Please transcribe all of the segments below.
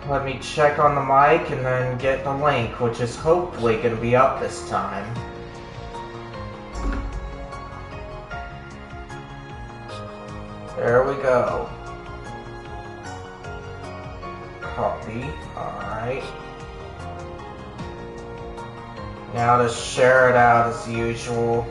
let me check on the mic and then get the link, which is hopefully going to be up this time. There we go. Copy. Alright. Now to share it out as usual.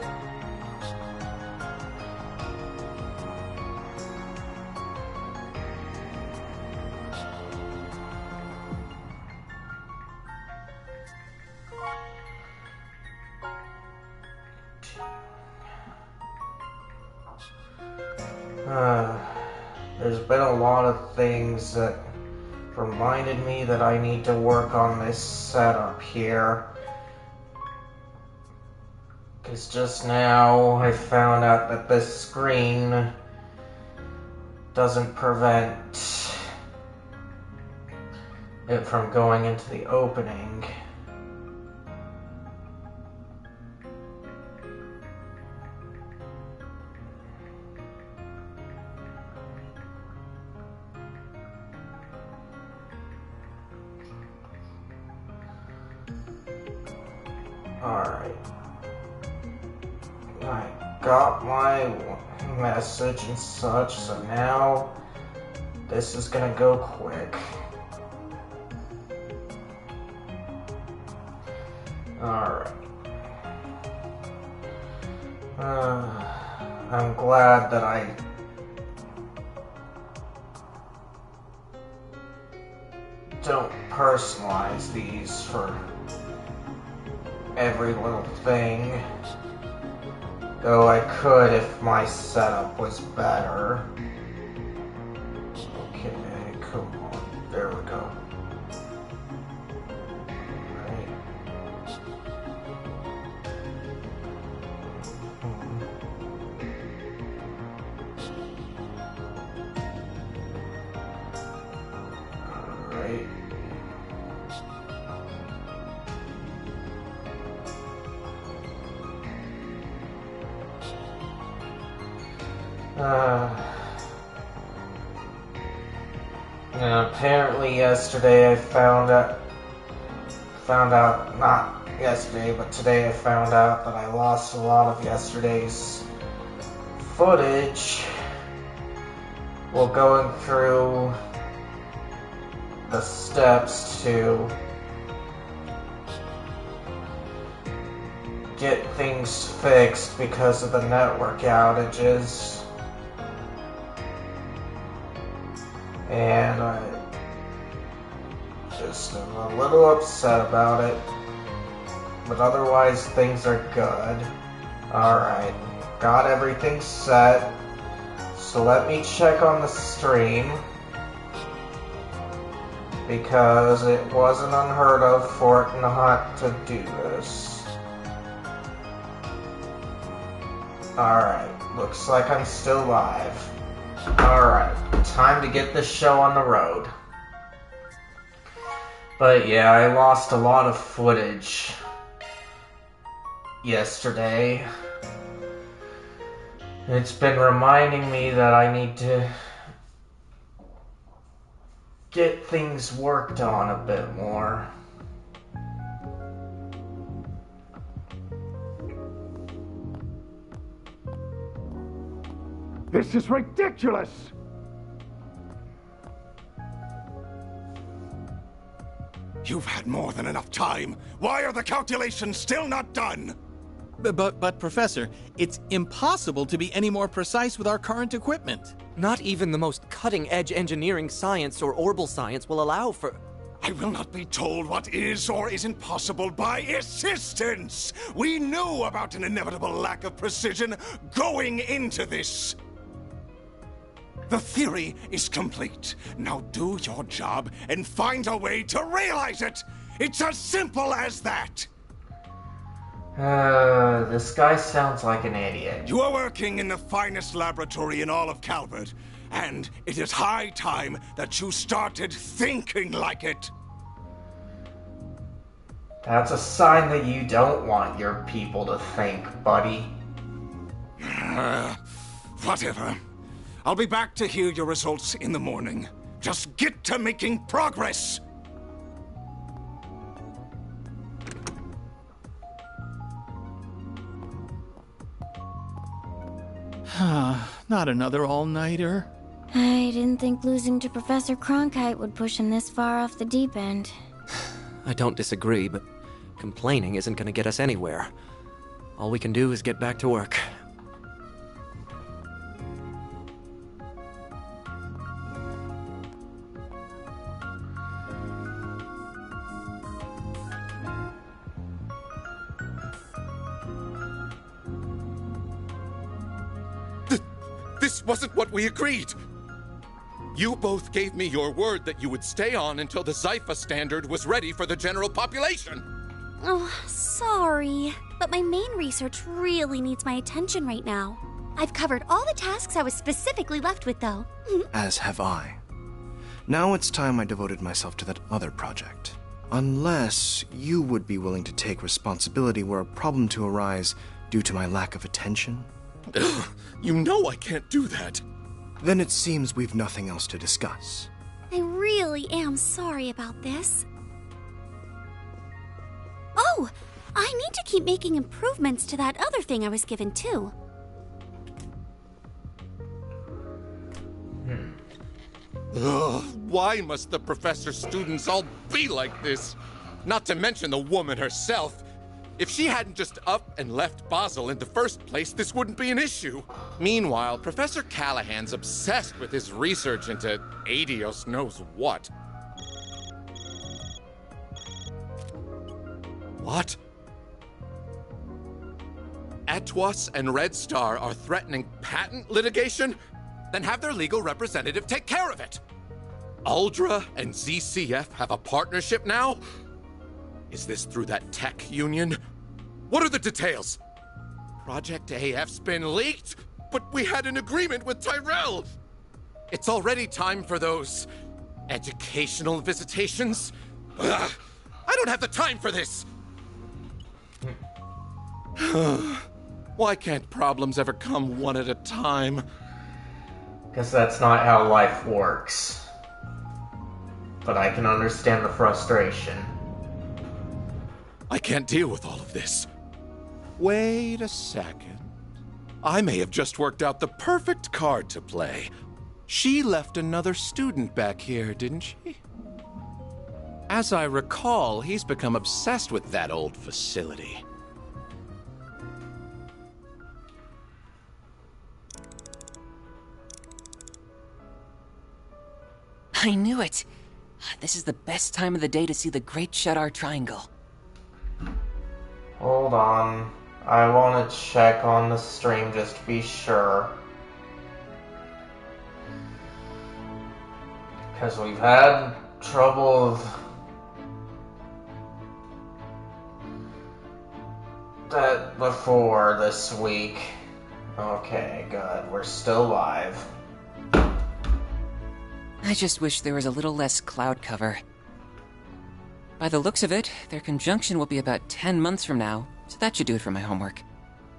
There's been a lot of things that reminded me that I need to work on this setup here. Because just now I found out that this screen doesn't prevent it from going into the opening. Alright. I got my message and such, so now this is gonna go quick. Alright. I'm glad that I don't personalize these for every little thing. Though I could if my setup was better. Okay, come on. There we go. Alright. And apparently yesterday I found out, not yesterday, but today I found out that I lost a lot of yesterday's footage while going through the steps to get things fixed because of the network outages. And I just am a little upset about it. But otherwise, things are good. Alright, got everything set. So let me check on the stream. Because it wasn't unheard of for it not to do this. Alright, looks like I'm still live. Alright, time to get this show on the road. But yeah, I lost a lot of footage yesterday. It's been reminding me that I need to get things worked on a bit more. This is ridiculous! You've had more than enough time. Why are the calculations still not done? But Professor, it's impossible to be any more precise with our current equipment. Not even the most cutting-edge engineering science or orbital science will allow for... I will not be told what is or isn't possible by assistance! We knew about an inevitable lack of precision going into this! The theory is complete. Now do your job and find a way to realize it! It's as simple as that! This guy sounds like an idiot. You are working in the finest laboratory in all of Calvert, and it is high time that you started thinking like it! That's a sign that you don't want your people to think, buddy. Whatever. I'll be back to hear your results in the morning. Just get to making progress! Not another all-nighter. I didn't think losing to Professor Cronkite would push him this far off the deep end. I don't disagree, but complaining isn't gonna get us anywhere. All we can do is get back to work. This wasn't what we agreed! You both gave me your word that you would stay on until the Zypha standard was ready for the general population! Oh, sorry. But my main research really needs my attention right now. I've covered all the tasks I was specifically left with, though. As have I. Now it's time I devoted myself to that other project. Unless you would be willing to take responsibility were a problem to arise due to my lack of attention. You know I can't do that. Then it seems we've nothing else to discuss. I really am sorry about this. Oh, I need to keep making improvements to that other thing I was given, too. Ugh, why must the professor's students all be like this? Not to mention the woman herself. If she hadn't just up and left Basel in the first place, this wouldn't be an issue. Meanwhile, Professor Callahan's obsessed with his research into Adios knows what. What? Atwas and Red Star are threatening patent litigation? Then have their legal representative take care of it. Uldra and ZCF have a partnership now? Is this through that tech union? What are the details? Project AF's been leaked, but we had an agreement with Tyrell. It's already time for those educational visitations. Ugh, I don't have the time for this. Why can't problems ever come one at a time? Because that's not how life works. But I can understand the frustration. I can't deal with all of this. Wait a second. I may have just worked out the perfect card to play. She left another student back here, didn't she? As I recall, he's become obsessed with that old facility. I knew it. This is the best time of the day to see the Great Shadar Triangle. Hold on. I want to check on the stream just to be sure. Because we've had trouble with that before this week. Okay, good. We're still live. I just wish there was a little less cloud cover. By the looks of it, their conjunction will be about 10 months from now, so that should do it for my homework.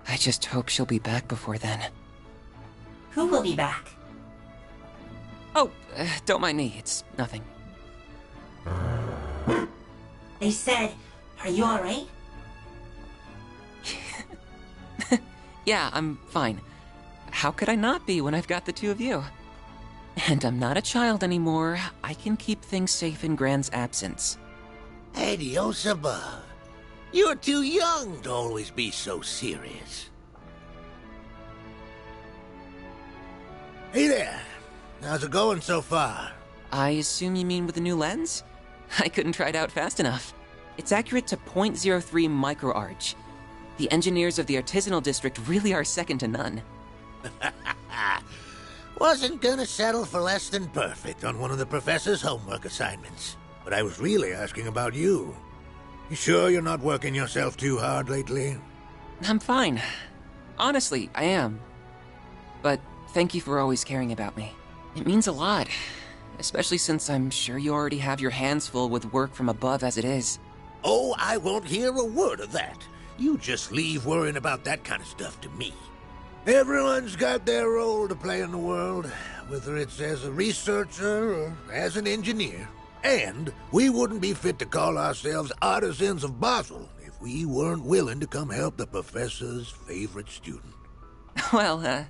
I just hope she'll be back before then. Who will be back? Oh, don't mind me, it's nothing. They said, are you alright? Yeah, I'm fine. How could I not be when I've got the two of you? And I'm not a child anymore. I can keep things safe in Gran's absence. Adios above. You're too young to always be so serious. Hey there. How's it going so far? I assume you mean with the new lens? I couldn't try it out fast enough. It's accurate to 0.03 microarch. The engineers of the artisanal district really are second to none. Wasn't gonna settle for less than perfect on one of the professor's homework assignments. But I was really asking about you. You sure you're not working yourself too hard lately? I'm fine. Honestly, I am. But thank you for always caring about me. It means a lot. Especially since I'm sure you already have your hands full with work from above as it is. Oh, I won't hear a word of that. You just leave worrying about that kind of stuff to me. Everyone's got their role to play in the world. whether it's as a researcher or as an engineer. And we wouldn't be fit to call ourselves artisans of Basel if we weren't willing to come help the professor's favorite student. Well,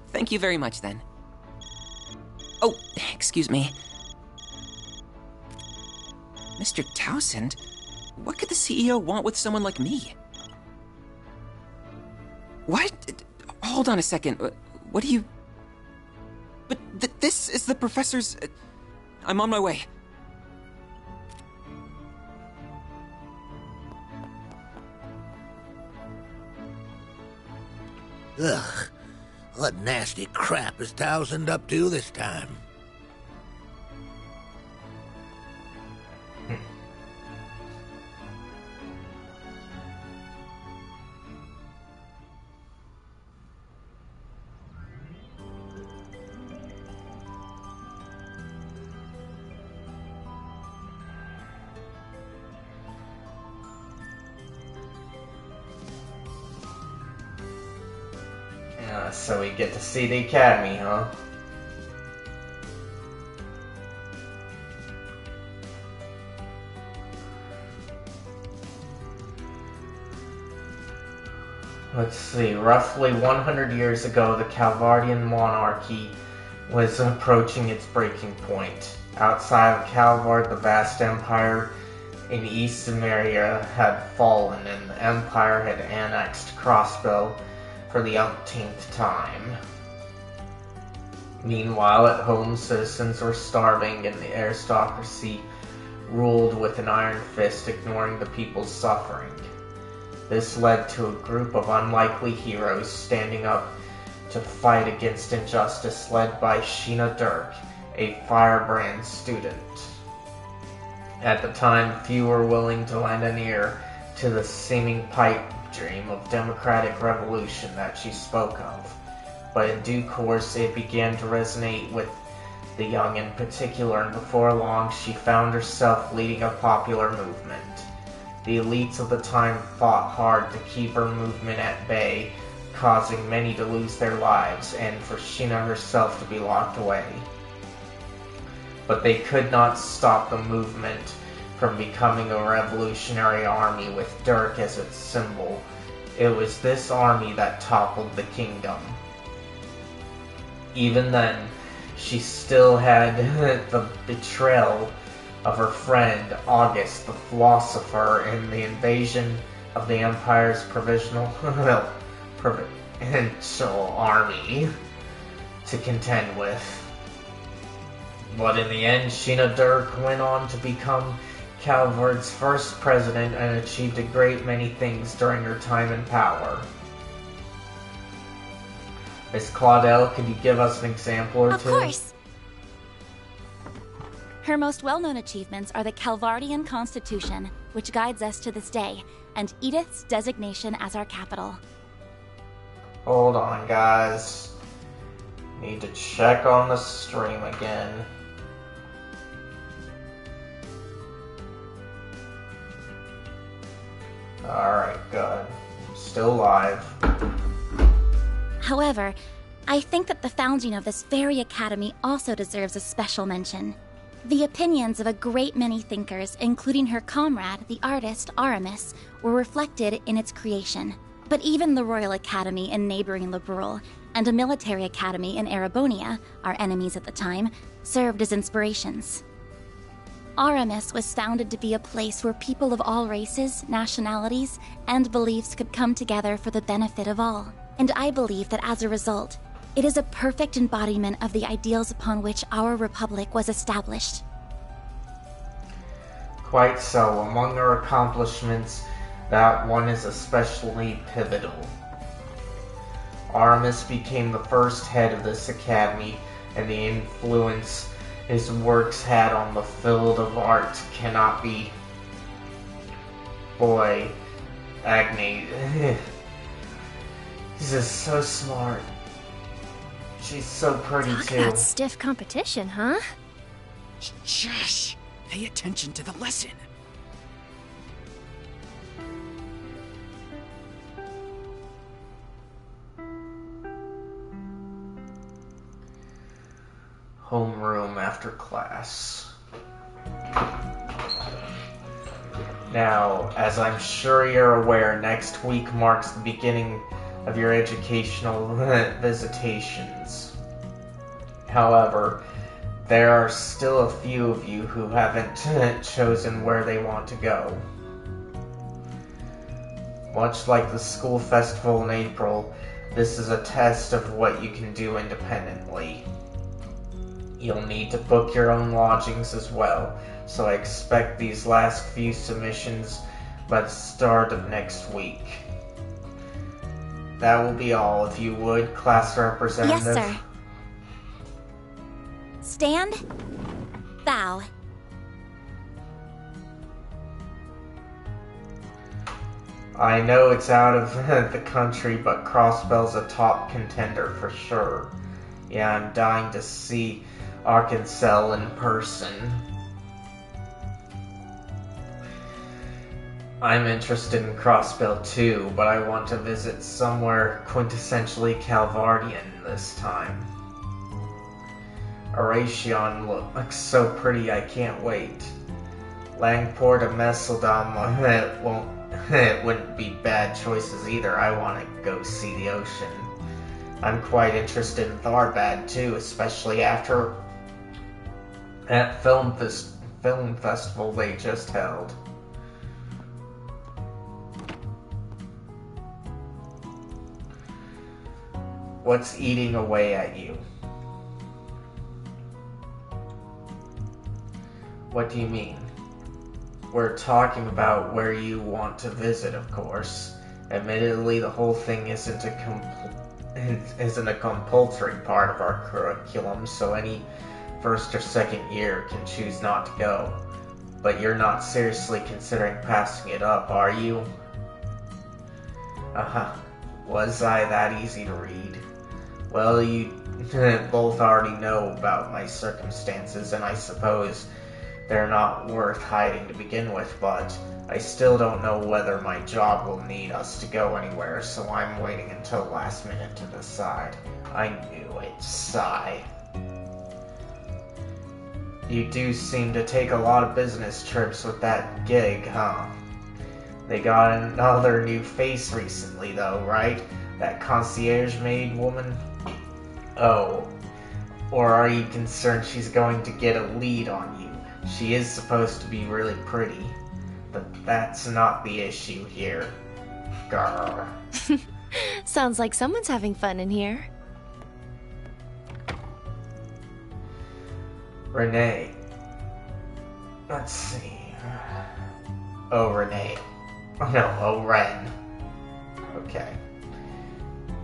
thank you very much then. Oh, excuse me. Mr. Townsend, what could the CEO want with someone like me? What? Hold on a second. What do you... But this is the professor's... I'm on my way. Ugh. What nasty crap is Townsend up to this time? So we get to see the academy, huh? Let's see, roughly 100 years ago, the Calvardian monarchy was approaching its breaking point. Outside of Calvard, the vast empire in East Samaria had fallen, and the empire had annexed Crossbow for the umpteenth time. Meanwhile, at home, citizens were starving, and the aristocracy ruled with an iron fist, ignoring the people's suffering. This led to a group of unlikely heroes standing up to fight against injustice, led by Sheena Dirk, a firebrand student. At the time, few were willing to lend an ear to the seeming pipe dream of democratic revolution that she spoke of, but in due course it began to resonate with the young in particular, and before long she found herself leading a popular movement. The elites of the time fought hard to keep her movement at bay, causing many to lose their lives, and for Sheena herself to be locked away. But they could not stop the movement from becoming a revolutionary army with Dirk as its symbol. It was this army that toppled the kingdom. Even then, she still had the betrayal of her friend August, the philosopher, in the invasion of the Empire's provincial army to contend with. But in the end, Sheena Dirk went on to become Calvard's first president and achieved a great many things during her time in power. Miss Claudel, could you give us an example or two? Of course! Her most well-known achievements are the Calvardian Constitution, which guides us to this day, and Edith's designation as our capital. Hold on, guys. Need to check on the stream again. Alright, good. Still live. However, I think that the founding of this very academy also deserves a special mention. The opinions of a great many thinkers, including her comrade, the artist Aramis, were reflected in its creation. But even the Royal Academy in neighboring Liberal and a military academy in Erebonia, our enemies at the time, served as inspirations. Aramis was founded to be a place where people of all races, nationalities, and beliefs could come together for the benefit of all. And I believe that as a result, it is a perfect embodiment of the ideals upon which our republic was established. Quite so. Among her accomplishments, that one is especially pivotal. Aramis became the first head of this academy, and the influence his works had on the field of art cannot be... Boy, Agnes... He's just so smart. She's so pretty, Talk too. about stiff competition, huh? Shush! Pay attention to the lesson. homeroom after class. Now, as I'm sure you're aware, next week marks the beginning of your educational visitations. However, there are still a few of you who haven't chosen where they want to go. Much like the school festival in April, this is a test of what you can do independently. You'll need to book your own lodgings as well, so I expect these last few submissions by the start of next week. That will be all, if you would, class representative. Yes, sir. Stand. Bow. I know it's out of the country, but Crossbell's a top contender for sure. Yeah, I'm dying to see Arkansas in person. I'm interested in Crossbell too, but I want to visit somewhere quintessentially Calvardian this time. Aracion looks so pretty, I can't wait. Langport and Messeldom it wouldn't be bad choices either. I want to go see the ocean. I'm quite interested in Tharbad too, especially after that film festival they just held. What's eating away at you? What do you mean? We're talking about where you want to visit, of course. Admittedly, the whole thing isn't a compulsory part of our curriculum, so any first or second year can choose not to go. But you're not seriously considering passing it up, are you? Was I that easy to read? Well, you both already know about my circumstances, and I suppose they're not worth hiding to begin with, but I still don't know whether my job will need us to go anywhere, so I'm waiting until the last minute to decide. I knew it, sigh. You do seem to take a lot of business trips with that gig, huh? They got another new face recently, though, right? That concierge maid woman? Oh. Or are you concerned she's going to get a lead on you? She is supposed to be really pretty, but that's not the issue here. Grr. Sounds like someone's having fun in here. Renee. Let's see. Oh, Renee. No, oh, Ren. Okay.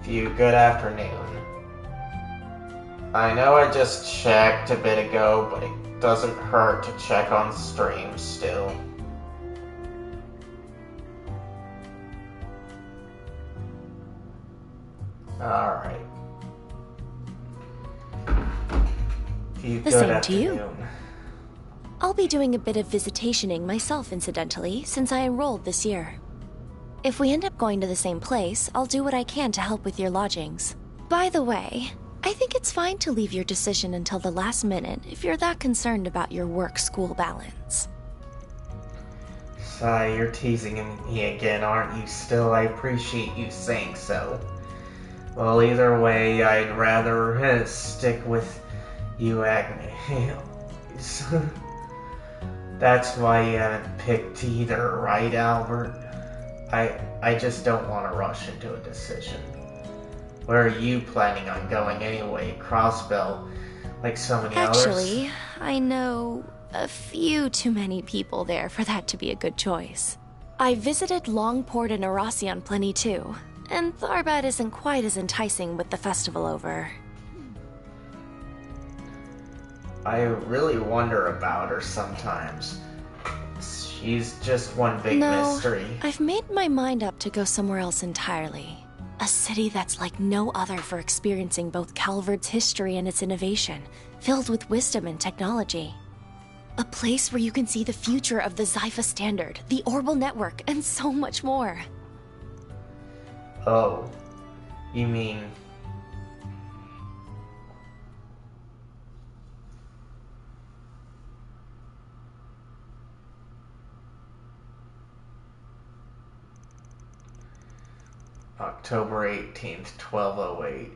Good afternoon. I know I just checked a bit ago, but it doesn't hurt to check on stream still. Alright. The same to you. I'll be doing a bit of visitationing myself, incidentally, since I enrolled this year. If we end up going to the same place, I'll do what I can to help with your lodgings. By the way, I think it's fine to leave your decision until the last minute if you're that concerned about your work-school balance. Sigh, you're teasing me again, aren't you still? I appreciate you saying so. Well, either way, I'd rather stick with you, Agnes. That's why you haven't picked either, right, Albert? I just don't want to rush into a decision. Where are you planning on going anyway? Crossbell, like so many others? Actually, I know a few too many people there for that to be a good choice. I visited Longport and Aracion plenty too, and Tharbad isn't quite as enticing with the festival over. I really wonder about her sometimes. She's just one big mystery. I've made my mind up to go somewhere else entirely. A city that's like no other for experiencing both Calvard's history and its innovation, filled with wisdom and technology. A place where you can see the future of the Zypha Standard, the Orbal Network, and so much more. Oh, you mean... October 18th, 1208.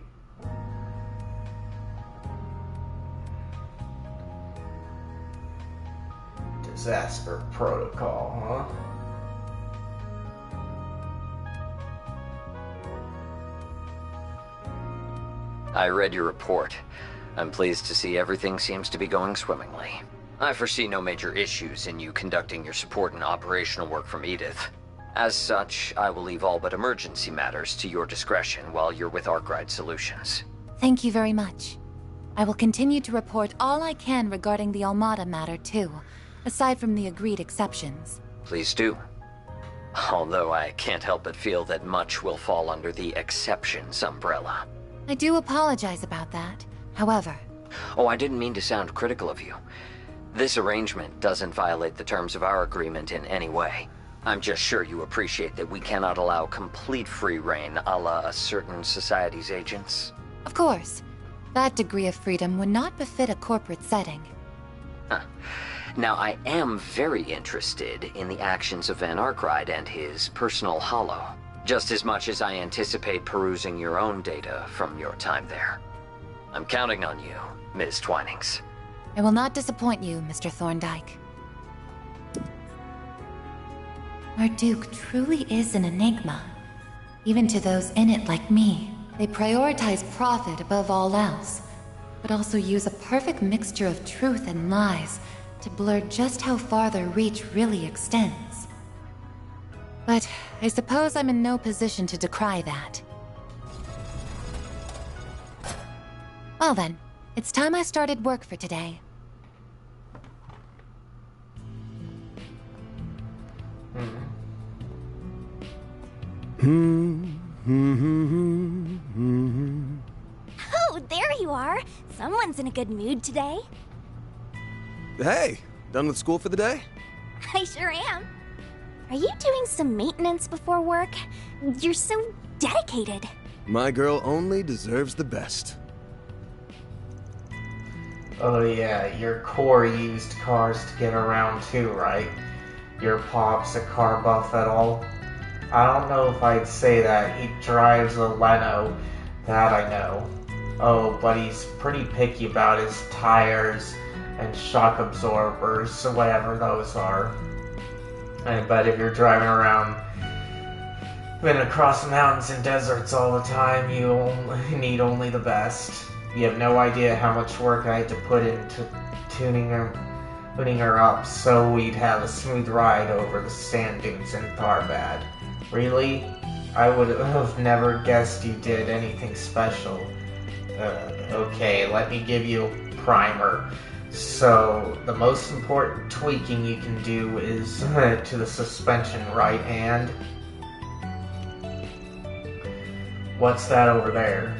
Disaster protocol, huh? I read your report. I'm pleased to see everything seems to be going swimmingly. I foresee no major issues in you conducting your support and operational work from Edith. As such, I will leave all but emergency matters to your discretion while you're with Arkwright Solutions. Thank you very much. I will continue to report all I can regarding the Almada matter, too, aside from the agreed exceptions. Please do. Although I can't help but feel that much will fall under the exceptions umbrella. I do apologize about that. However... Oh, I didn't mean to sound critical of you. This arrangement doesn't violate the terms of our agreement in any way. I'm just sure you appreciate that we cannot allow complete free rein a la a certain society's agents. Of course. That degree of freedom would not befit a corporate setting. Huh. Now, I am very interested in the actions of Van Arkwright and his personal hollow, just as much as I anticipate perusing your own data from your time there. I'm counting on you, Ms. Twinings. I will not disappoint you, Mr. Thorndyke. Our Duke truly is an enigma. Even to those in it like me, they prioritize profit above all else, but also use a perfect mixture of truth and lies to blur just how far their reach really extends. But I suppose I'm in no position to decry that. Well then, it's time I started work for today. Oh, there you are. Someone's in a good mood today. Hey, done with school for the day? I sure am. Are you doing some maintenance before work? You're so dedicated. My girl only deserves the best. Oh yeah, your core used cars to get around too, right? Your pop's a car buff at all? I don't know if I'd say that. He drives a Leno, that I know. Oh, but he's pretty picky about his tires and shock absorbers, whatever those are. I bet if you're driving around, been across mountains and deserts all the time, you need only the best. You have no idea how much work I had to put into tuning her up so we'd have a smooth ride over the sand dunes in Tharbad. Really? I would have never guessed you did anything special. Okay, let me give you a primer. So, the most important tweaking you can do is to the suspension, right hand? What's that over there?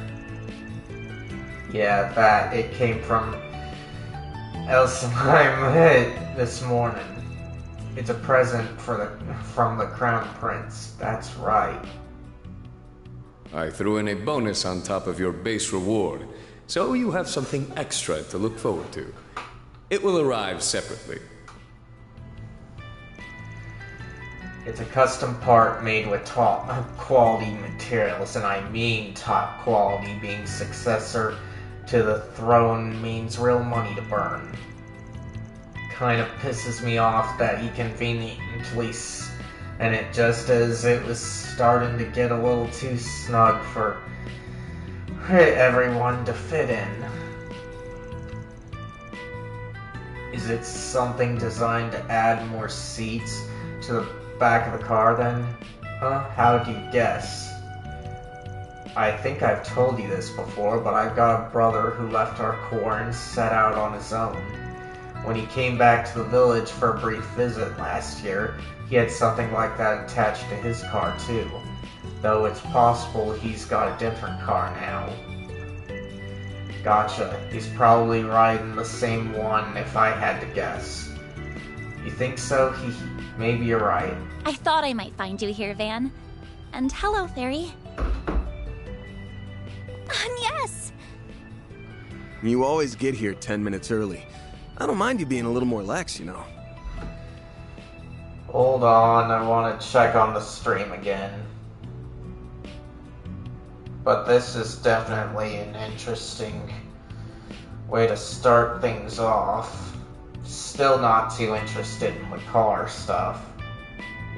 Yeah, that. It came from Elsheim this morning. It's a present from the Crown Prince. That's right. I threw in a bonus on top of your base reward, so you have something extra to look forward to. It will arrive separately. It's a custom part made with top quality materials, and I mean top quality. Being successor to the throne means real money to burn. Kind of pisses me off that he conveniently, and it just as it was starting to get a little too snug for everyone to fit in. Is it something designed to add more seats to the back of the car then? Huh? How'd you guess? I think I've told you this before, but I've got a brother who left our corps and set out on his own. When he came back to the village for a brief visit last year, he had something like that attached to his car too. Though it's possible he's got a different car now. Gotcha. He's probably riding the same one if I had to guess. You think so? Maybe you're right. I thought I might find you here, Van. And hello, Fairy. Yes! You always get here 10 minutes early. I don't mind you being a little more lax, you know. Hold on, I want to check on the stream again. But this is definitely an interesting way to start things off. Still not too interested in the car stuff.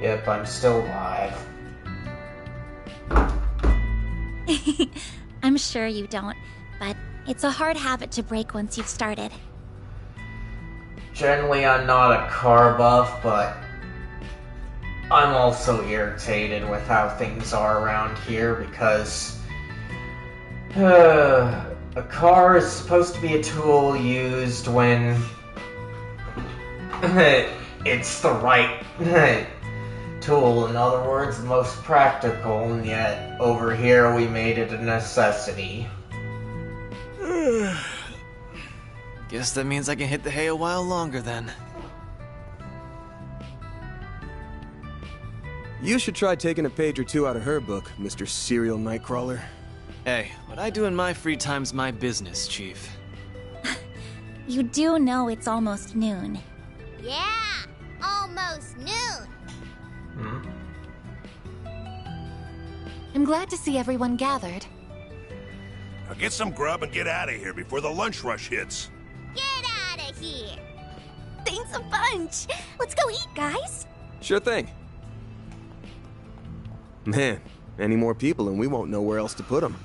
Yep, I'm still alive. I'm sure you don't, but it's a hard habit to break once you've started. Generally, I'm not a car buff, but I'm also irritated with how things are around here because a car is supposed to be a tool used when it's the right tool. In other words, the most practical, and yet over here we made it a necessity. Guess that means I can hit the hay a while longer then. You should try taking a page or two out of her book, Mr. Serial Nightcrawler. Hey, what I do in my free time's my business, Chief. You do know it's almost noon. Yeah, almost noon. I'm glad to see everyone gathered. Now get some grub and get out of here before the lunch rush hits. Get out of here. Thanks a bunch. Let's go eat, guys. Sure thing. Man, any more people and we won't know where else to put them.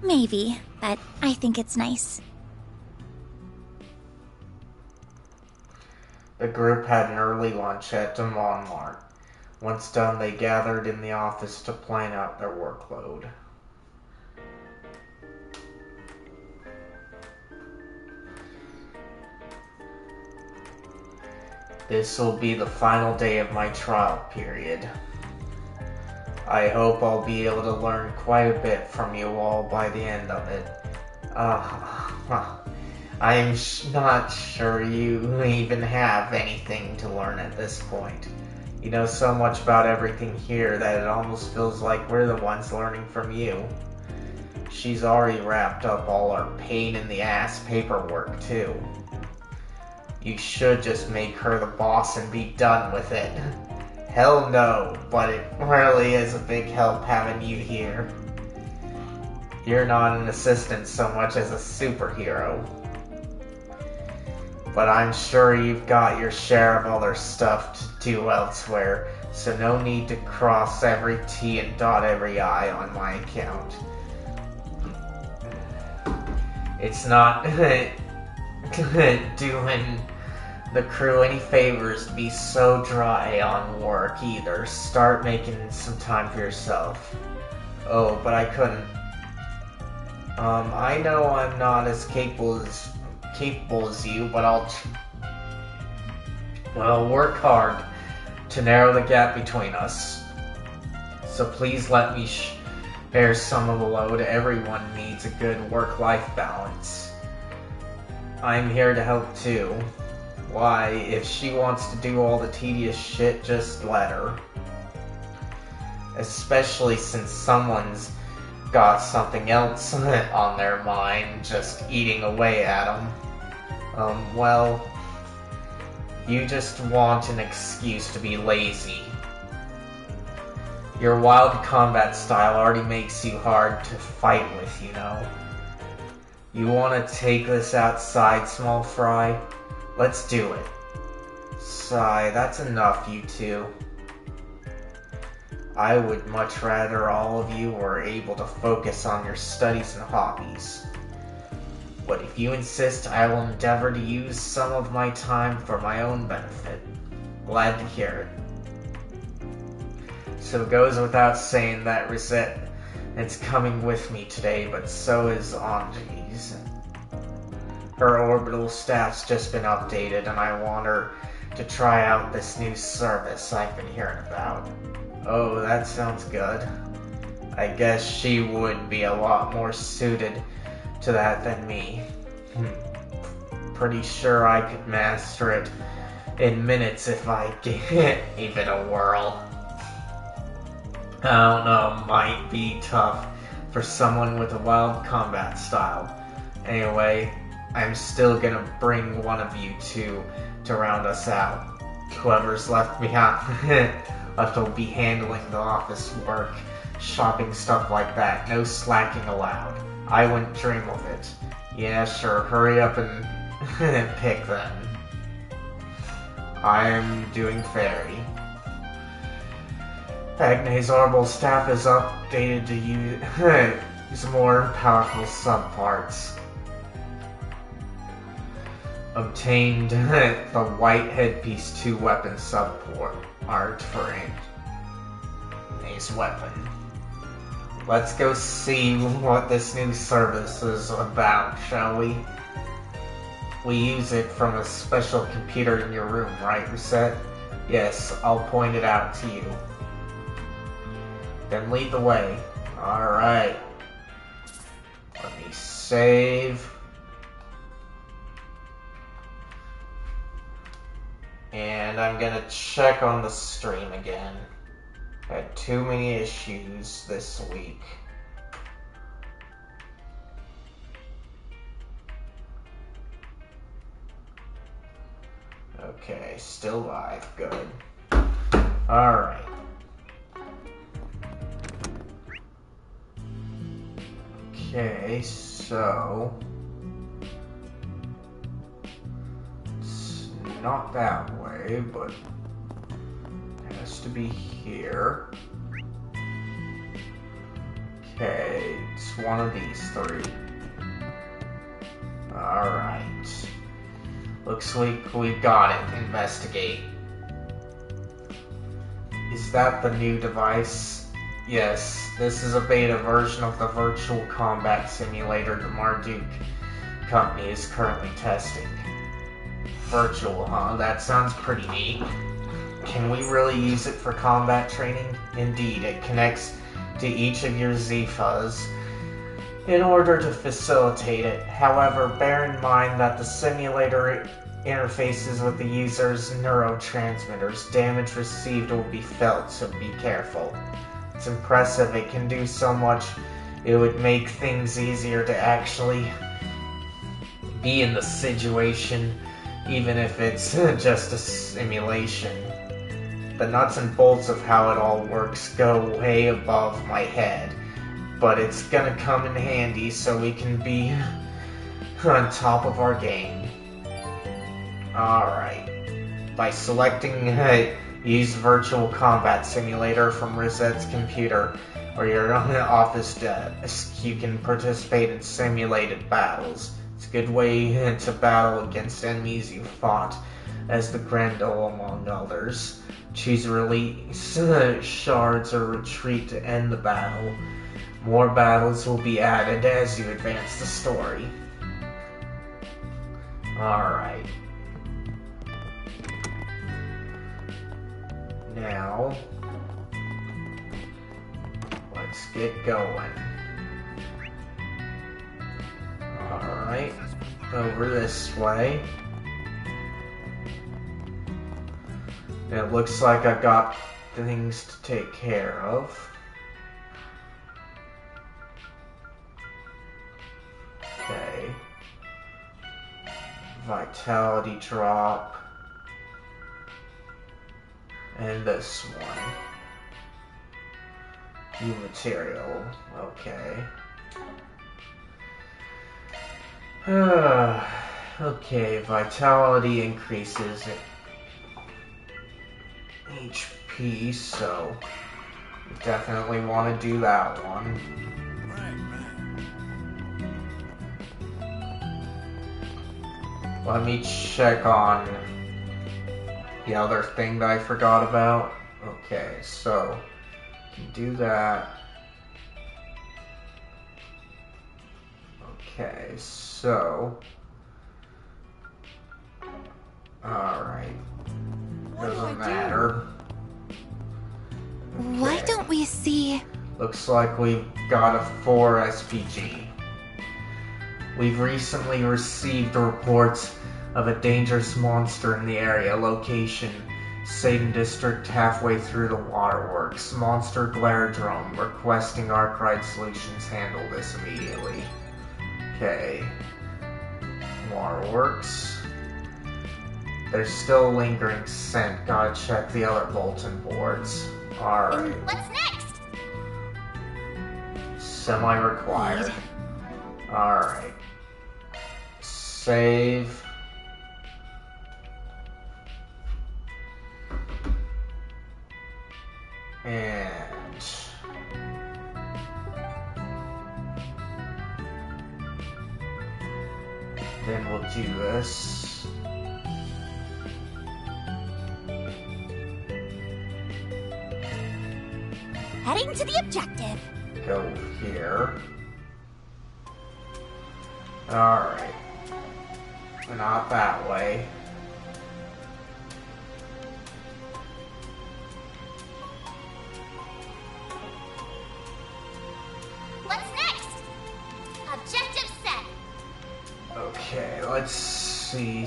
Maybe, but I think it's nice. The group had an early lunch at the Mart. Once done, they gathered in the office to plan out their workload. This will be the final day of my trial period. I hope I'll be able to learn quite a bit from you all by the end of it. I'm not sure you even have anything to learn at this point. You know so much about everything here that it almost feels like we're the ones learning from you. She's already wrapped up all our pain-in-the-ass paperwork, too. You should just make her the boss and be done with it. Hell no, but it really is a big help having you here. You're not an assistant so much as a superhero. But I'm sure you've got your share of other stuff to do elsewhere, so no need to cross every T and dot every I on my account. It's not doing the crew any favors to be so dry on work either. Start making some time for yourself. Oh, but I couldn't. I know I'm not as capable as you, but I'll work hard to narrow the gap between us. So please let me bear some of the load. Everyone needs a good work-life balance. I'm here to help too. Why, if she wants to do all the tedious shit, just let her. Especially since someone's got something else on their mind, just eating away at them. Well, you just want an excuse to be lazy. Your wild combat style already makes you hard to fight with, you know. You want to take this outside, small fry? Let's do it. Sigh, that's enough, you two. I would much rather all of you were able to focus on your studies and hobbies. But if you insist, I will endeavor to use some of my time for my own benefit. Glad to hear it. So it goes without saying that Rosette is coming with me today, but so is Anji's. Her orbital staff's just been updated, and I want her to try out this new service I've been hearing about. Oh, that sounds good. I guess she would be a lot more suited to that than me. Pretty sure I could master it in minutes if I gave it a whirl. I don't know, might be tough for someone with a wild combat style. Anyway, I'm still gonna bring one of you two to round us out. Whoever's left behind will be handling the office work shopping stuff like that. No slacking allowed. I wouldn't dream of it. Yeah, sure, hurry up and pick them. I am doing fairy. Agne's orbital staff is updated to use more powerful subparts. Obtained the white headpiece 2 weapon support art for Agne's weapon. Let's go see what this new service is about, shall we? We use it from a special computer in your room, right, Reset? Yes, I'll point it out to you. Then lead the way. Alright. Let me save. And I'm gonna check on the stream again. Had too many issues this week. Okay, still live. Good. Alright. Okay, so... it's not that way, but... it has to be here. Okay, it's one of these 3. Alright. Looks like we got it. Investigate. Is that the new device? Yes, this is a beta version of the virtual combat simulator the Marduk company is currently testing. Virtual, huh? That sounds pretty neat. Can we really use it for combat training? Indeed, it connects to each of your Z-Fuzz in order to facilitate it. However, bear in mind that the simulator interfaces with the user's neurotransmitters. Damage received will be felt, so be careful. It's impressive. It can do so much. It would make things easier to actually be in the situation, even if it's just a simulation. The nuts and bolts of how it all works go way above my head, but it's gonna come in handy so we can be on top of our game. Alright. By selecting use virtual combat simulator from Rosette's computer or your own office desk, you can participate in simulated battles. It's a good way to battle against enemies you fought as the Grendel among others. Choose release shards or retreat to end the battle. More battles will be added as you advance the story. Alright. Now, let's get going. Alright, over this way. It looks like I got things to take care of. Okay. Vitality drop. And this one. New material. Okay. Okay, vitality increases HP, so definitely want to do that one. Let me check on the other thing that I forgot about. Okay, so can do that. Okay, so alright. Doesn't matter. Okay. Why don't we see... Looks like we've got a 4 SPG. We've recently received reports of a dangerous monster in the area. Location, Satan District, halfway through the waterworks. Monster Glaredrome, requesting Arkride Solutions handle this immediately. Okay. Waterworks. There's still lingering scent. Gotta check the other bulletin boards. Alright. What's next? Semi-required. Alright. Save. And... then we'll do this. Heading to the objective. Go here. Alright. Not that way. What's next? Objective set. Okay, let's see.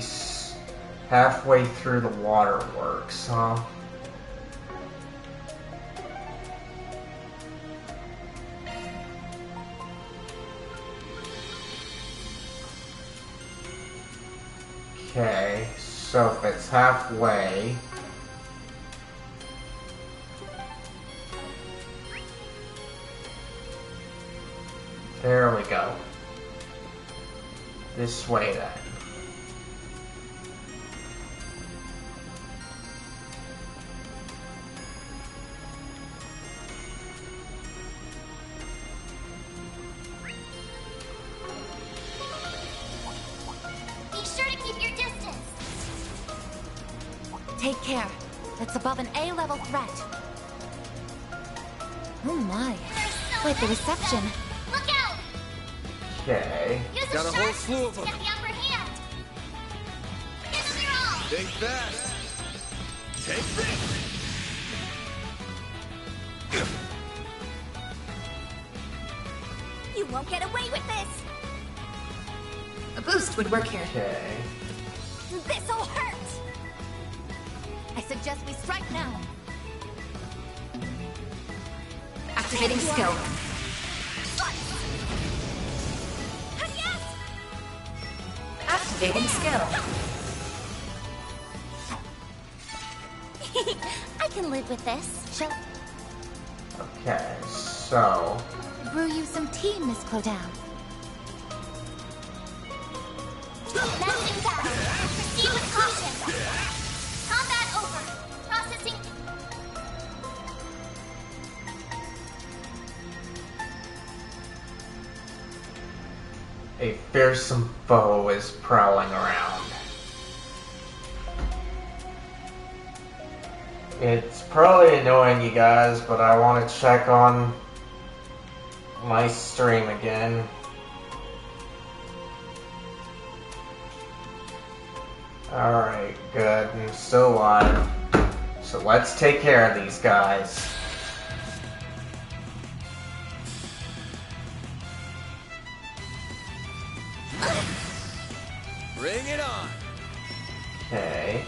Halfway through the waterworks, huh? Okay, so if it's halfway... There we go. This way then. Be sure to keep your distance. Take care. That's above an A-level threat. Oh my. Quite the reception. Look out! Okay. Use Got a the whole sharks slew of to them. get the upper hand. Give them your all. Think fast. Take this. You won't get away with this. A boost would work here. Okay. This'll hurt. I suggest we strike now. Activating skill. Yes! Activating skill. I can live with this. Shall Okay, so... Brew you some tea, Miss Clodown. That's exact. Proceed with caution. Combat over. Processing. A fearsome foe is prowling around. It's probably annoying you guys, but I want to check on my stream again. Alright, good. I'm still alive. So let's take care of these guys. Bring it on. Okay.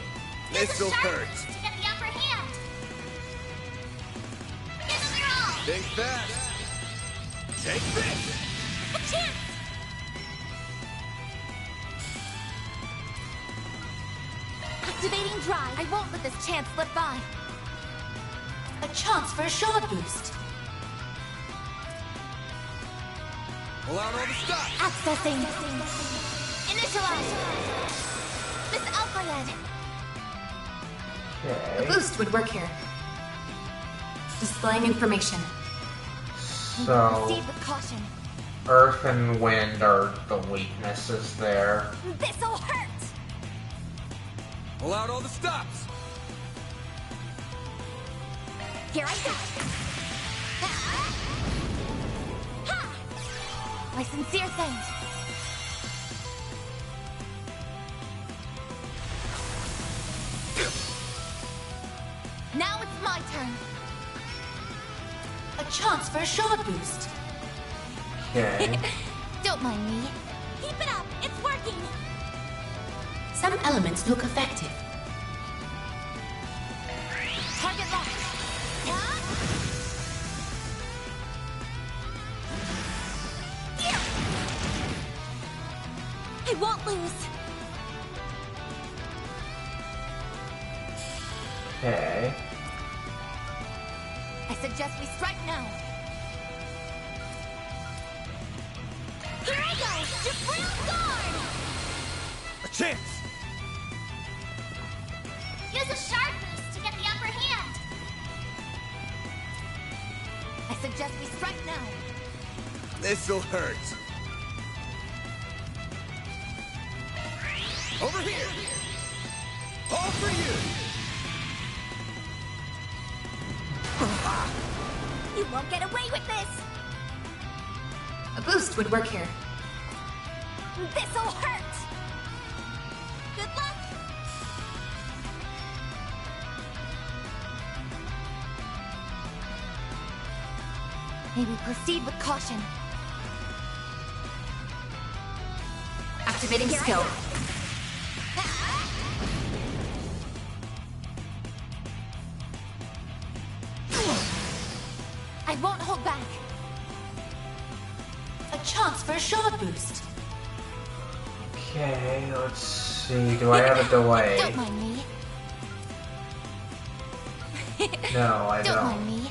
This'll hurt. To get the upper hand. Give them your all. Think fast. Take this. A chance. Activating drive. I won't let this chance slip by. A chance for a shot boost. Pull out all the stops. Accessing. Initialize. Miss Alphaled. A Okay. boost would work here. Displaying information. So, Proceed with caution. earth and wind are the weaknesses there. This'll hurt. Pull out all the stops. Here I go. Ha! My sincere thanks. Now it's my turn. A chance for a shot boost. Okay. Don't mind me. Keep it up. It's working. Some elements look effective. Target locked. I won't lose. Okay. I suggest we strike now. A chance! Use a shard boost to get the upper hand. I suggest we strike now. This'll hurt. Over here! All for you! You won't get away with this. A boost would work here. This'll hurt. Good luck. May we proceed with caution. Activating skill. I won't hold back. A chance for a shard boost. Okay, let's see. Do I have a delay? Don't mind me. No, I Don't don't. mind me.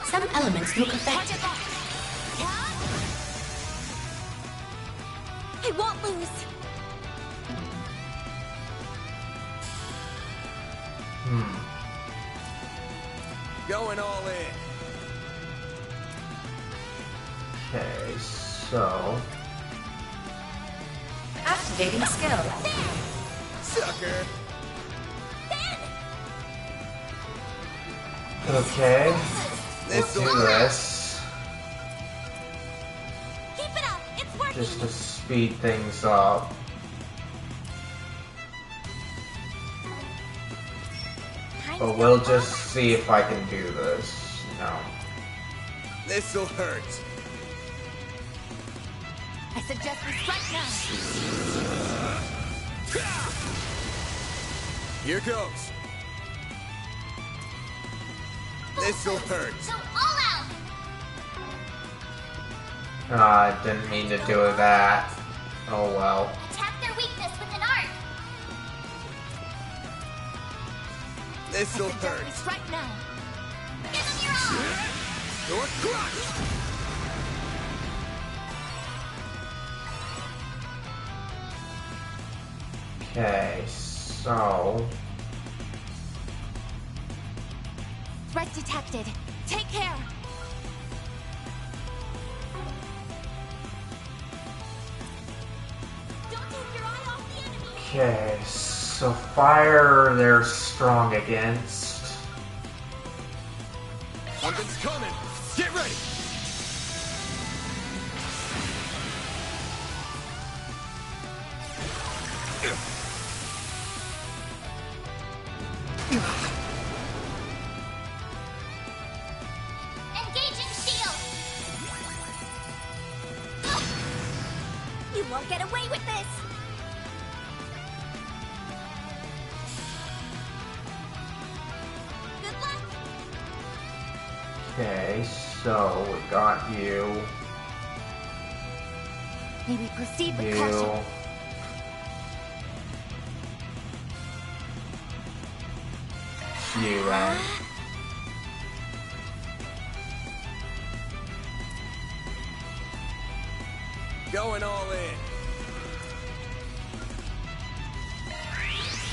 Some elements look effective. I won't lose. Going all in. Okay, so... Activating skill. Sucker. Okay, let's do this. Keep it up. It's working. Just to speed things up. But we'll just see if I can do this. No. This'll hurt. I suggest we strike now. Here goes. This'll hurt. Go all out. I didn't mean to do that. Oh well. Attack their weakness with an arc. This'll hurt. Strike now. Give them your all. Your crush. Okay, so... Threat detected. Take care. Don't take your eye off the enemy. Okay, so fire they're strong against. Something's coming. Get ready. Engaging shield. You won't get away with this. Good luck. Okay, so we got you. May we proceed with You. caution. You, and... Going all in.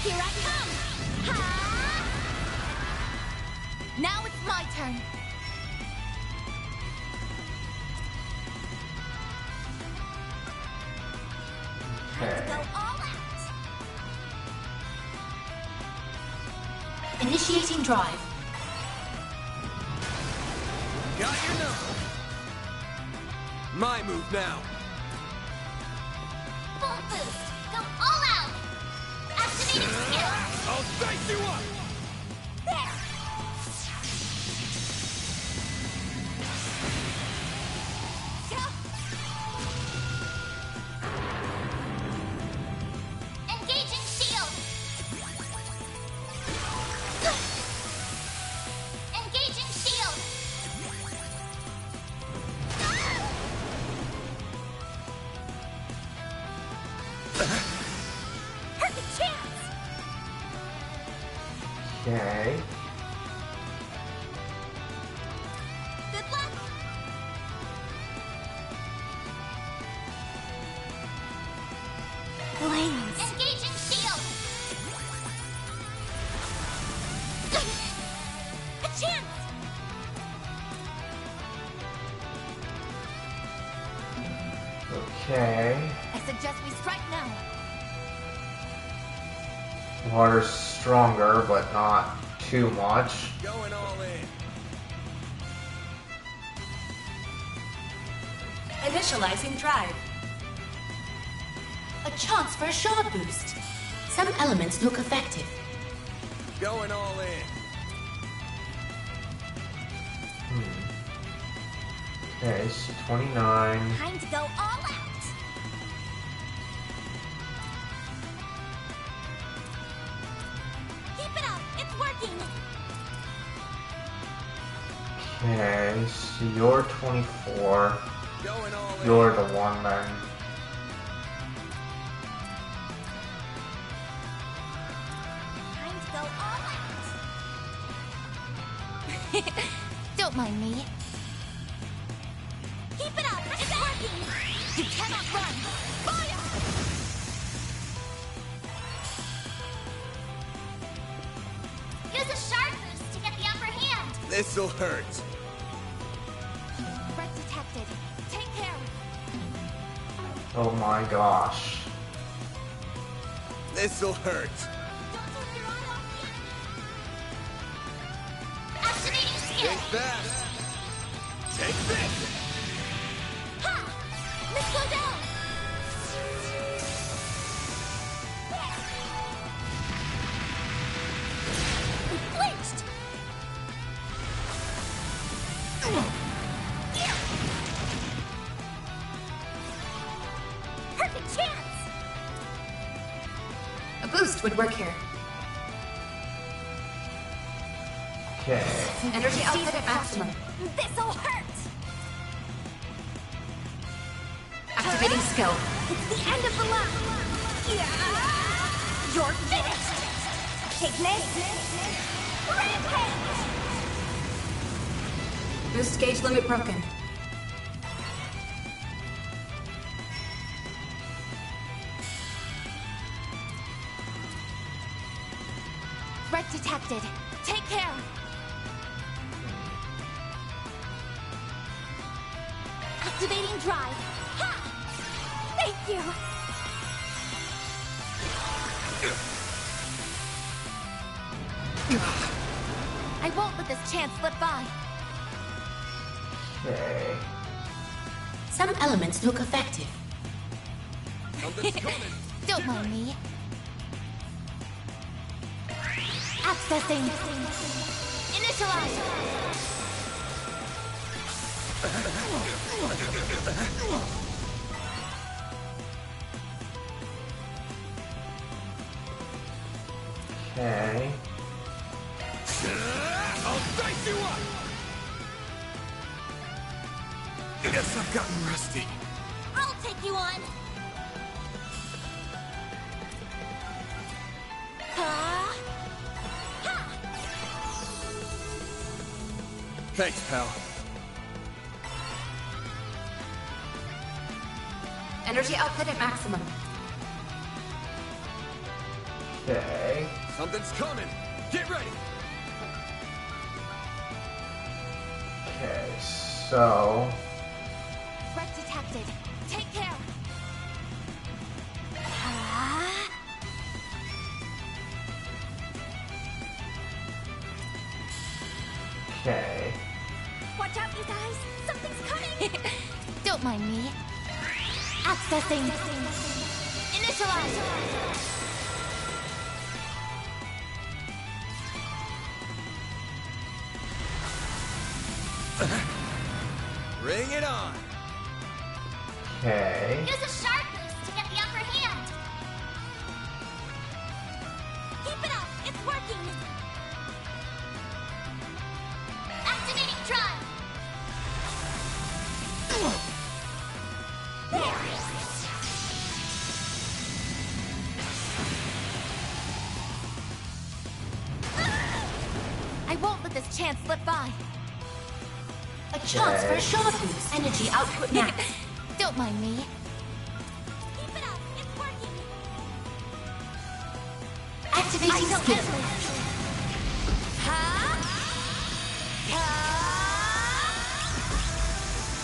Here I come. Ha! Now it's my turn. Okay. Go all out. Initiating drive. Got your number. My move now. Full boost. Go all out. Activating skill. I'll dice you up. There. Engaging shield. Engaging shield. Perfect chance. Okay. Good luck. Water's stronger, but not too much. Going all in. Initializing drive. A chance for a shot boost. Some elements look effective. Going all in. Okay, so 29. Time to go all out. Keep it up. It's working. Okay, so you're 24. Going all in. You're the one then. Time to go all out. Don't mind me. Keep it up. It's working. You cannot run. Fire! Use a sharp boost to get the upper hand. This'll hurt. Threat detected. Take care. Oh my gosh. This'll hurt. Activating skill. Think fast. Take this. Ha! Let's go down. We flinched. Perfect chance. A boost would work here. Okay. Energy output at maximum. This'll hurt. Activating skill. It's the end of the line. You're finished. Take this. Rampage. Boost gauge limit broken. Threat detected. Take care. Activating drive. Ha! Thank you. I won't let this chance slip by. Okay. Some elements look effective. Don't mind me. Accessing. Initialize. Okay. I'll dice you up. Guess I've gotten rusty. I'll take you on. Thanks, pal. Energy output at maximum. Okay. Something's coming. Get ready. Okay, so... Threat detected. Take care. Okay. Watch out, you guys. Something's coming. Don't mind me. Accessing. Initialize. Bring it on. Okay. Use a sharp boost to get the upper hand. Keep it up. It's working. Activating drive. I won't let this chance slip by. A chance for a shot boost. Energy output max. Don't mind me. Keep it up. It's working. Activating skill.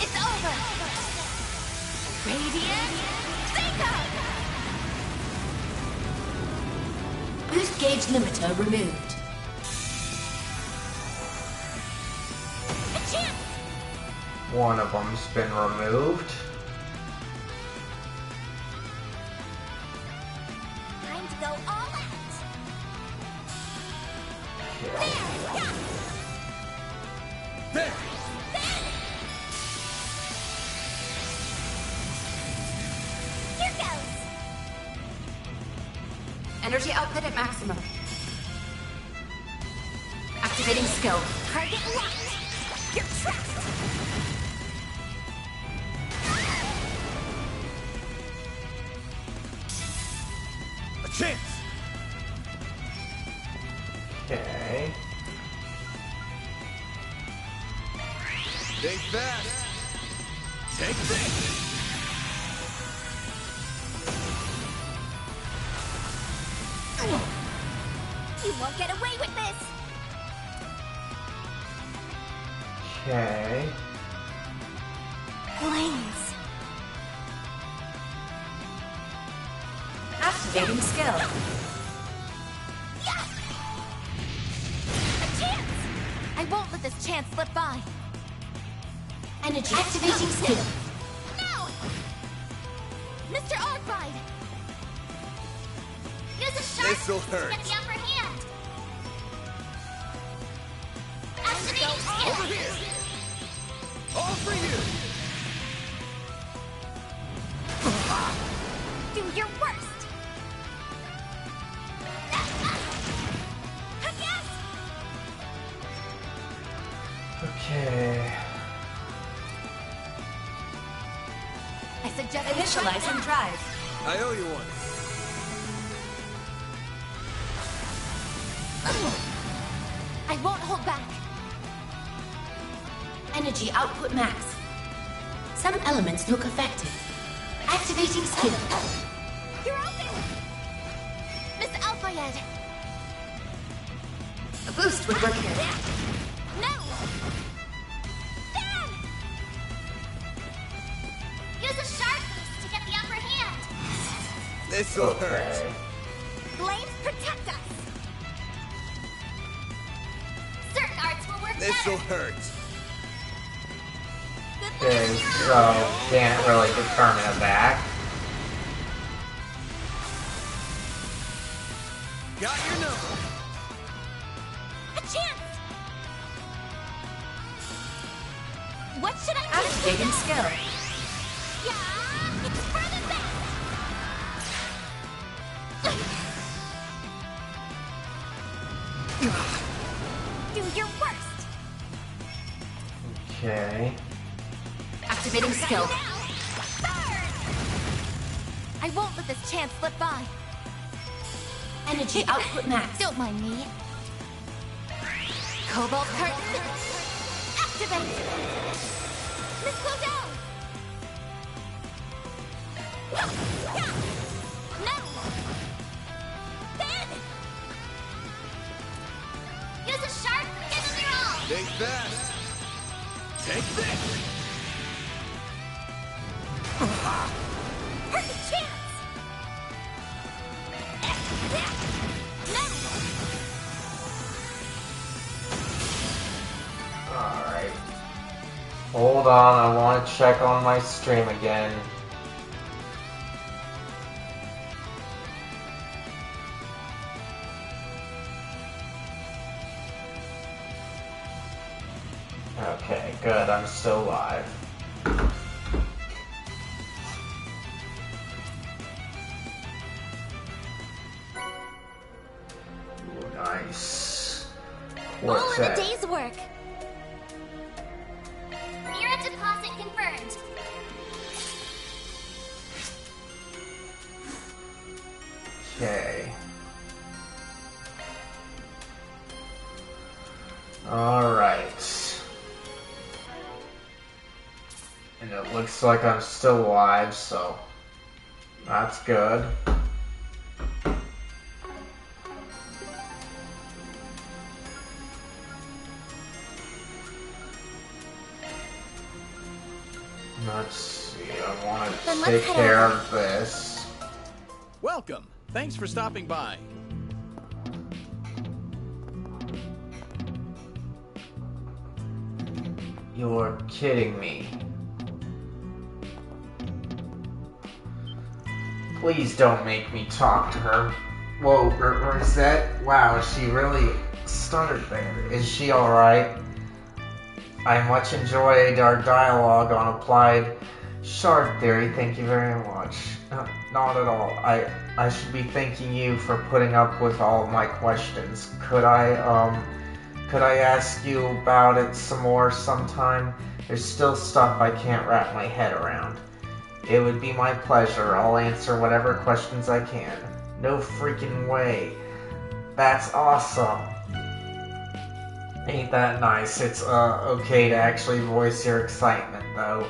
It's over. Radiant Zeta. Boost gauge limiter removed. A chance! One of them's been removed. Time to go all out. There! Here goes! Energy output at maximum. Activating skill. Target locked! You're trapped! A chance! Okay. Stay fast! Take this! You won't get away with this! Okay. Flames. Activating skill. A chance! I won't let this chance slip by. Energy activating skill. No! Mr. Arkwright! Use a sharp This'll to hurt. get the upper hand. Activating skill. Over here! All for you! Do your worst. Yes! Okay. I suggest Initialize and drive. I owe you one. I won't hold back. Energy output max. Some elements look affected. Activating skill. You're open! Miss Alfayed! A boost would work here. No! Dan! Use a sharp boost to get the upper hand. This'll hurt. Blades protect us. Certain arts will work This'll better. hurt. Okay, so can't really determine a back. Got your number. A chance! What should I do? Activating skill. Yeah! It's for the best! Do your worst! Okay. Activating skill. Burn! I won't let this chance slip by. Energy output max. Don't mind me. Cobalt curtain. Activate! Miss Claudel! No! Ben! Use a sharp, give them your all! Stay fast. Take this. Perfect chance! No! Alright. Hold on, I want to check on my stream again. Okay, good, I'm still live. Ooh, nice. All What's in a that? day's work. Mira deposit confirmed. Okay. Alright. And it looks like I'm still live, so that's good. Let's see, I want Then to let's take head care over. of this. Welcome. Thanks for stopping by. You're kidding me. Please don't make me talk to her. Whoa, Rosette? Wow, she really stuttered there. Is she alright? I much enjoyed our dialogue on applied shard theory. Thank you very much. Not at all. I should be thanking you for putting up with all of my questions. Could I ask you about it some more sometime? There's still stuff I can't wrap my head around. It would be my pleasure. I'll answer whatever questions I can. No freaking way. That's awesome. Ain't that nice? It's, okay to actually voice your excitement, though.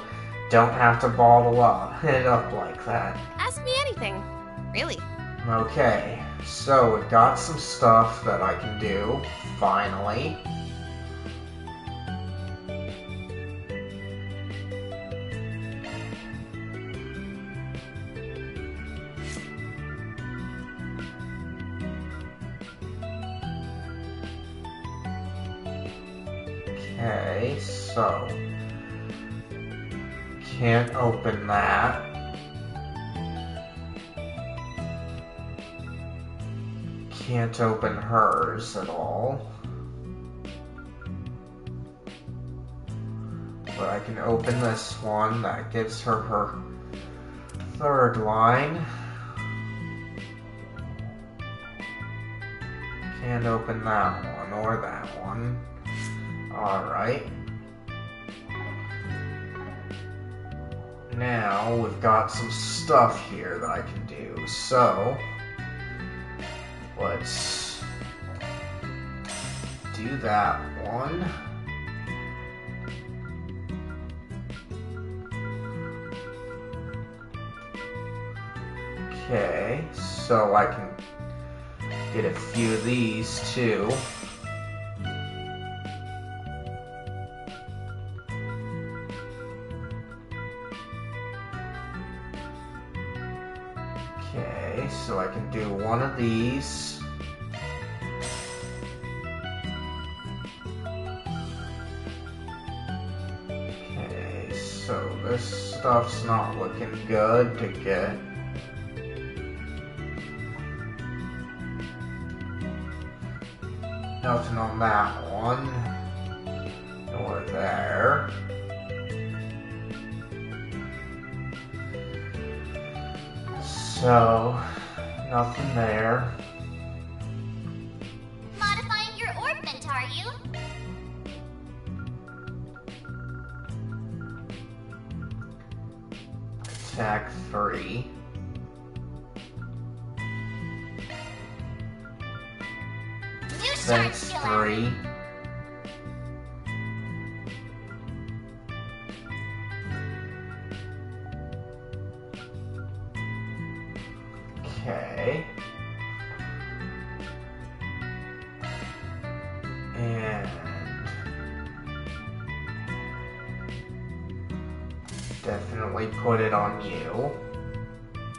Don't have to bottle it up like that. Ask me anything. Really. Okay, so we've got some stuff that I can do, finally. Okay, so can't open that. Can't open hers at all. But I can open this one. That gives her her third line. Can't open that one or that one. Alright. Now we've got some stuff here that I can do. So let's do that one. Okay, so I can get a few of these too. Okay, so I can do one of these. Okay, so this stuff's not looking good to get. Nothing on that one. Nor there. So, nothing there. Modifying your orbment, are you? Attack 3. Defense 3. Okay. And definitely put it on you.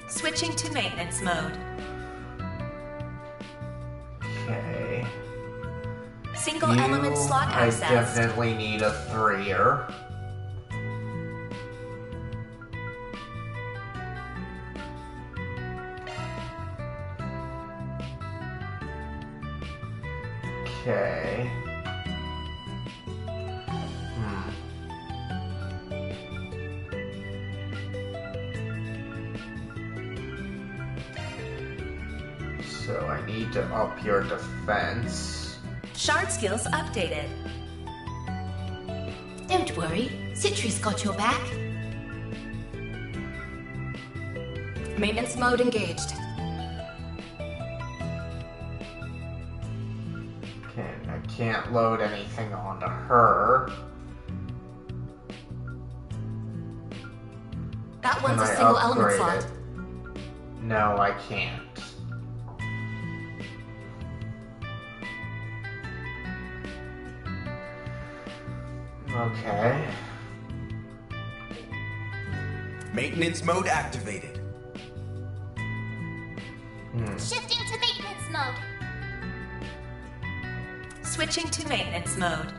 Switching to maintenance mode. Okay. Single element slot access. I definitely need a 3-er. Okay. So I need to up your defense. Shard skills updated. Don't worry, Citri's got your back. Maintenance mode engaged. Okay, I can't load anything onto her. That one's a single element slot. No, I can't. Okay. Maintenance mode activated. Shifting to maintenance mode. Switching to maintenance mode.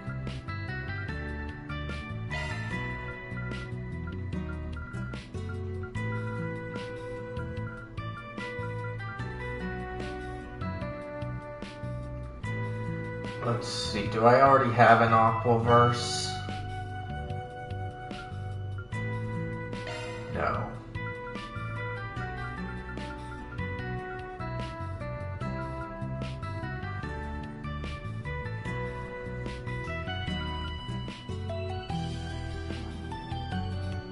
Let's see, do I already have an Aquaverse? No.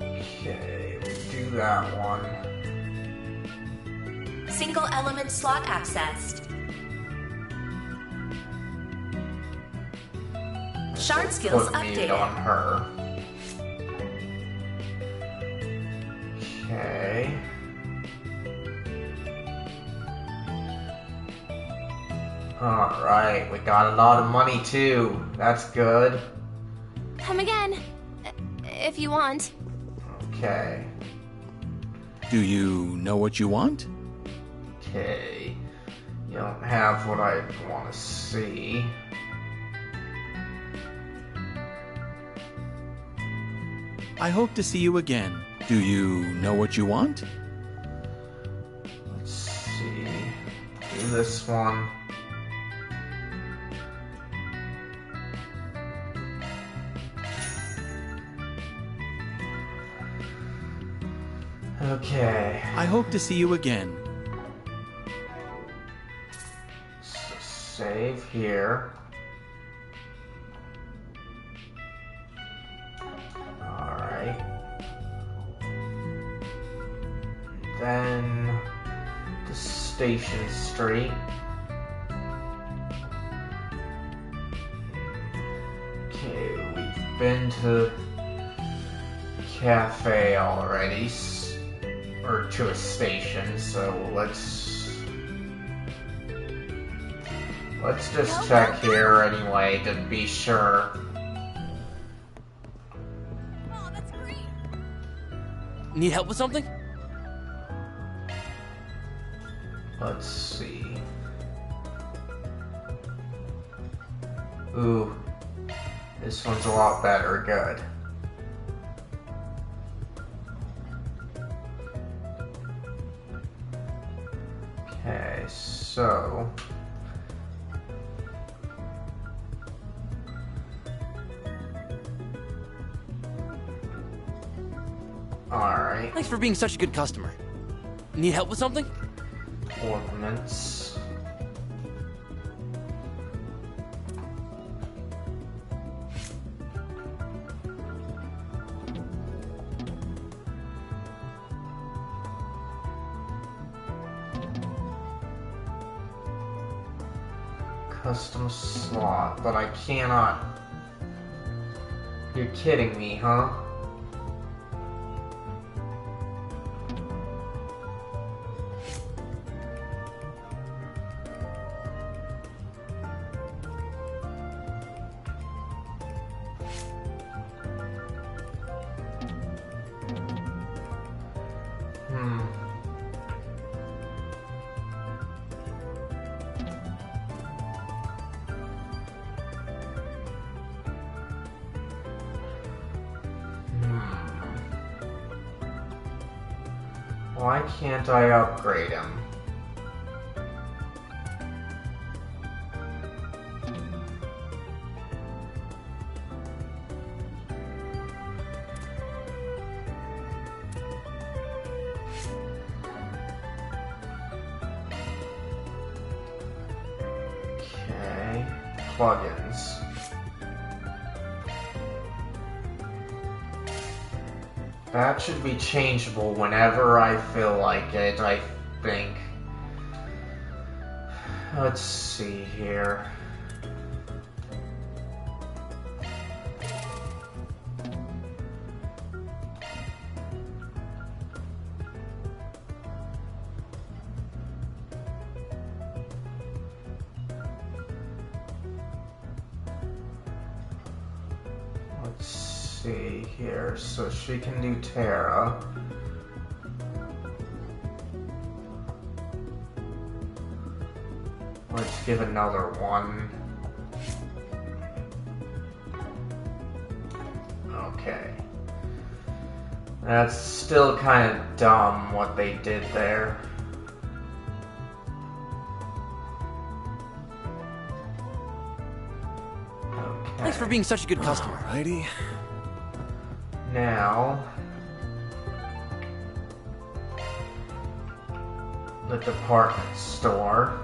Okay, we'll do that one. Single element slot accessed. Shard skills updated. On her. Okay. Alright, we got a lot of money too. That's good. Come again, if you want. Okay. Do you know what you want? Okay. You don't have what I want to see. I hope to see you again. Do you know what you want? Let's see. Do this one. Okay. I hope to see you again. So save here. Alright. Then to Station Street. Okay, we've been to cafe already, or to a station, so let's just check here anyway to be sure. Oh, that's great. Need help with something? Let's see. Ooh, this one's a lot better. Good. Okay, so alright. Thanks for being such a good customer. Need help with something? Ornaments. Custom slot, but I cannot. You're kidding me, huh? Why can't I upgrade him? Okay, plugins. That should be changeable whenever I feel like it, I think. Let's see here. Let's see here. So she can do Terra. Let's give another one. Okay. That's still kind of dumb what they did there. Thanks for being such a good customer. Alrighty. Now, the department store.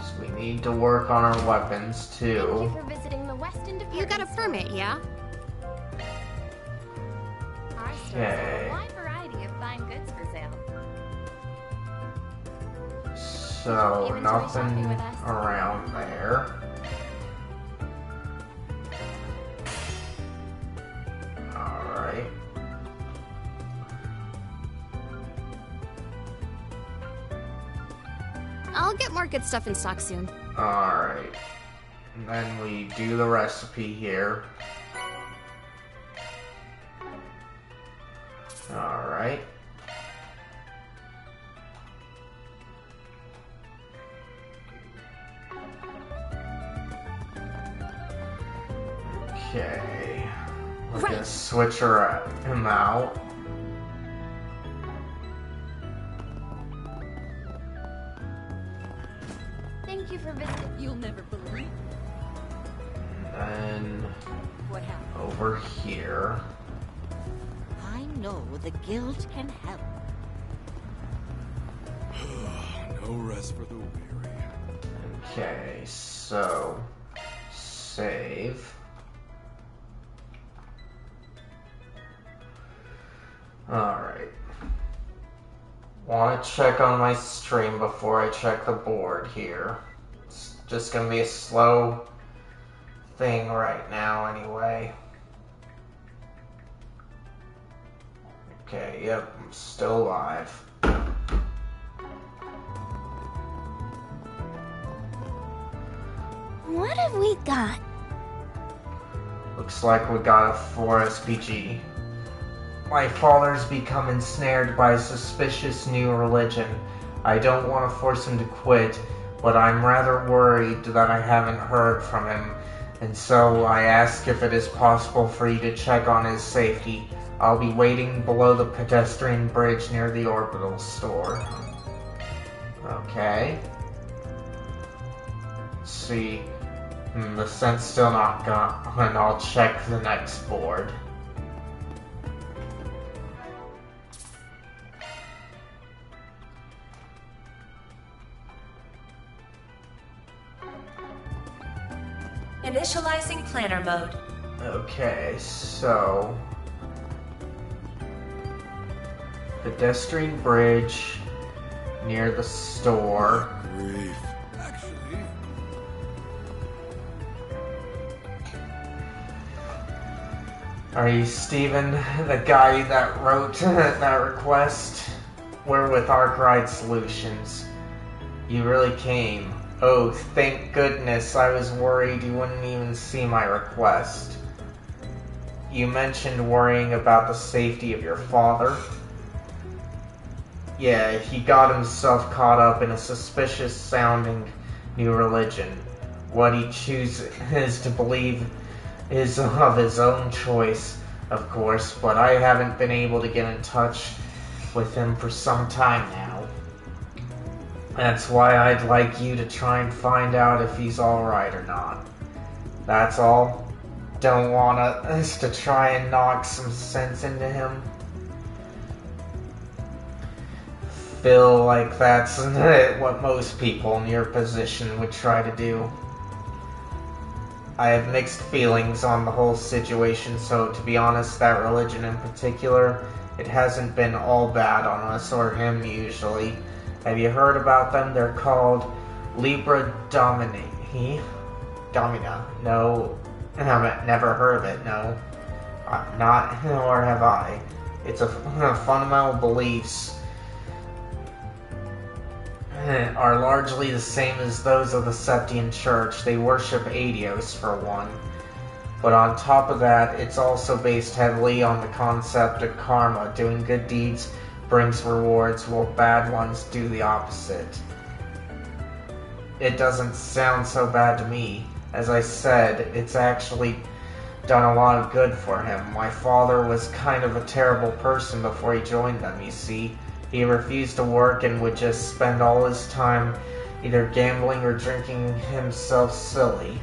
So we need to work on our weapons too. Thank you for visiting the Weston Department. You got a permit, yeah? Our store has Okay. a wide variety of fine goods for sale. So, You enjoy nothing shopping with us? around there. Alright. I'll get more good stuff in stock soon. Alright. And then we do the recipe here. Alright. Okay. We're gonna switch him out. Thank you for visiting. You'll never believe And What happened? over here. I know the guild can help. No rest for the weary. Okay, so save. Alright. Want to check on my stream before I check the board here. It's just gonna be a slow thing right now anyway. Okay, yep, I'm still alive. What have we got? Looks like we got a 4 SPG. My father's become ensnared by a suspicious new religion. I don't want to force him to quit, but I'm rather worried that I haven't heard from him, and so I ask if it is possible for you to check on his safety. I'll be waiting below the pedestrian bridge near the orbital store. Okay. Let's see. The scent's still not gone. I'll check the next board. Initializing planner mode. Okay, so pedestrian bridge near the store. Grief. Actually, Are you Steven, the guy that wrote that request? We're with Arkwright Solutions. You really came. Oh, thank goodness. I was worried you wouldn't even see my request. You mentioned worrying about the safety of your father. Yeah, he got himself caught up in a suspicious-sounding new religion. What he chooses to believe is of his own choice, of course, but I haven't been able to get in touch with him for some time now. That's why I'd like you to try and find out if he's alright or not. That's all. Don't want us to try and knock some sense into him. Feel like that's what most people in your position would try to do. I have mixed feelings on the whole situation, so to be honest, that religion in particular, it hasn't been all bad on us or him usually. Have you heard about them? They're called Libra Domini. Domina. No, I haven't never heard of it, no. Not, nor have I. It's a fundamental beliefs are largely the same as those of the Septian Church. They worship Adios for one. But on top of that, it's also based heavily on the concept of karma. Doing good deeds brings rewards, while bad ones do the opposite. It doesn't sound so bad to me. As I said, it's actually done a lot of good for him. My father was kind of a terrible person before he joined them, you see. He refused to work and would just spend all his time either gambling or drinking himself silly.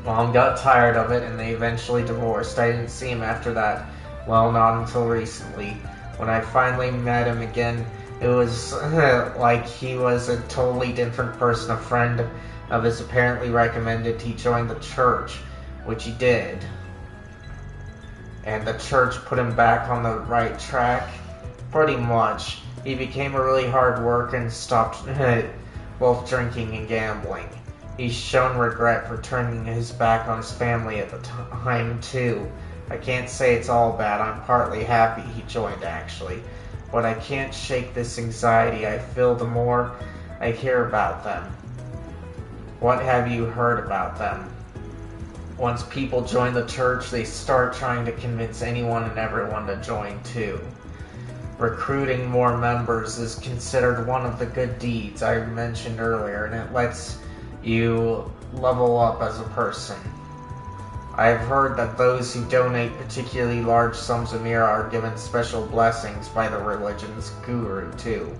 Mom got tired of it and they eventually divorced. I didn't see him after that. Well, not until recently. When I finally met him again, it was like he was a totally different person. A friend of his apparently recommended he join the church, which he did. And the church put him back on the right track. Pretty much. He became a really hard worker and stopped both drinking and gambling. He's shown regret for turning his back on his family at the time, too. I can't say it's all bad. I'm partly happy he joined, actually. But I can't shake this anxiety I feel the more I hear about them. What have you heard about them? Once people join the church, they start trying to convince anyone and everyone to join, too. Recruiting more members is considered one of the good deeds I mentioned earlier, and it lets you level up as a person. I've heard that those who donate particularly large sums of mira are given special blessings by the religion's guru, too.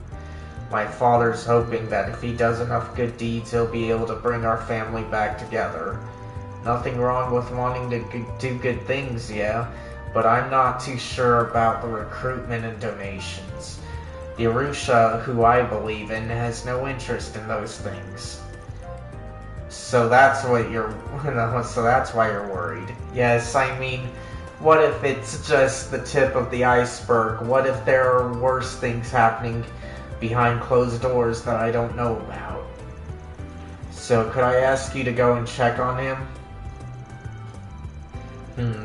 My father's hoping that if he does enough good deeds, he'll be able to bring our family back together. Nothing wrong with wanting to do good things, yeah, but I'm not too sure about the recruitment and donations. The Arusha, who I believe in, has no interest in those things. So that's what you're, so that's why you're worried. Yes, I mean, what if it's just the tip of the iceberg? What if there are worse things happening behind closed doors that I don't know about? So could I ask you to go and check on him?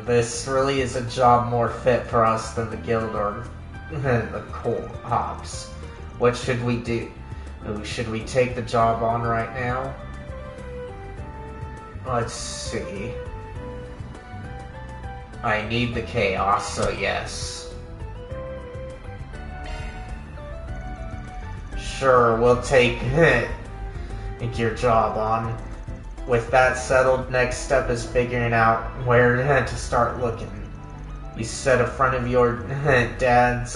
This really is a job more fit for us than the guild or the co-ops. What should we do? Should we take the job on right now? Let's see. I need the chaos, so yes. Sure, we'll take your job on. With that settled, next step is figuring out where to start looking. You said a friend of your dad's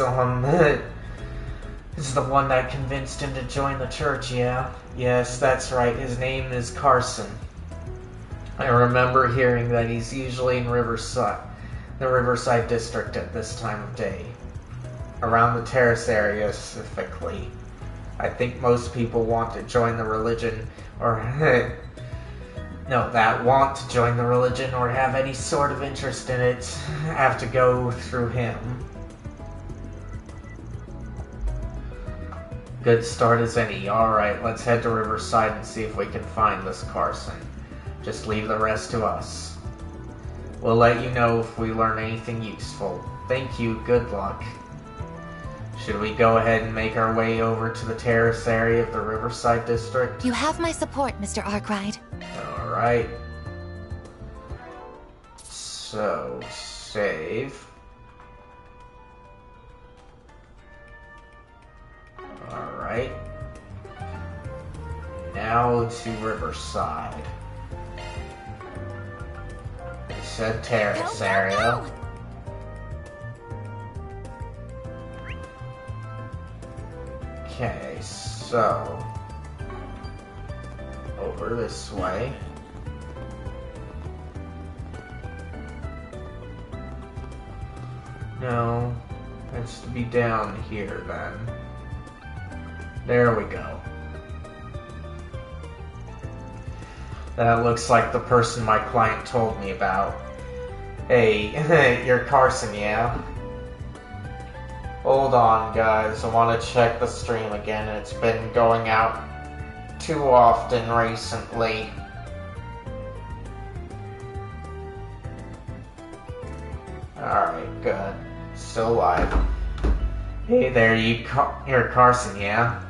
is the one that convinced him to join the church, yeah? Yes, that's right. His name is Carson. I remember hearing that he's usually in the Riverside district at this time of day. Around the terrace area specifically. I think most people want to join the religion or that want to join the religion or have any sort of interest in it have to go through him. Good start as any. Alright, let's head to Riverside and see if we can find this Carson. Just leave the rest to us. We'll let you know if we learn anything useful. Thank you, good luck. Should we go ahead and make our way over to the terrace area of the Riverside district? You have my support, Mr. Arkwright. Alright. So, save. Alright. Now to Riverside. It said terrace area. Okay, so over this way. No, it's to be down here then. There we go. That looks like the person my client told me about. Hey, you're Carson, yeah? Hold on, guys. I want to check the stream again. It's been going out too often recently. Alright, good. Still live. Hey there, you're Carson, yeah?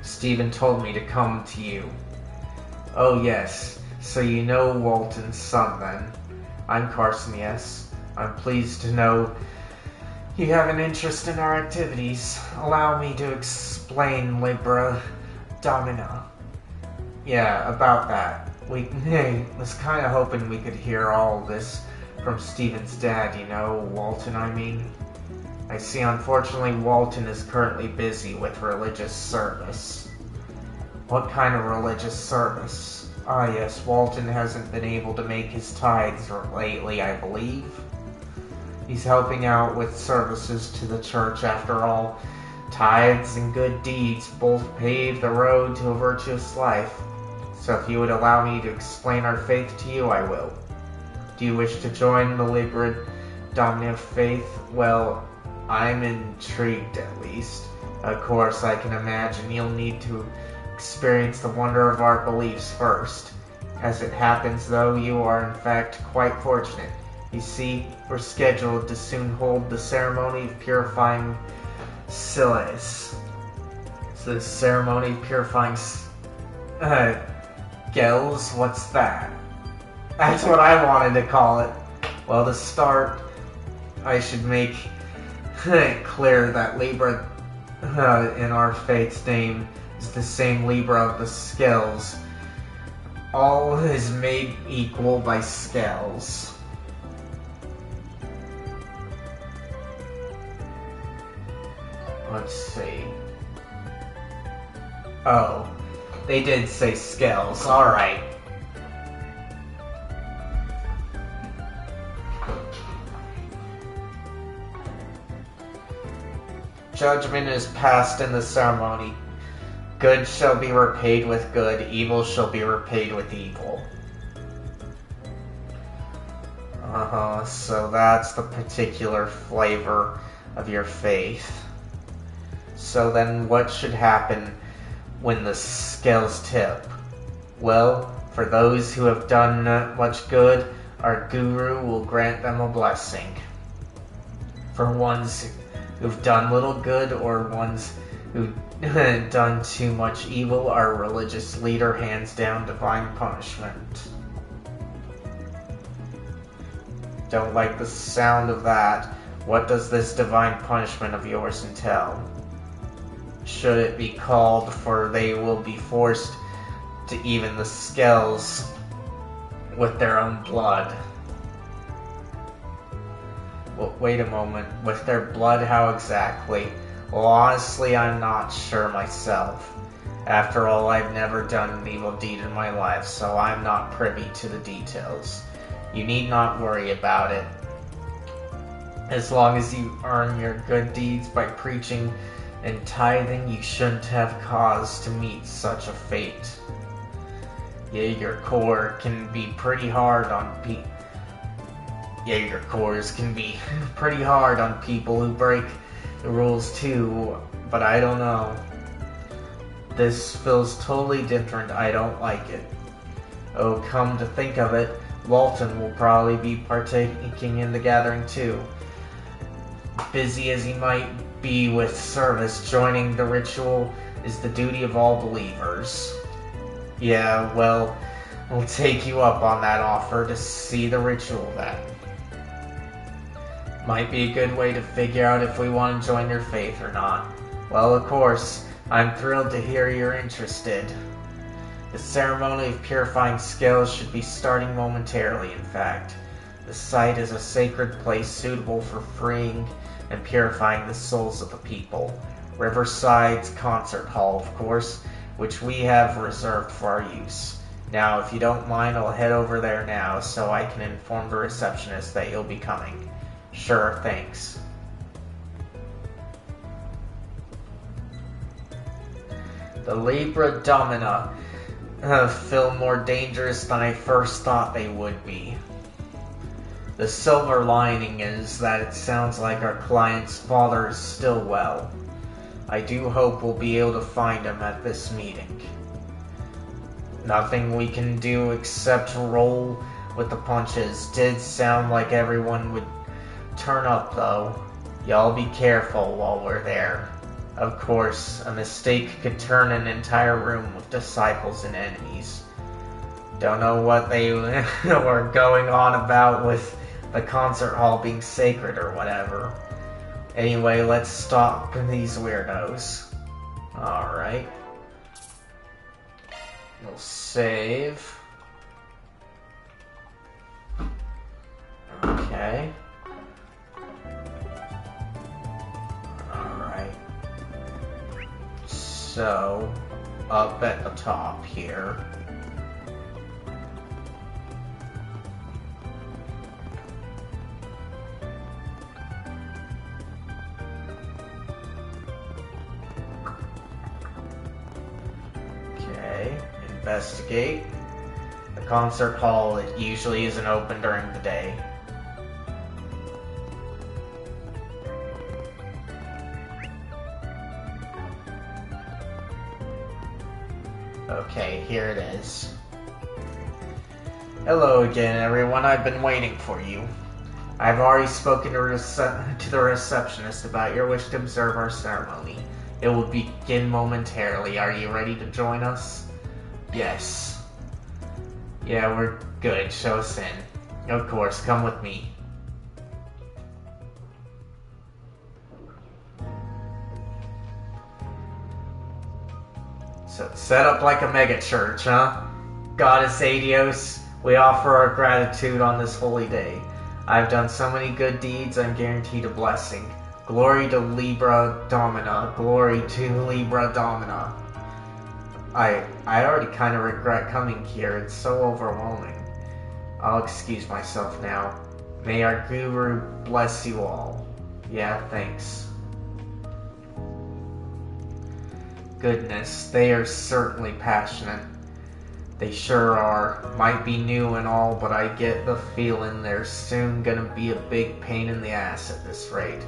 Steven told me to come to you. Oh yes, so you know Walton's son then. I'm Carson, yes. I'm pleased to know you have an interest in our activities. Allow me to explain, Libra Domina. Yeah, about that. We was kind of hoping we could hear all this from Steven's dad, you know, Walton, I mean. I see unfortunately Walton is currently busy with religious service. What kind of religious service? Ah yes, Walton hasn't been able to make his tithes lately, I believe. He's helping out with services to the church. After all, tithes and good deeds both pave the road to a virtuous life. So if you would allow me to explain our faith to you, I will. Do you wish to join the Liber Domina faith? Well, I'm intrigued at least. Of course, I can imagine you'll need to experience the wonder of our beliefs first. As it happens, though, you are in fact quite fortunate. You see, we're scheduled to soon hold the ceremony of purifying Silas. So the ceremony of purifying Gels? What's that? That's what I wanted to call it. Well, to start, I should make clear that Libra in our faith's name is the same Libra of the scales. All is made equal by scales. Let's see. Oh, they did say scales. Alright. Judgment is passed in the ceremony. Good shall be repaid with good, evil shall be repaid with evil. So that's the particular flavor of your faith. So then what should happen when the scales tip? Well, for those who have done much good, our guru will grant them a blessing. For ones who've done little good or ones who've done too much evil, our religious leader hands down divine punishment. Don't like the sound of that. What does this divine punishment of yours entail? Should it be called, for they will be forced to even the scales with their own blood. Well, wait a moment. With their blood, how exactly? Well, honestly, I'm not sure myself. After all, I've never done an evil deed in my life, so I'm not privy to the details. You need not worry about it. As long as you earn your good deeds by preaching and tithing, you shouldn't have cause to meet such a fate. Yeah, your core can be pretty hard on people. Yeah, your cores can be pretty hard on people who break the rules too, but I don't know. This feels totally different. I don't like it. Oh, come to think of it, Walton will probably be partaking in the gathering too. Busy as he might be with service, joining the ritual is the duty of all believers. Yeah, well, we'll take you up on that offer to see the ritual then. Might be a good way to figure out if we want to join your faith or not. Well, of course, I'm thrilled to hear you're interested. The ceremony of purifying scales should be starting momentarily, in fact. The site is a sacred place suitable for freeing and purifying the souls of the people. Riverside's concert hall, of course, which we have reserved for our use. Now, if you don't mind, I'll head over there now so I can inform the receptionist that you'll be coming. Sure, thanks. The Libra Domina feel more dangerous than I first thought they would be. The silver lining is that it sounds like our client's father is still well. I do hope we'll be able to find him at this meeting. Nothing we can do except roll with the punches. Did sound like everyone would turn up though. Y'all be careful while we're there. Of course, a mistake could turn an entire room with disciples and enemies. Don't know what they were going on about with the concert hall being sacred or whatever. Anyway, let's stop these weirdos. Alright. We'll save. So, up at the top here. Okay, investigate. The concert hall, it usually isn't open during the day. Okay, here it is. Hello again, everyone. I've been waiting for you. I've already spoken to the receptionist about your wish to observe our ceremony. It will begin momentarily. Are you ready to join us? Yes. Yeah, we're good. Show us in. Of course, come with me. So, set up like a mega church, huh? Goddess Adios, we offer our gratitude on this holy day. I've done so many good deeds, I'm guaranteed a blessing. Glory to Libra Domina. Glory to Libra Domina. I already kind of regret coming here. It's so overwhelming. I'll excuse myself now. May our guru bless you all. Yeah, thanks. Goodness, they are certainly passionate. They sure are. Might be new and all, but I get the feeling they're soon gonna be a big pain in the ass at this rate.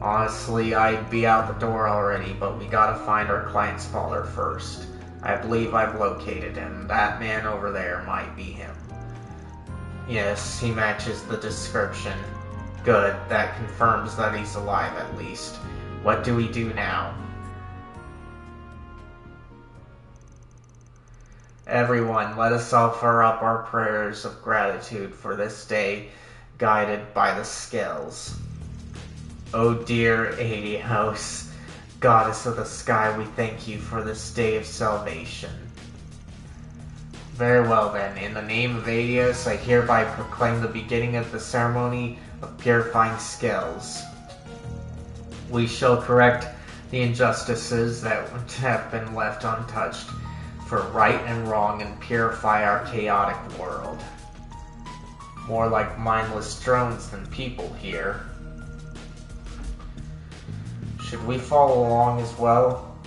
Honestly, I'd be out the door already, but we gotta find our client's father first. I believe I've located him. That man over there might be him. Yes, he matches the description. Good, that confirms that he's alive at least. What do we do now? Everyone, let us offer up our prayers of gratitude for this day, guided by the scales. Oh dear Adios, Goddess of the Sky, we thank you for this day of salvation. Very well then, in the name of Adios, I hereby proclaim the beginning of the ceremony of purifying scales. We shall correct the injustices that have been left untouched for right and wrong and purify our chaotic world. More like mindless drones than people here. Should we follow along as well?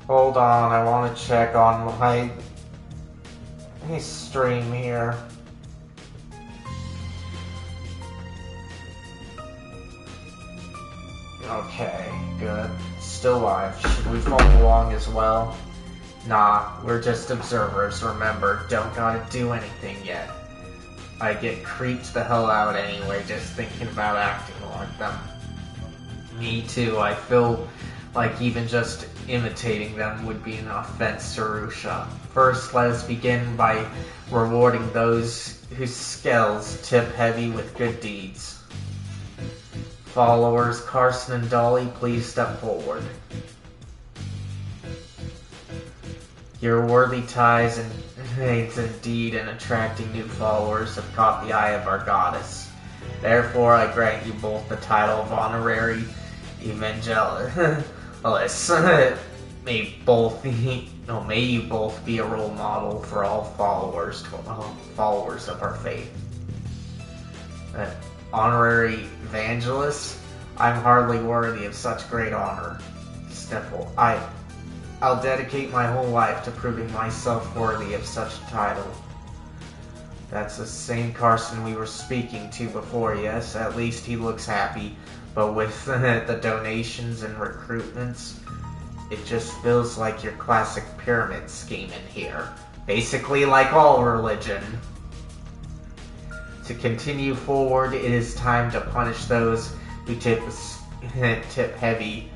Hold on, I want to check on my stream here. Okay, good. Still live. Should we follow along as well? Nah, we're just observers, remember. Don't gotta do anything yet. I get creeped the hell out anyway just thinking about acting like them. Me too, I feel like even just imitating them would be an offense to Rusha. First, let us begin by rewarding those whose scales tip heavy with good deeds. Followers, Carson and Dolly, please step forward. Your worthy ties and aids indeed in attracting new followers have caught the eye of our goddess. Therefore, I grant you both the title of honorary evangelist. May you both be a role model for all followers of our faith. Honorary evangelist? I'm hardly worthy of such great honor. Sniffle. I'll dedicate my whole life to proving myself worthy of such a title. That's the same Carson we were speaking to before, yes? At least he looks happy. But with the donations and recruitments, it just feels like your classic pyramid scheme in here. Basically like all religion. To continue forward, it is time to punish those who tip heavy,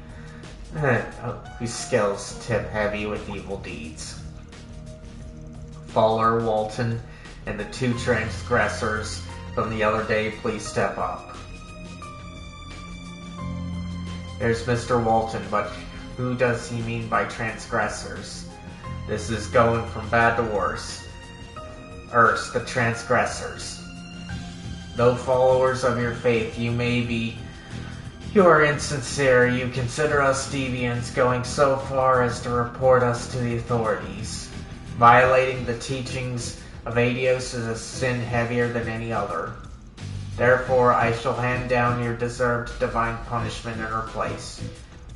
whose skills tip heavy with evil deeds. Fowler, Walton, and the two transgressors from the other day, please step up. There's Mr. Walton, but who does he mean by transgressors? This is going from bad to worse. First, the transgressors. Though followers of your faith, you may be You are insincere. You consider us deviants, going so far as to report us to the authorities. Violating the teachings of Adios is a sin heavier than any other. Therefore, I shall hand down your deserved divine punishment in her place.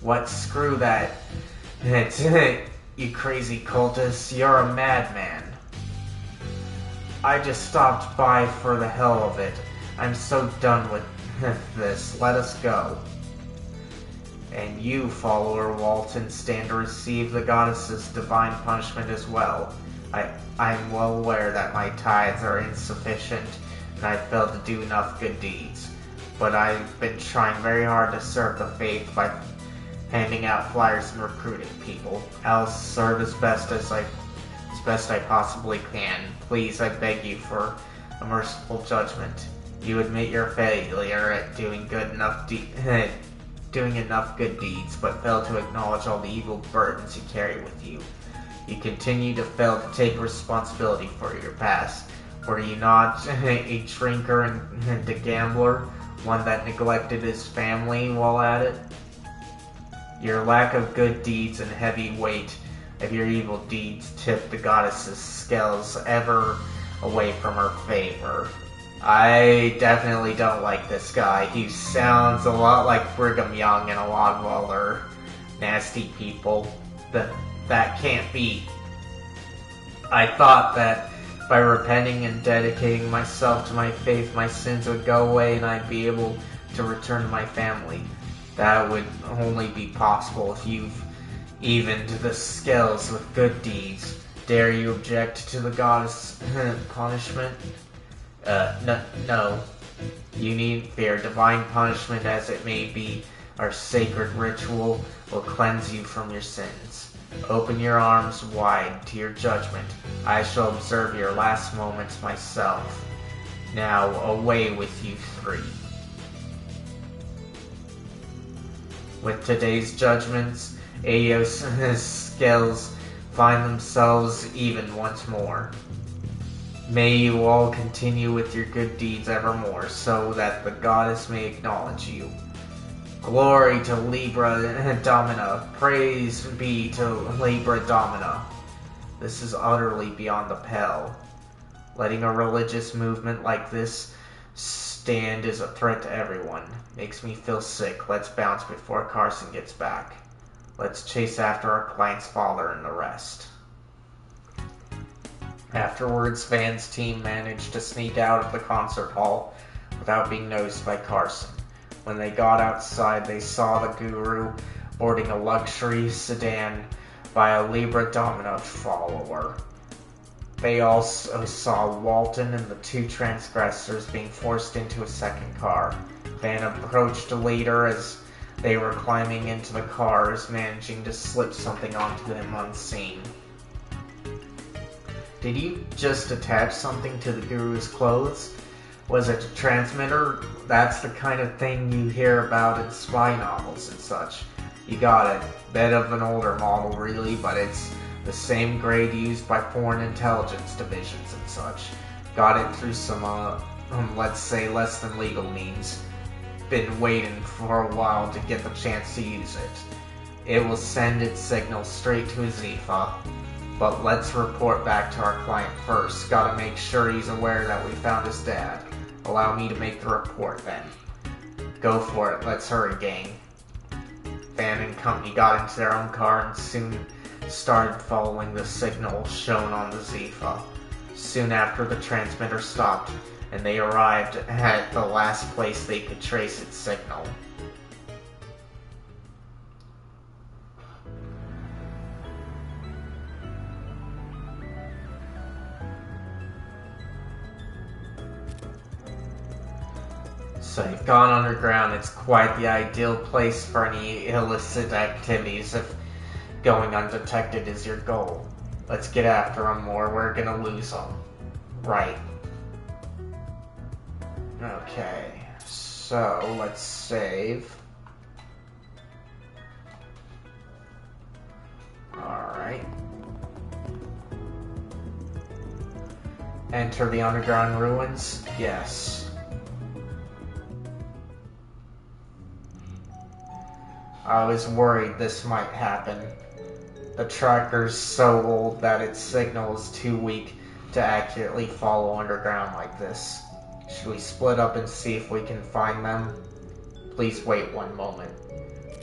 What? Screw that. You crazy cultist. You're a madman. I just stopped by for the hell of it. I'm so done with this. Let us go. And you, follower Walton, stand to receive the goddess's divine punishment as well. I'm well aware that my tithes are insufficient and I failed to do enough good deeds. But I've been trying very hard to serve the faith by handing out flyers and recruiting people. I'll serve as best I possibly can. Please, I beg you for a merciful judgment. You admit your failure at doing enough good deeds, but fail to acknowledge all the evil burdens you carry with you. You continue to fail to take responsibility for your past. Were you not a drinker and a gambler, one that neglected his family while at it? Your lack of good deeds and heavy weight of your evil deeds tipped the goddess's scales ever away from her favor. I definitely don't like this guy. He sounds a lot like Brigham Young and a lot of other nasty people. That can't be. I thought that by repenting and dedicating myself to my faith, my sins would go away and I'd be able to return to my family. That would only be possible if you've evened the scales with good deeds. Dare you object to the goddess' punishment? No. You need fear. Divine punishment as it may be, our sacred ritual will cleanse you from your sins. Open your arms wide to your judgment. I shall observe your last moments myself. Now, away with you three. With today's judgments, Adios' scales find themselves even once more. May you all continue with your good deeds evermore, so that the goddess may acknowledge you. Glory to Libra Domina. Praise be to Libra Domina. This is utterly beyond the pale. Letting a religious movement like this stand is a threat to everyone. Makes me feel sick. Let's bounce before Carson gets back. Let's chase after our client's father and the rest. Afterwards, Van's team managed to sneak out of the concert hall without being noticed by Carson. When they got outside, they saw the guru boarding a luxury sedan by a Libra Domina follower. They also saw Walton and the two transgressors being forced into a second car. Van approached later as they were climbing into the cars, managing to slip something onto them unseen. Did you just attach something to the guru's clothes? Was it a transmitter? That's the kind of thing you hear about in spy novels and such. You got it. Bit of an older model, really, but it's the same grade used by foreign intelligence divisions and such. Got it through some, let's say, less than legal means. Been waiting for a while to get the chance to use it. It will send its signal straight to Azifa. But let's report back to our client first. Gotta make sure he's aware that we found his dad. Allow me to make the report then. Go for it. Let's hurry, gang. Van and company got into their own car and soon started following the signal shown on the Zifa. Soon after, the transmitter stopped, and they arrived at the last place they could trace its signal. So you've gone underground. It's quite the ideal place for any illicit activities if going undetected is your goal. Let's get after them or we're gonna lose them. Right. Okay, so let's save. Alright. Enter the underground ruins? Yes. I was worried this might happen. The tracker's so old that its signal is too weak to accurately follow underground like this. Should we split up and see if we can find them? Please wait one moment.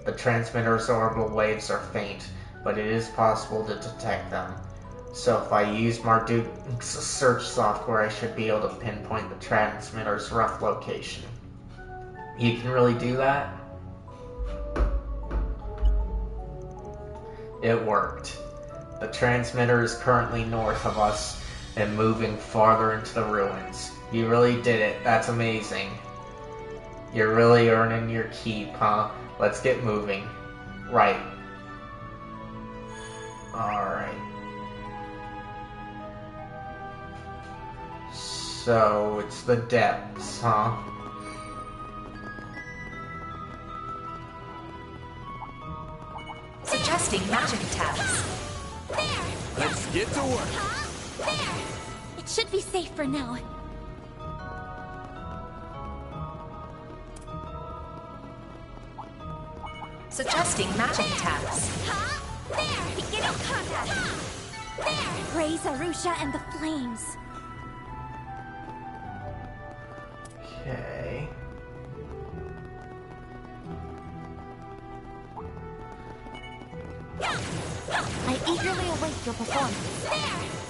The transmitter's orbital waves are faint, but it is possible to detect them. So if I use Marduk's search software, I should be able to pinpoint the transmitter's rough location. You can really do that? It worked. The transmitter is currently north of us and moving farther into the ruins. You really did it. That's amazing. You're really earning your keep, huh? Let's get moving. Right. Alright. So, it's the depths, huh? Suggesting magic attacks. Let's get to work. It should be safe for now. Suggesting magic attacks. Beginning contact. Praise Arusha and the flames. Okay. I eagerly await your performance.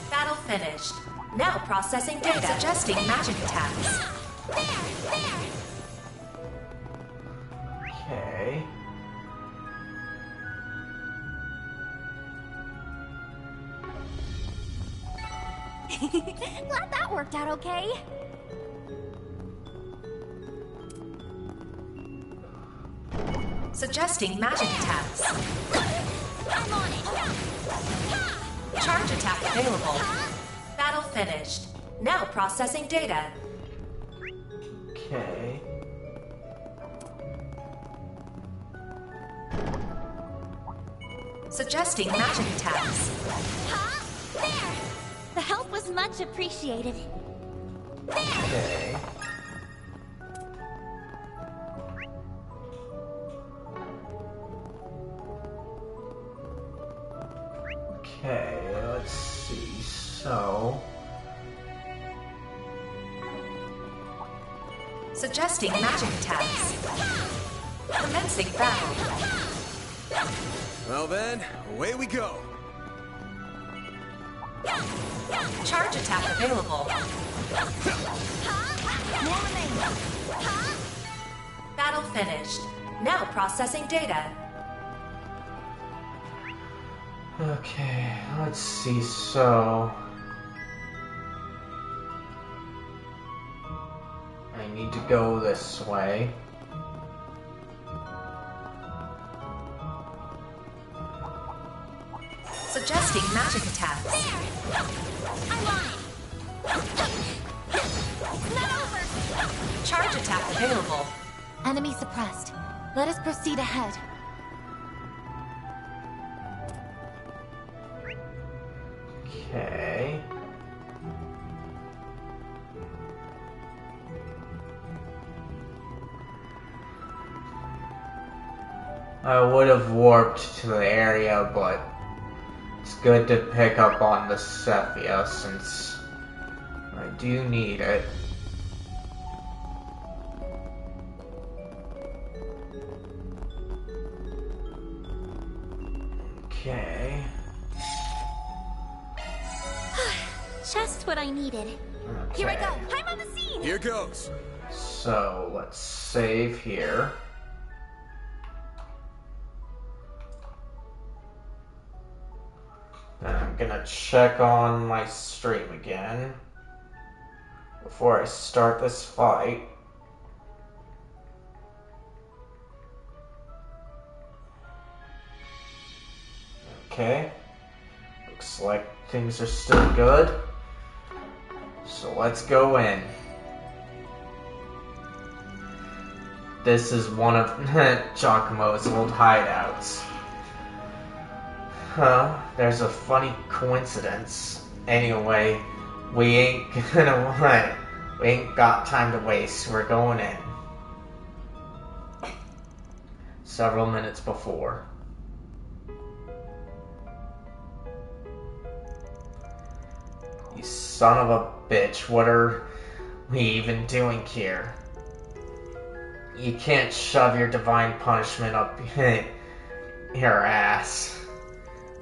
Battle finished. Now processing data. Suggesting magic attacks. Okay. Glad that worked out okay. Suggesting magic attacks. I'm on it. Charge attack available. Battle finished. Now processing data. Okay. Suggesting magic attacks. The help was much appreciated. Okay. Okay, let's see. So, Suggesting magic attacks. Commencing battle. Well then, away we go. Charge attack available. Battle finished. Now processing data. okay, let's see. So, I need to go this way. Suggesting magic attacks. I'm on it. Not over. Charge attack available. Enemy suppressed. Let us proceed ahead. Okay. I would have warped to the area, but it's good to pick up on the Cephia since I do need it. Okay. Just what I needed. Here I go. I'm on the scene. Here goes. So let's save here. Then I'm gonna check on my stream again before I start this fight. Okay. Looks like things are still good. So let's go in. This is one of Giacomo's old hideouts. Huh, there's a funny coincidence. Anyway, we ain't got time to waste. We're going in. several minutes before. You son of a bitch, what are we even doing here? You can't shove your divine punishment up your ass.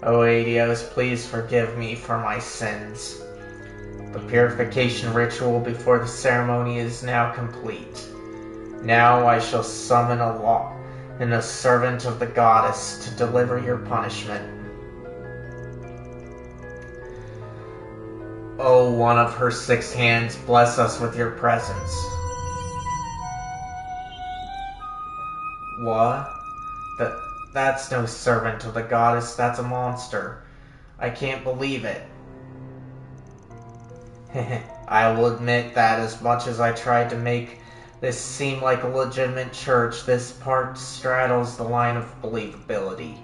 Oh, Adios, please forgive me for my sins. The purification ritual before the ceremony is now complete. Now I shall summon a law and a servant of the goddess to deliver your punishment. Oh, one of her 6 hands, bless us with your presence. What? That's no servant of the goddess, that's a monster. I can't believe it. I will admit that as much as I tried to make this seem like a legitimate church, this part straddles the line of believability.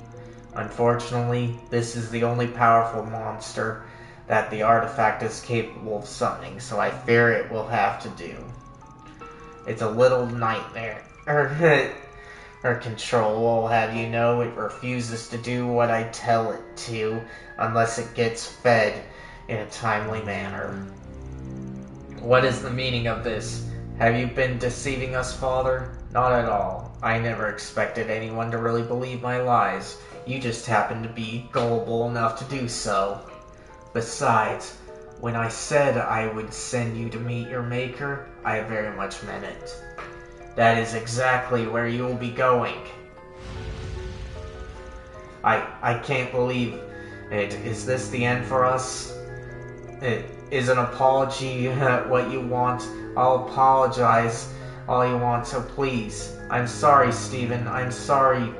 Unfortunately, this is the only powerful monster that the artifact is capable of summoning, so I fear it will have to do. It's a little nightmare. Her control will have you know it refuses to do what I tell it to unless it gets fed in a timely manner. What is the meaning of this? Have you been deceiving us, Father? Not at all. I never expected anyone to really believe my lies. You just happened to be gullible enough to do so. Besides, when I said I would send you to meet your maker, I very much meant it. That is exactly where you will be going. I can't believe it. Is this the end for us? Is an apology what you want? I'll apologize all you want, so please. I'm sorry, Stephen. I'm sorry,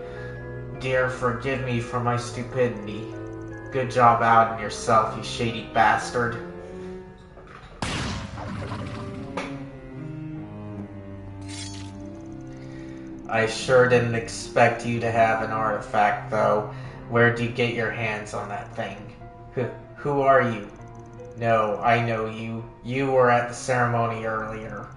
dear. Forgive me for my stupidity. Good job outing yourself, you shady bastard. I sure didn't expect you to have an artifact, though. Where'd you get your hands on that thing? Who are you? No, I know you. You were at the ceremony earlier.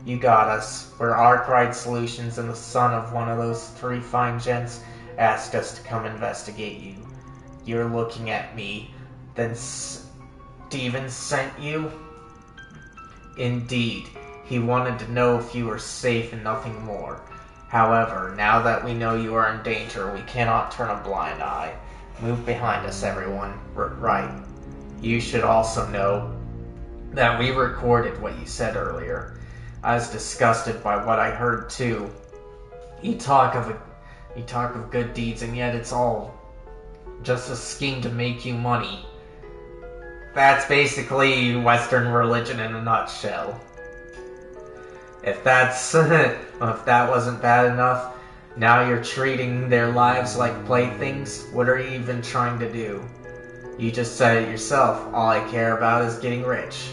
You got us. We're Arkwright Solutions, and the son of one of those 3 fine gents asked us to come investigate you. You're looking at me. Then Steven sent you? Indeed. He wanted to know if you were safe and nothing more. However, now that we know you are in danger, we cannot turn a blind eye. Move behind us, everyone. Right. You should also know that we recorded what you said earlier. I was disgusted by what I heard too. You talk of good deeds, and yet it's all just a scheme to make you money. That's basically Western religion in a nutshell. If that wasn't bad enough, now you're treating their lives like playthings. What are you even trying to do? You just said it yourself. All I care about is getting rich.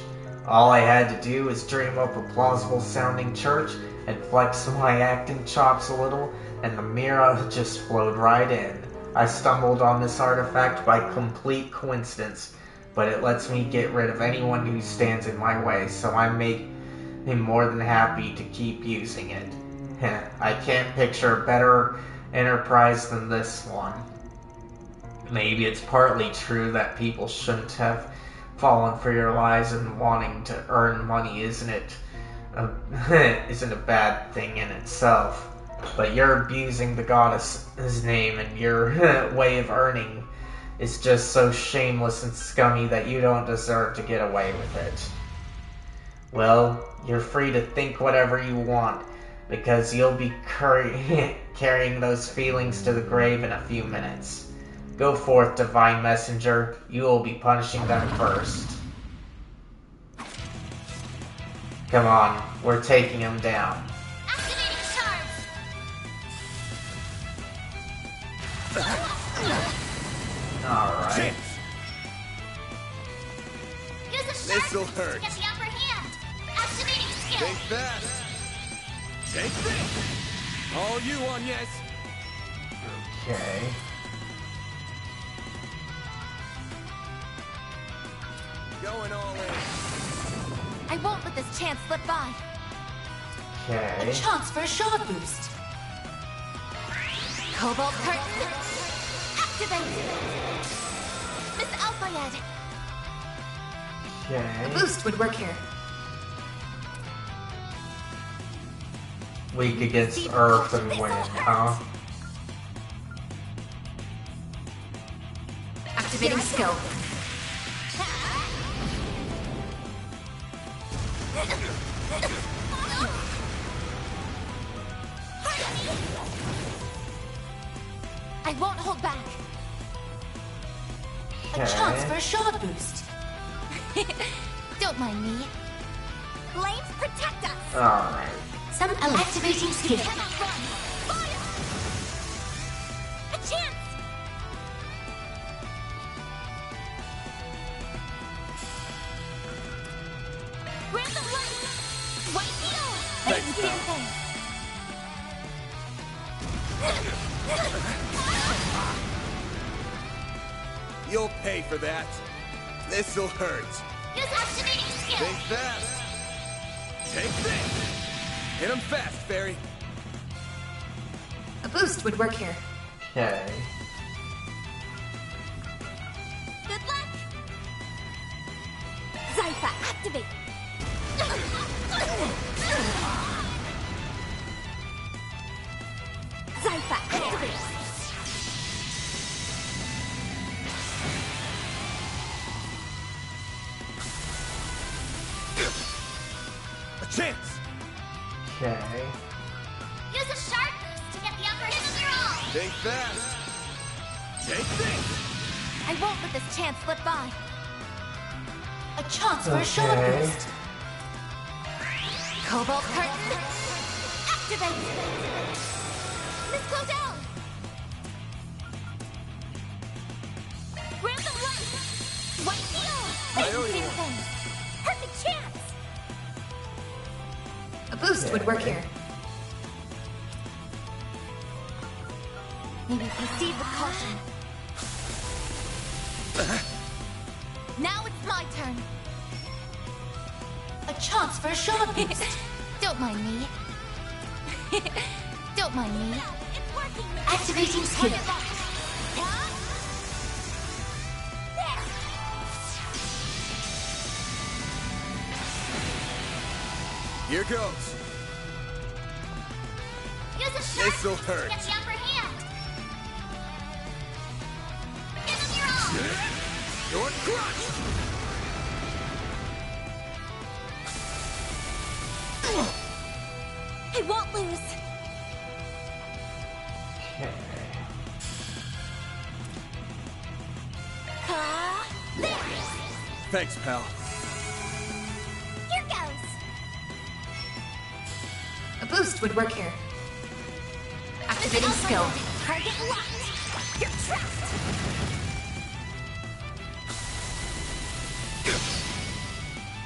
All I had to do is dream up a plausible sounding church and flex my acting chops a little, and the mirror just flowed right in. I stumbled on this artifact by complete coincidence, but it lets me get rid of anyone who stands in my way, so I'm more than happy to keep using it. I can't picture a better enterprise than this one. Maybe it's partly true that people shouldn't have fallen for your lies, and wanting to earn money isn't a bad thing in itself. But you're abusing the goddess's name, and your way of earning is just so shameless and scummy that you don't deserve to get away with it. Well, you're free to think whatever you want, because you'll be carrying those feelings to the grave in a few minutes. Go forth, Divine Messenger. You will be punishing them first. Come on, we're taking him down. Activating charms. Alright. Use a sharp This'll hurt. to get the upper hand. Activating skill. Think fast. Take this. All you on, yes. Okay. Going all in. I won't let this chance slip by. Okay. A chance for a shot boost. Cobalt curtain. Activate. Miss Alpayed. Okay. A boost would work here. Weak against earth and wind, huh? Activating skill. I won't hold back. A chance for a shot boost. Don't mind me. Flames protect us. Alright. Some activating skill. Cannot run. Fire. A chance. Random light. White needle. Thanks, Damn pal. thing. You'll pay for that. This'll hurt. Use activating skill. Think fast. Take this. Hit him fast, Fairy. A boost would work here. Okay. Good luck. Zypha, activate. Zypha, activate. A chance. Okay. Use a sharp boost to get the upper hand of your all. Think fast. Take this. I won't let this chance slip by. A chance for a shot Okay. boost. Cobalt curtain. Activate. Miss Claudel. Random light. White needle. I owe you Same one. thing. Perfect chance. A boost would work here. Maybe proceed with caution. Now it's my turn. A chance for a shot boost. Don't mind me. Don't mind me. It's working. Activating skill. Here goes. Use a sharp This'll boost hurt. to get the upper hand. Give them your all. Your crutch. I won't lose. Okay. There. Thanks, pal. Here goes. A boost would work here. Activating skill. Target locked. You're trapped.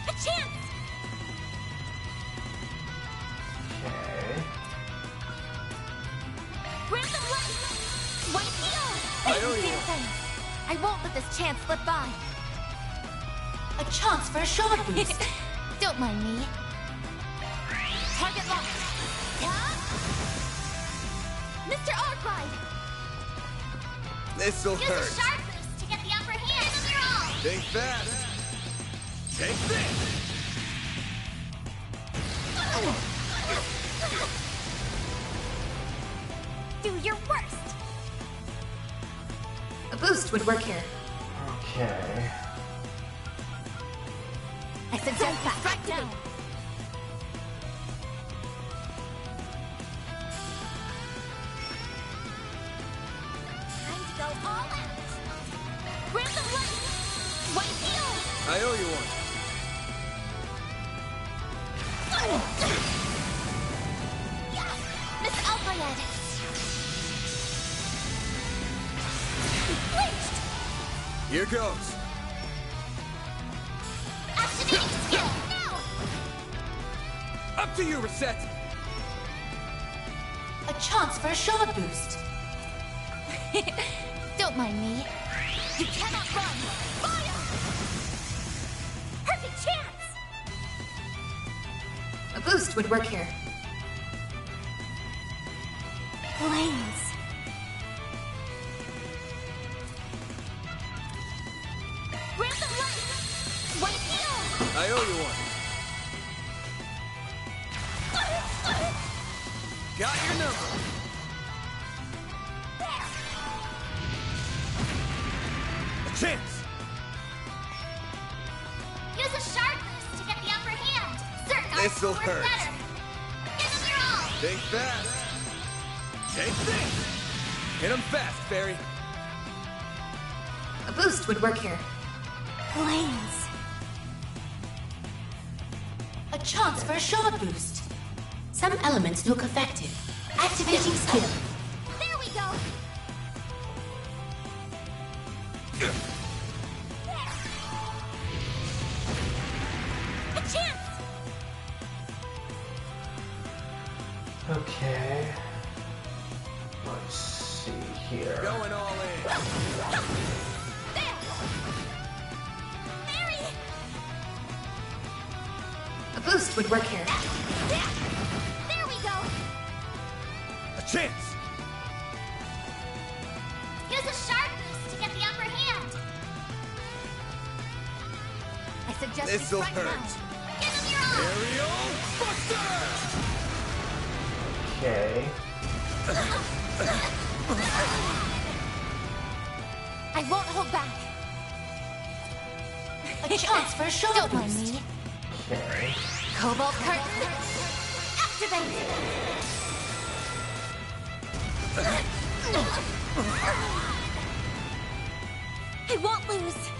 A chance. Okay. Random light. White needle. I owe you Same one. thing. I won't let this chance slip by. A chance for a shot boost. Don't mind me. Target locked. Mr. Arkwright. This'll Use a hurt. sharp boost to get the upper hand of your all. Think fast. Take this. Do your worst. A boost would work here. Okay. I suggest that. Strike down. Time to go all out. Random light. White needle. I owe you one. Miss Alpayed. Flinched. Here goes. Activating skill. Now. Up to you, Reset. A chance for a shot boost. Don't mind me. You cannot run. Fire. Perfect chance. A boost would work here. Flames. him! A chance! Use a sharp boost to get the upper hand. Certain This'll arts work hurt. better. Give them your all. Think fast! Take this! Hit him fast, Fairy! A boost would work here. Blaze. A chance for a short boost. Some elements look effective. Activating skill. There we go. A chance. Okay. Let's see here. Going all in. Mary. A boost would work here. There we go. A chance! Use a sharp boost to get the upper hand. I suggest This'll we fight hurt. now. Give them your all. Aerial Buster! Okay. I won't hold back. A chance for a short Don't mind boost. me. Okay. Cobalt curtain. Activate. I won't lose.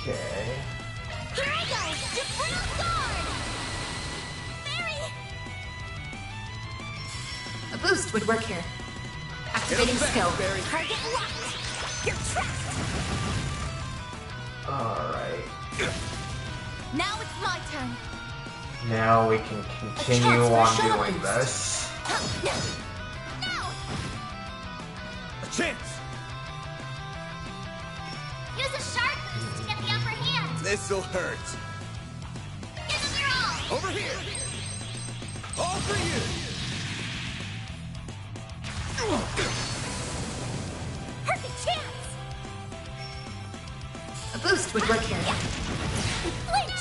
Okay. Here I go. Supreme Guard. Mary. A boost would work here. Activating skill. Target locked. You're trapped. Alright. Now it's my turn. Now we can continue on doing this. Now. A chance! Use a sharp boost to get the upper hand. This'll hurt. Give them your all. Over here! All for you! Perfect chance. A boost would work here. Flinched.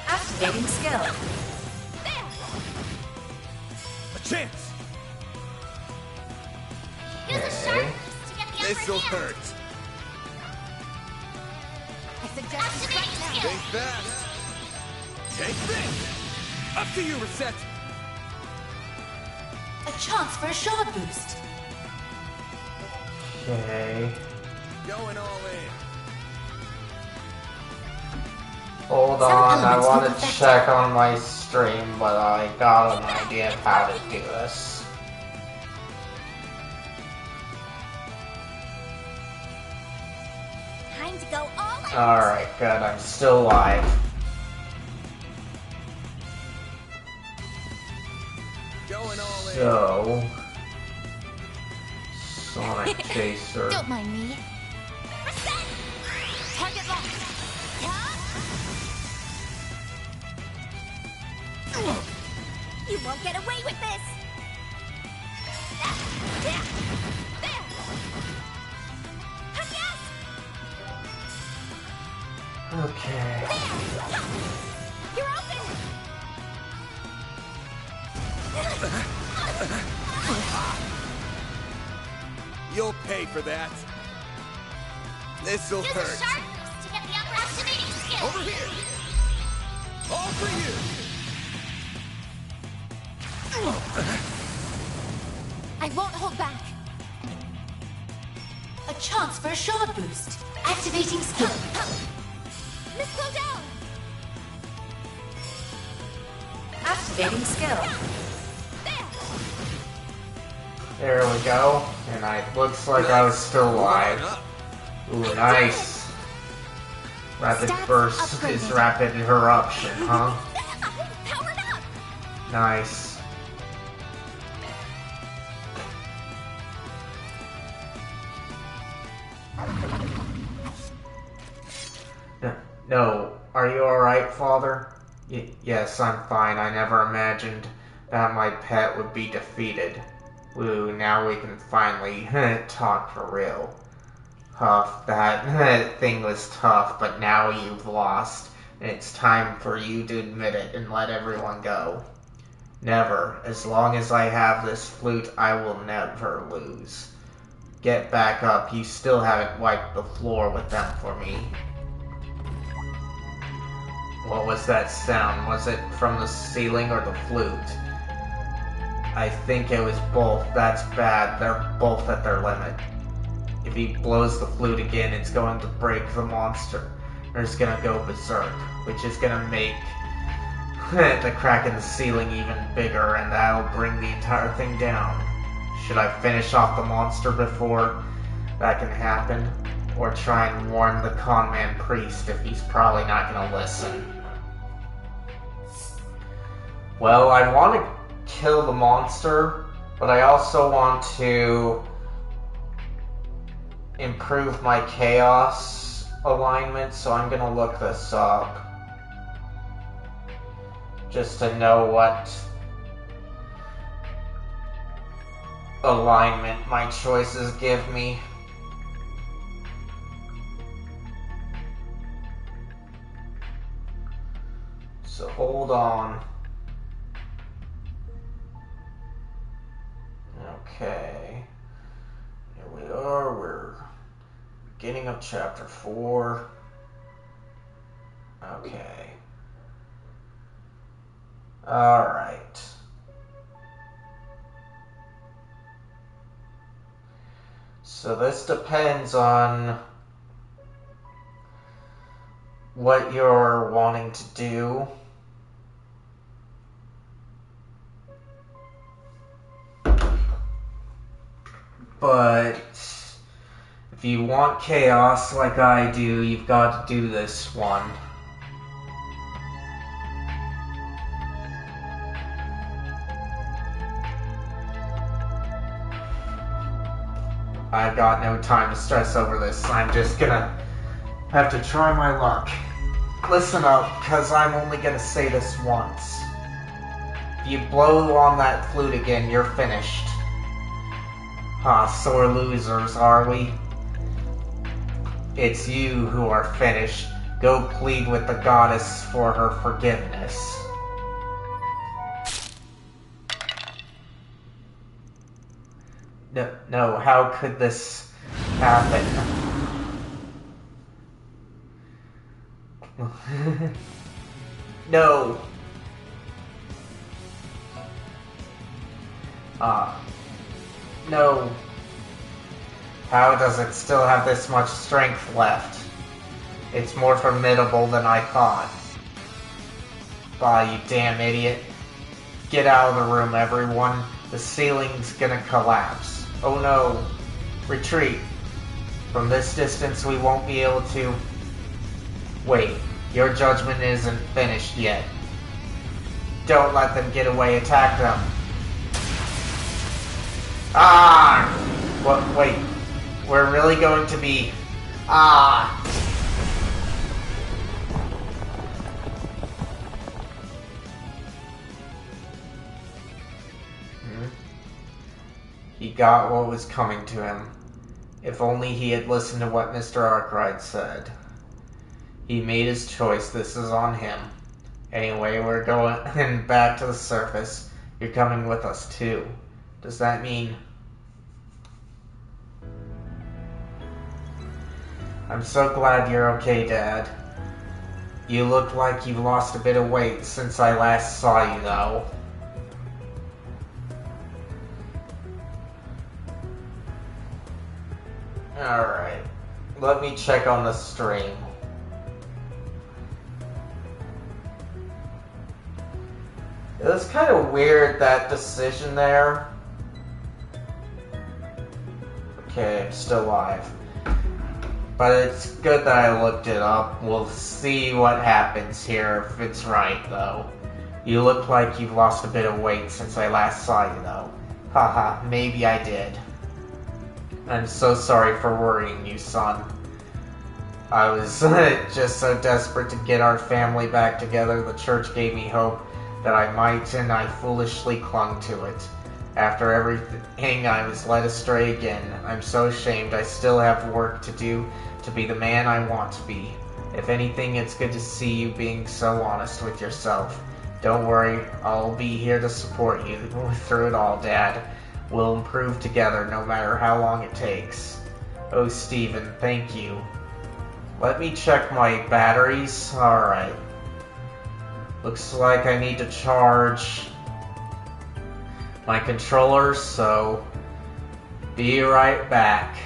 Activating skill. A chance! Use a sharp boost to get the upper This'll hand. hurt. I suggest we fight now. Think fast! Take this! Up to you, Reset! A chance for a short boost. Okay. Going all in. Hold on, I want to check on my stream, but I got an idea of how to do this. Time to go all out. Alright, good, I'm still live. Going all in. So... Sonic Chaser. Don't mind me. Reset. Target locked. You won't get away with this. There. Yes. Okay. You're open. You'll pay for that. This'll Use a hurt. sharp boost to get the upper activating skill. Over here! All for you! I won't hold back. A chance for a short boost. Activating skill. Let's go down. Activating skill. There we go. And it looks like I was still live. Ooh, nice. Rapid burst is rapid eruption, huh? Powered up. Nice. No, are you alright, Father? Yes, I'm fine. I never imagined that my pet would be defeated. Woo, now we can finally talk for real. Huff, that thing was tough, but now you've lost. It's time for you to admit it and let everyone go. Never. As long as I have this flute, I will never lose. Get back up. You still haven't wiped the floor with them for me. What was that sound? Was it from the ceiling or the flute? I think it was both. That's bad. They're both at their limit. If he blows the flute again, it's going to break the monster. Or it's going to go berserk, which is going to make the crack in the ceiling even bigger, and that'll bring the entire thing down. Should I finish off the monster before that can happen? Or try and warn the conman priest if he's probably not going to listen? Well, I want to kill the monster, but I also want to improve my chaos alignment, so I'm going to look this up. Just to know what alignment my choices give me. So hold on. Okay. Here we are. We're beginning of chapter 4. Okay. Alright. So this depends on what you're wanting to do. But if you want chaos like I do, you've got to do this one. I've got no time to stress over this. I'm just gonna have to try my luck. Listen up, because I'm only gonna say this once. If you blow on that flute again, you're finished. So we're losers, are we? It's you who are finished. Go plead with the goddess for her forgiveness. No, how could this happen? No. No. How does it still have this much strength left? It's more formidable than I thought. Bye, you damn idiot. Get out of the room, everyone. The ceiling's gonna collapse. Oh no. Retreat. From this distance, we won't be able to... Wait, your judgment isn't finished yet. Don't let them get away. Attack them. Ah! What? Wait. We're really going to be... Ah! He got what was coming to him. If only he had listened to what Mr. Arkwright said. He made his choice. This is on him. Anyway, we're going back to the surface. You're coming with us too. Does that mean... I'm so glad you're okay, Dad. You look like you've lost a bit of weight since I last saw you, though. Alright. Let me check on the stream. It was kind of weird, that decision there. Okay, I'm still alive. But it's good that I looked it up. We'll see what happens here, if it's right, though. You look like you've lost a bit of weight since I last saw you, though. Haha, maybe I did. I'm so sorry for worrying you, son. I was just so desperate to get our family back together. The church gave me hope that I might, and I foolishly clung to it. After everything, I was led astray again. I'm so ashamed. I still have work to do to be the man I want to be. If anything, it's good to see you being so honest with yourself. Don't worry, I'll be here to support you through it all, Dad. We'll improve together no matter how long it takes. Oh, Steven, thank you. Let me check my batteries. Alright. Looks like I need to charge my controller, so be right back.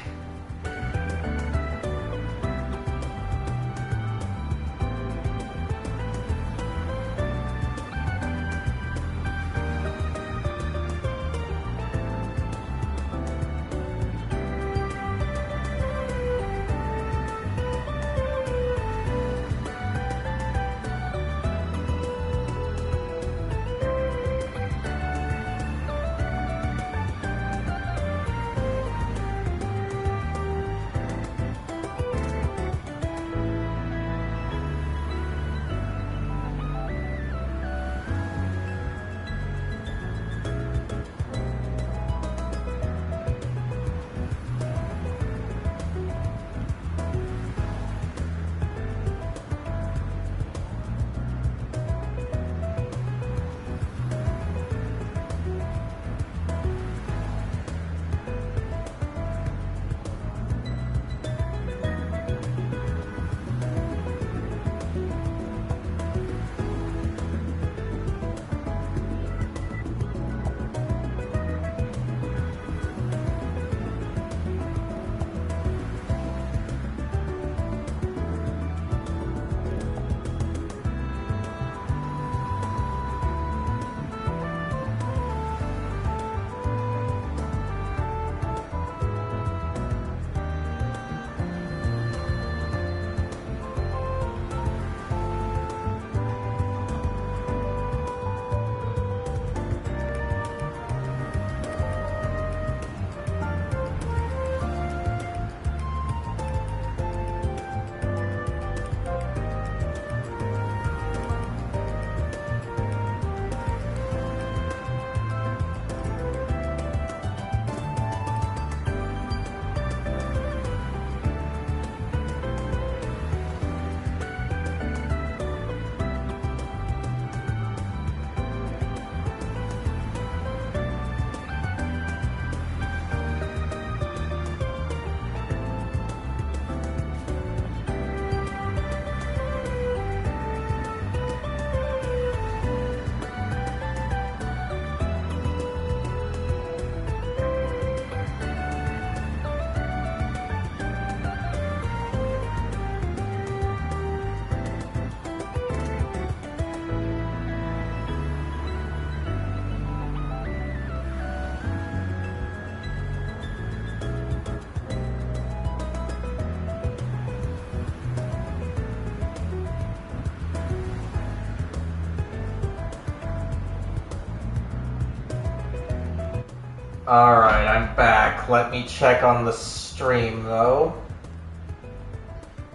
Alright, I'm back. Let me check on the stream, though,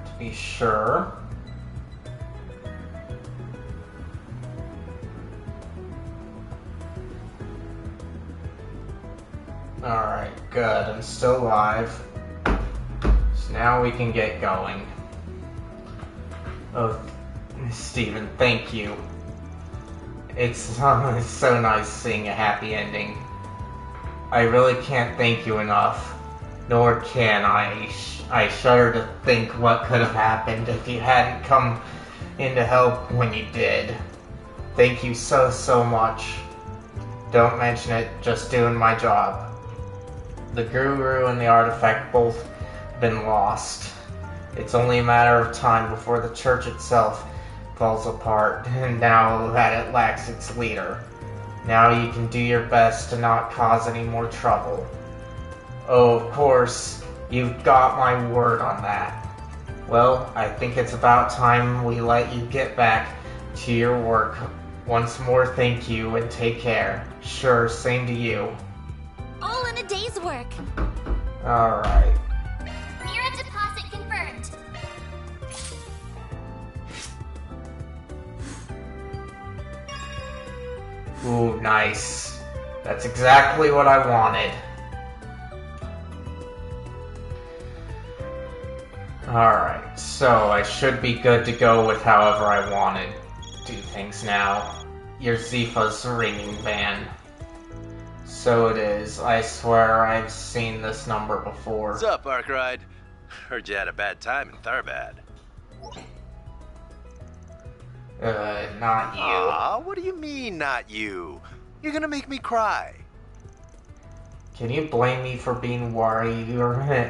to be sure. Alright, good. I'm still live. So now we can get going. Oh, Steven, thank you. It's so nice seeing a happy ending. I really can't thank you enough, nor can I. I shudder to think what could have happened if you hadn't come in to help when you did. Thank you so much. Don't mention it, just doing my job. The Guru and the artifact both been lost. It's only a matter of time before the church itself falls apart, and now that it lacks its leader. Now you can do your best to not cause any more trouble. Oh, of course, you've got my word on that. Well, I think it's about time we let you get back to your work. Once more, thank you and take care. Sure, same to you. All in a day's work. Alright. Mira deposit confirmed. Ooh, nice. That's exactly what I wanted. Alright, so I should be good to go with however I want to do things now. Your Zifa's ringing van. So it is. I swear I've seen this number before. What's up, Arkride? Heard you had a bad time in Tharbad. Not you. Aw, what do you mean, not you? You're gonna make me cry. Can you blame me for being worried?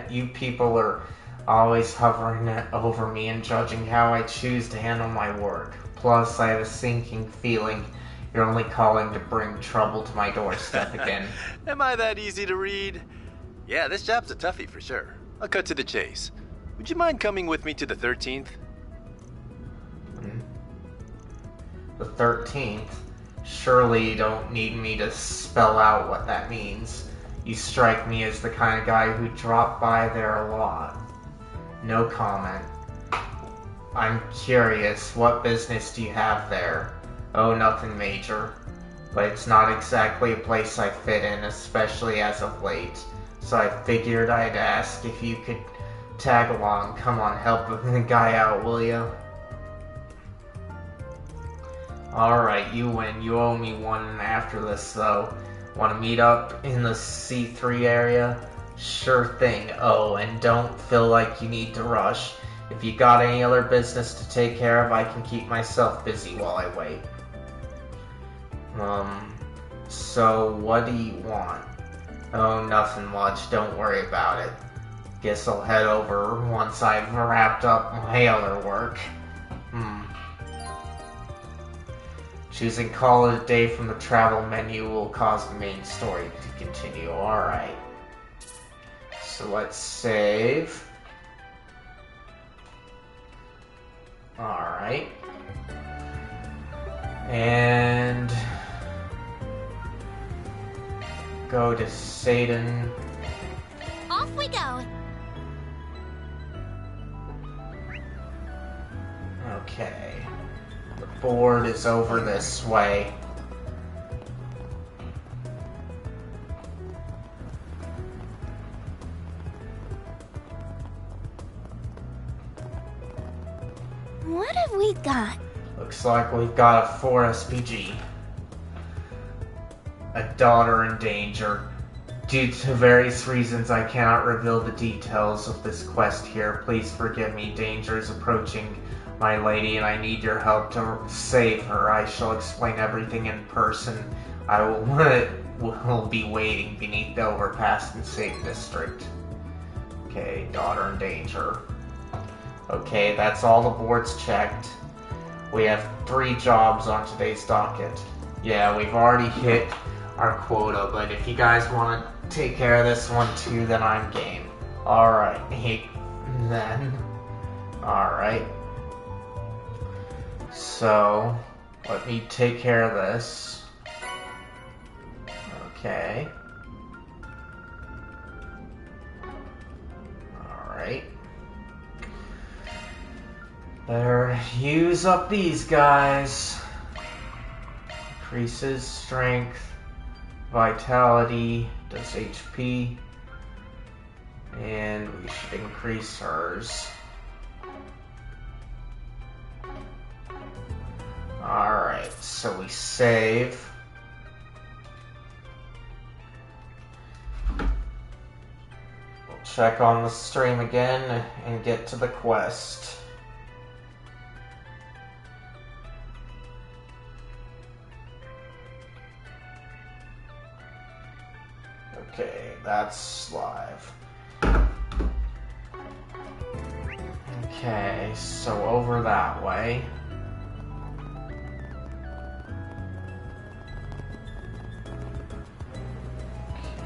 You people are always hovering over me and judging how I choose to handle my work. Plus, I have a sinking feeling you're only calling to bring trouble to my doorstep again. Am I that easy to read? Yeah, this job's a toughie for sure. I'll cut to the chase. Would you mind coming with me to the 13th? The 13th? Surely you don't need me to spell out what that means. You strike me as the kind of guy who dropped by there a lot. No comment. I'm curious, what business do you have there? Oh, nothing major. But it's not exactly a place I fit in, especially as of late. So I figured I'd ask if you could tag along. Come on, help the guy out, will ya? Alright, you win. You owe me one after this, though. Want to meet up in the C3 area? Sure thing. Oh, and don't feel like you need to rush. If you got any other business to take care of, I can keep myself busy while I wait. So what do you want? Oh, nothing much. Don't worry about it. Guess I'll head over once I've wrapped up my other work. Choosing call it a day from the travel menu will cause the main story to continue. Alright. So let's save. Alright. And go to Satan. Off we go. Okay. The board is over this way. What have we got? Looks like we've got a 4 SPG. A daughter in danger. Due to various reasons, I cannot reveal the details of this quest here. Please forgive me. Danger is approaching, my lady, and I need your help to save her. I shall explain everything in person. I will be waiting beneath the overpass in Satan District. Okay, daughter in danger. Okay, that's all the boards checked. We have 3 jobs on today's docket. Yeah, we've already hit our quota, but if you guys want to take care of this one too, then I'm game. Alright, then. Alright. So, let me take care of this. Okay. Alright. Better use up these guys. Increases strength, vitality, does HP, and we should increase hers. Alright, so we save. We'll check on the stream again and get to the quest. Okay, that's live. Okay, so over that way.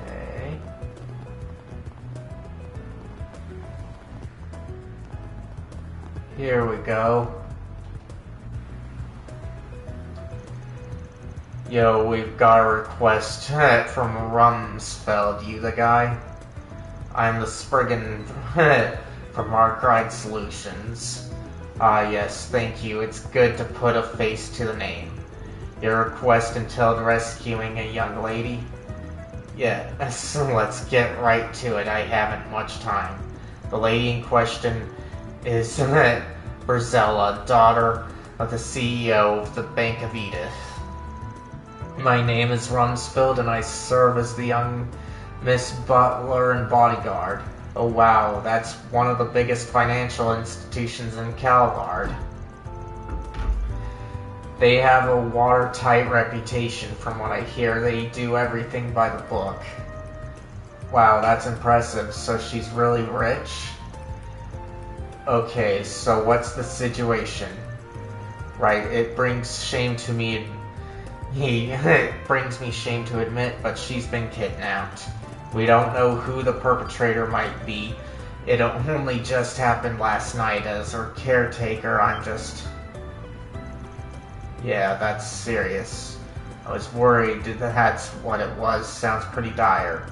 Okay. Here we go. Yo, we've got a request from Rumsfeld. You the guy? I'm the Spriggan from Arkride Solutions. Ah, yes, thank you. It's good to put a face to the name. Your request entailed rescuing a young lady? Yeah, so let's get right to it. I haven't much time. The lady in question is Brazella, daughter of the CEO of the Bank of Edith. My name is Rumsfeld, and I serve as the young Miss Butler and bodyguard. Oh wow, that's one of the biggest financial institutions in Calvard. They have a watertight reputation from what I hear. They do everything by the book. Wow, that's impressive. So she's really rich? Okay, so what's the situation? Right, it brings shame to me. It brings me shame to admit, but she's been kidnapped. We don't know who the perpetrator might be. It only just happened last night. As her caretaker, I'm just... Yeah, that's serious. I was worried that's what it was. Sounds pretty dire.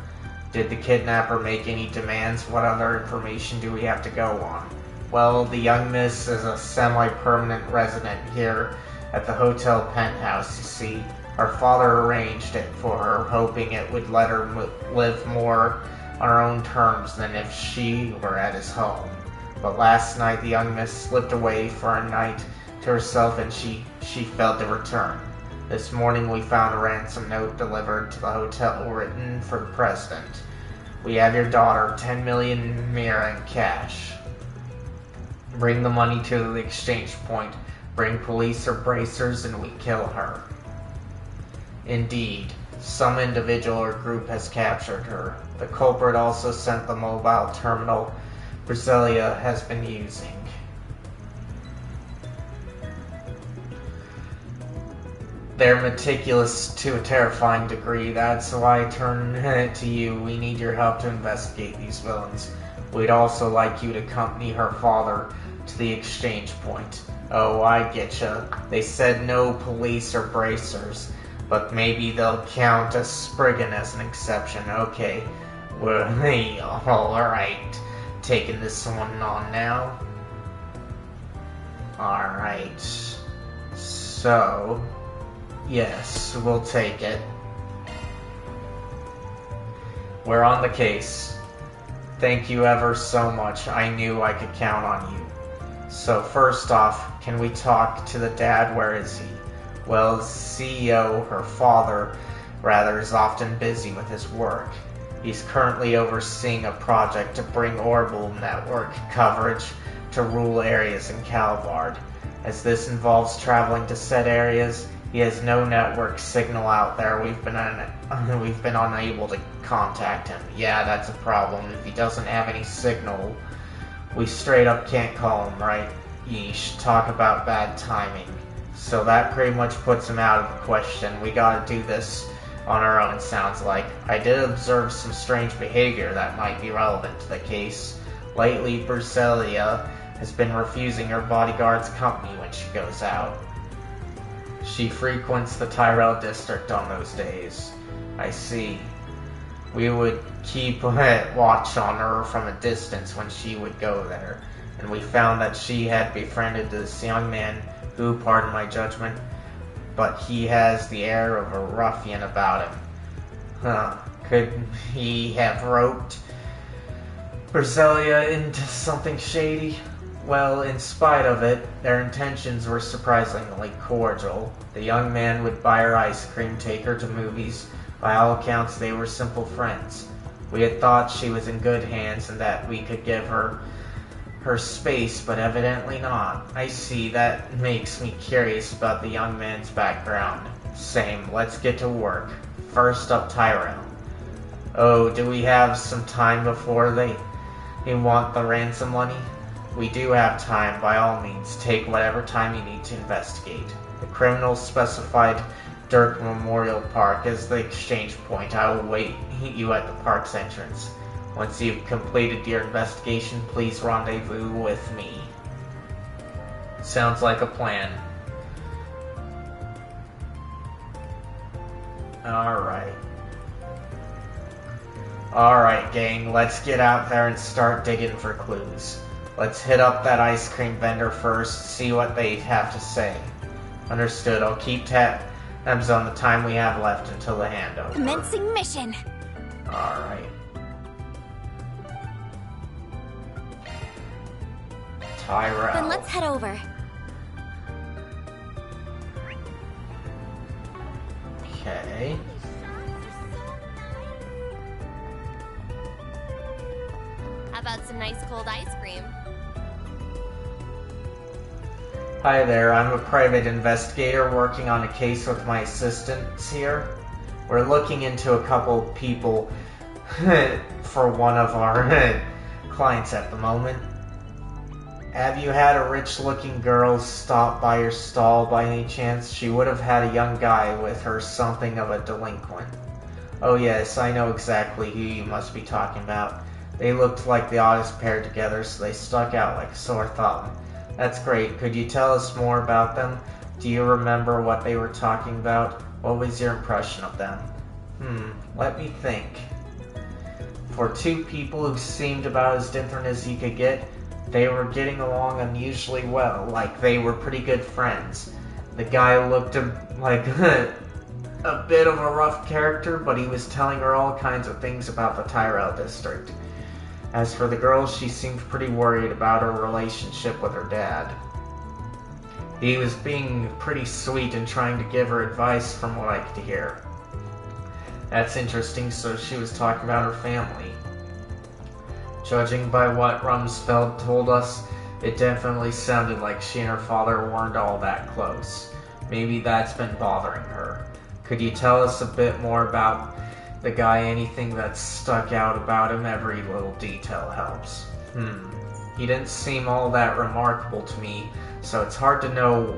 Did the kidnapper make any demands? What other information do we have to go on? Well, the young miss is a semi-permanent resident here at the hotel penthouse, you see. Her father arranged it for her, hoping it would let her live more on her own terms than if she were at his home. But last night the young miss slipped away for a night to herself, and she failed to return. This morning we found a ransom note delivered to the hotel written for the president. We have your daughter, 10 million mira in cash. Bring the money to the exchange point. Bring police or bracers and we kill her. Indeed, some individual or group has captured her. The culprit also sent the mobile terminal Brasilia has been using. They're meticulous to a terrifying degree. That's why I turn to you. We need your help to investigate these villains. We'd also like you to accompany her father to the exchange point. Oh, I getcha. They said no police or bracers, but maybe they'll count a Spriggan as an exception. Okay, well, alright. Taking this one on now. Alright. So... yes, we'll take it. We're on the case. Thank you ever so much. I knew I could count on you. So first off, can we talk to the dad? Where is he? Well, the CEO, her father, rather, is often busy with his work. He's currently overseeing a project to bring orbital network coverage to rural areas in Calvard. As this involves traveling to said areas, he has no network signal out there. We've been unable to contact him. Yeah, that's a problem. If he doesn't have any signal, we straight up can't call him, right? Yeesh, talk about bad timing. So that pretty much puts him out of the question. We gotta do this on our own, sounds like. I did observe some strange behavior that might be relevant to the case. Lately, Brasilia has been refusing her bodyguard's company when she goes out. She frequents the Tyrell district on those days. I see. We would keep watch on her from a distance when she would go there, and we found that she had befriended this young man who, pardon my judgment, but he has the air of a ruffian about him. Could he have roped Brasilia into something shady? Well, in spite of it, their intentions were surprisingly cordial. The young man would buy her ice cream, take her to movies. By all accounts, they were simple friends. We had thought she was in good hands and that we could give her space, but evidently not. I see. That makes me curious about the young man's background. Same. Let's get to work. First up, Tyrell. Oh, do we have some time before they want the ransom money? We do have time. By all means, take whatever time you need to investigate. The criminals specified Dirk Memorial Park as the exchange point. I will wait you at the park's entrance. Once you've completed your investigation, please rendezvous with me. Sounds like a plan. Alright, gang, let's get out there and start digging for clues. Let's hit up that ice cream vendor first, see what they have to say. Understood. I'll keep tabs on the time we have left until the handover. Commencing mission. Alright. Tyrell. Then let's head over. Okay. How about some nice cold ice cream? Hi there, I'm a private investigator working on a case with my assistants here. We're looking into a couple people for one of our clients at the moment. Have you had a rich-looking girl stop by your stall by any chance? She would have had a young guy with her, something of a delinquent. Oh yes, I know exactly who you must be talking about. They looked like the oddest pair together, so they stuck out like a sore thumb. That's great. Could you tell us more about them? Do you remember what they were talking about? What was your impression of them? Let me think. For two people who seemed about as different as you could get, they were getting along unusually well, like they were pretty good friends. The guy looked like a bit of a rough character, but he was telling her all kinds of things about the Tyrell district. As for the girl, she seemed pretty worried about her relationship with her dad. He was being pretty sweet and trying to give her advice from what I could hear. That's interesting, so she was talking about her family. Judging by what Rumsfeld told us, it definitely sounded like she and her father weren't all that close. Maybe that's been bothering her. Could you tell us a bit more about the guy? Anything that stuck out about him? Every little detail helps. He didn't seem all that remarkable to me, so it's hard to know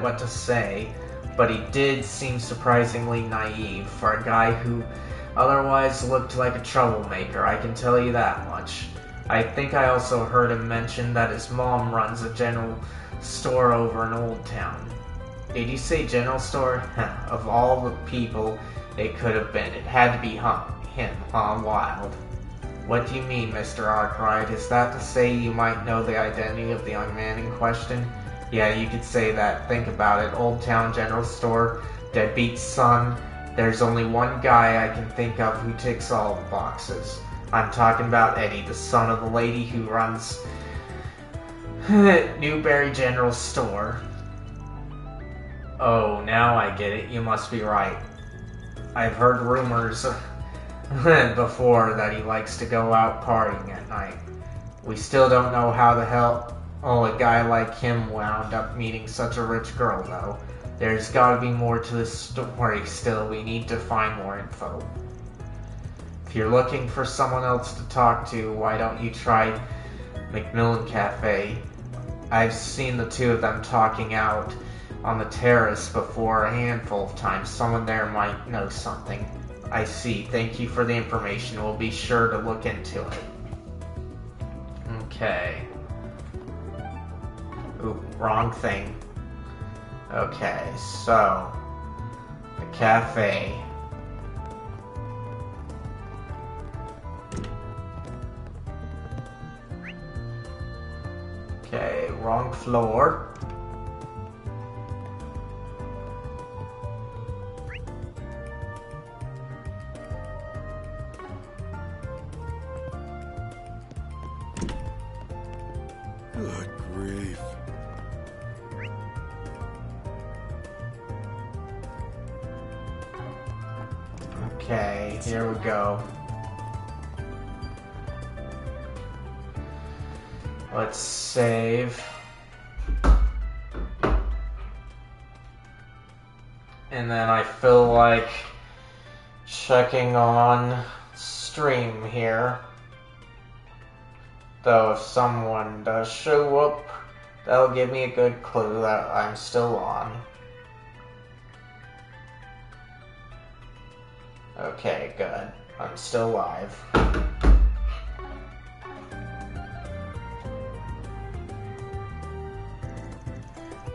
what to say, but he did seem surprisingly naive for a guy who otherwise looked like a troublemaker, I can tell you that much. I think I also heard him mention that his mom runs a general store over in Old Town. Did you say general store? Of all the people it could have been, it had to be him, huh? Wild. What do you mean, Mr. Arkwright? Is that to say you might know the identity of the young man in question? Yeah, you could say that. Think about it. Old Town General Store, deadbeat son. There's only one guy I can think of who ticks all the boxes. I'm talking about Eddie, the son of the lady who runs Newberry General Store. Oh, now I get it. You must be right. I've heard rumors before that he likes to go out partying at night. We still don't know how the hell a guy like him wound up meeting such a rich girl, though. There's gotta be more to this story still. We need to find more info. If you're looking for someone else to talk to, why don't you try Macmillan Cafe? I've seen the two of them talking out on the terrace before a handful of times. Someone there might know something. I see. Thank you for the information. We'll be sure to look into it. Okay. Ooh, wrong thing. Okay, so the cafe. Okay, wrong floor. Good grief. Okay, here we go. Let's save. And then I feel like checking on stream here. Though if someone does show up, that'll give me a good clue that I'm still on. Okay, good. I'm still live.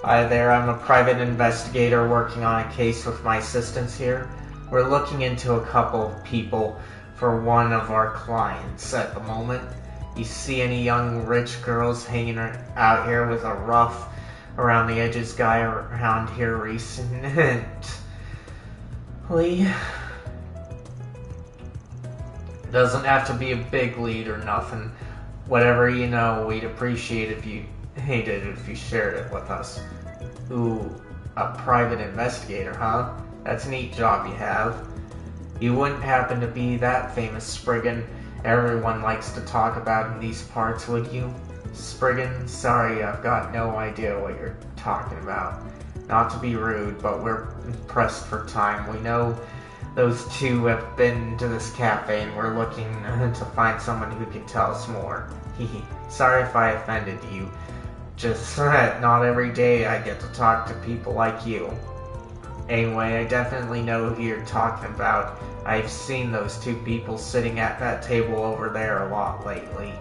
Hi there, I'm a private investigator working on a case with my assistants here. We're looking into a couple of people for one of our clients at the moment. You see any young rich girls hanging out here with a rough around the edges guy around here recently? Doesn't have to be a big lead or nothing. Whatever you know, we'd appreciate if you hate it if you shared it with us. Ooh, a private investigator, huh? That's a neat job you have. You wouldn't happen to be that famous Spriggan everyone likes to talk about in these parts, would you? Spriggan, sorry, I've got no idea what you're talking about. Not to be rude, but we're pressed for time. We know those two have been to this cafe and we're looking to find someone who can tell us more. Hehe. Sorry if I offended you. Just not every day I get to talk to people like you. Anyway, I definitely know who you're talking about. I've seen those two people sitting at that table over there a lot lately.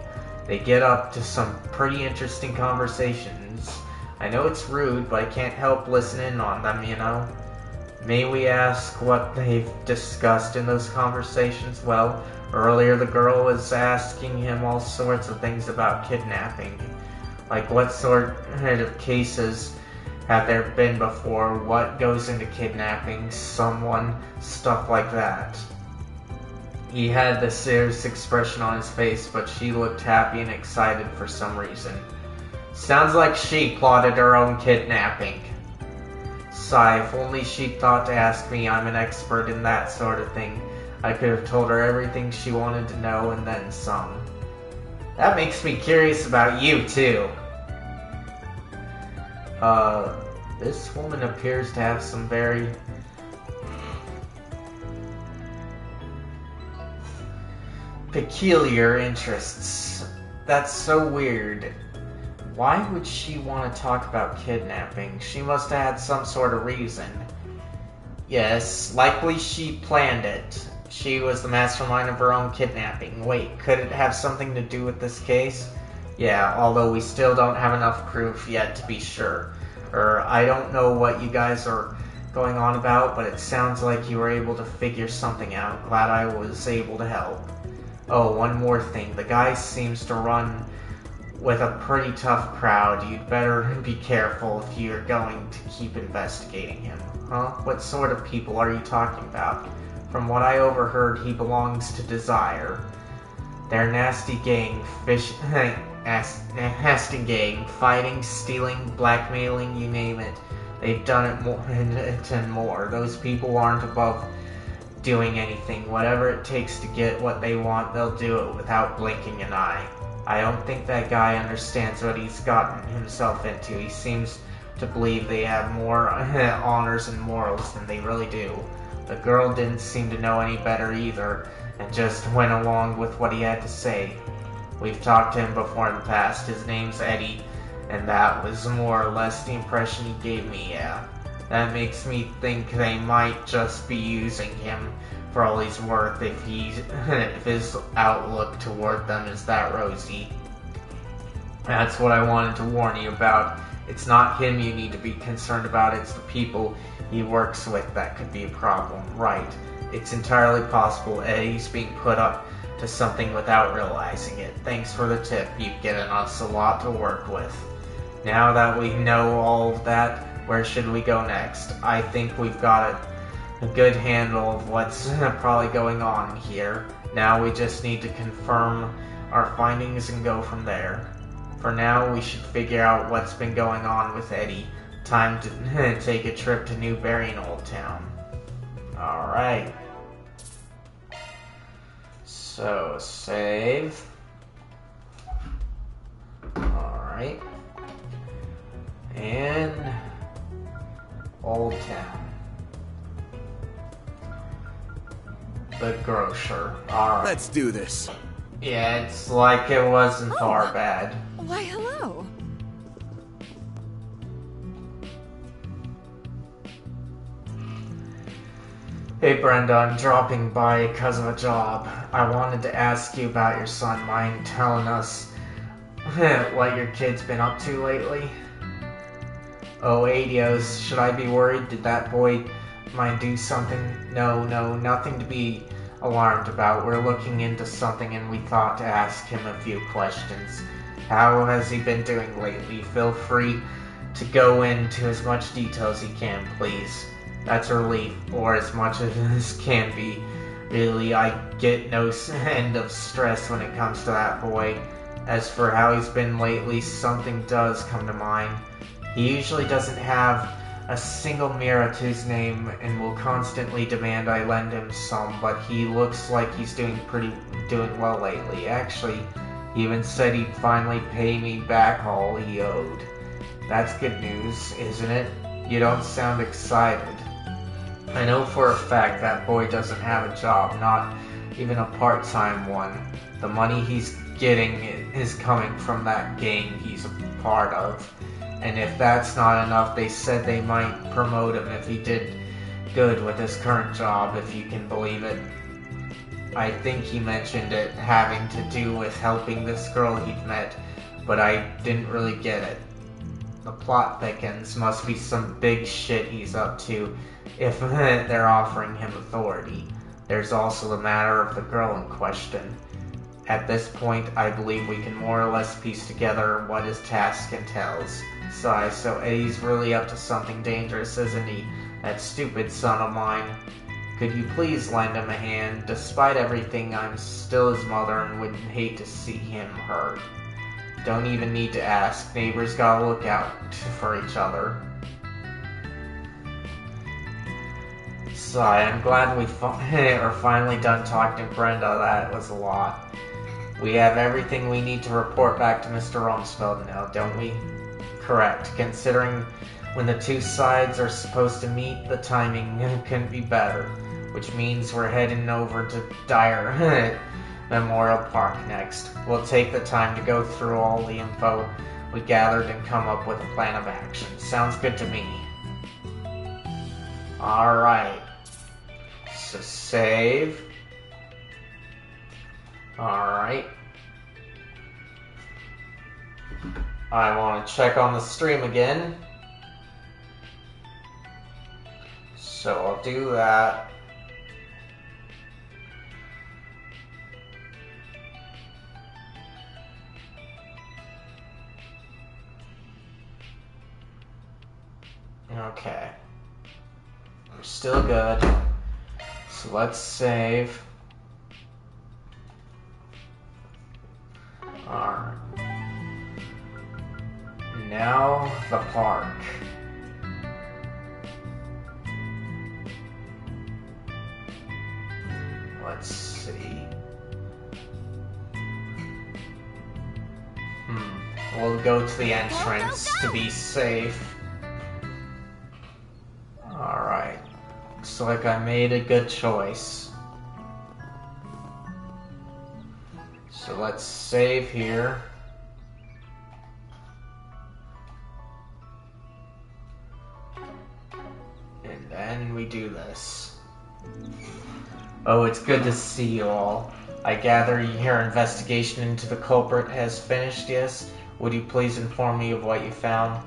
They get up to some pretty interesting conversations. I know it's rude, but I can't help listening on them, you know? May we ask what they've discussed in those conversations? Well, earlier the girl was asking him all sorts of things about kidnapping. Like what sort of cases have there been before? What goes into kidnapping someone? Stuff like that. He had the serious expression on his face, but she looked happy and excited for some reason. Sounds like she plotted her own kidnapping. Sigh, if only she'd thought to ask me. I'm an expert in that sort of thing. I could have told her everything she wanted to know and then some. That makes me curious about you, too. This woman appears to have some very peculiar interests. That's so weird. Why would she want to talk about kidnapping? She must have had some sort of reason. Yes, likely she planned it. She was the mastermind of her own kidnapping. Wait, could it have something to do with this case? Yeah, although we still don't have enough proof yet to be sure. I don't know what you guys are going on about, but it sounds like you were able to figure something out. Glad I was able to help. Oh, one more thing. The guy seems to run with a pretty tough crowd. You'd better be careful if you're going to keep investigating him. Huh? What sort of people are you talking about? From what I overheard, he belongs to Desire. They're nasty gang, nasty gang, fighting, stealing, blackmailing, you name it. They've done it more and more. Those people aren't above doing anything. Whatever it takes to get what they want, they'll do it without blinking an eye. I don't think that guy understands what he's gotten himself into. He seems to believe they have more honors and morals than they really do. The girl didn't seem to know any better either, and just went along with what he had to say. We've talked to him before in the past. His name's Eddie, and that was more or less the impression he gave me, yeah. That makes me think they might just be using him for all he's worth if his outlook toward them is that rosy. That's what I wanted to warn you about. It's not him you need to be concerned about, it's the people he works with that could be a problem. Right. It's entirely possible Eddie's being put up to something without realizing it. Thanks for the tip. You've given us a lot to work with. Now that we know all of that, where should we go next? I think we've got a good handle of what's probably going on here. Now we just need to confirm our findings and go from there. For now, we should figure out what's been going on with Eddie. Time to take a trip to Newberry and Old Town. Alright. So, save. Alright. And Old Town. The grocer. Alright. Let's do this. Yeah, it's like it wasn't far bad. Why, hello. Hey Brenda, I'm dropping by because of a job. I wanted to ask you about your son. Mind telling us what your kid's been up to lately? Oh, Adios, should I be worried? Did that boy mind do something? No, nothing to be alarmed about. We're looking into something and we thought to ask him a few questions. How has he been doing lately? Feel free to go into as much detail as you can, please. That's a relief, or as much as can be. Really, I get no end of stress when it comes to that boy. As for how he's been lately, something does come to mind. He usually doesn't have a single mirror to his name and will constantly demand I lend him some, but he looks like he's doing well lately. Actually, he even said he'd finally pay me back all he owed. That's good news, isn't it? You don't sound excited. I know for a fact that boy doesn't have a job, not even a part-time one. The money he's getting is coming from that gang he's a part of. And if that's not enough, they said they might promote him if he did good with his current job, if you can believe it. I think he mentioned it having to do with helping this girl he'd met, but I didn't really get it. The plot thickens. Must be some big shit he's up to if they're offering him authority. There's also the matter of the girl in question. At this point, I believe we can more or less piece together what his task entails. So Eddie's really up to something dangerous, isn't he? That stupid son of mine. Could you please lend him a hand? Despite everything, I'm still his mother and would hate to see him hurt. Don't even need to ask. Neighbors gotta look out for each other. Sigh, I'm glad we are finally done talking to Brenda. That was a lot. We have everything we need to report back to Mr. Rumsfeld now, don't we? Correct. Considering when the two sides are supposed to meet, the timing couldn't be better. Which means we're heading over to Dyer Memorial Park next. We'll take the time to go through all the info we gathered and come up with a plan of action. Sounds good to me. Alright. So save. Alright. I want to check on the stream again. So I'll do that. Okay. We're still good. So let's save. Alright. Now the park. Let's see. We'll go to the entrance to be safe. Alright. Looks like I made a good choice. So let's save here. And then we do this. Oh, it's good to see you all. I gather your investigation into the culprit has finished, yes? Would you please inform me of what you found?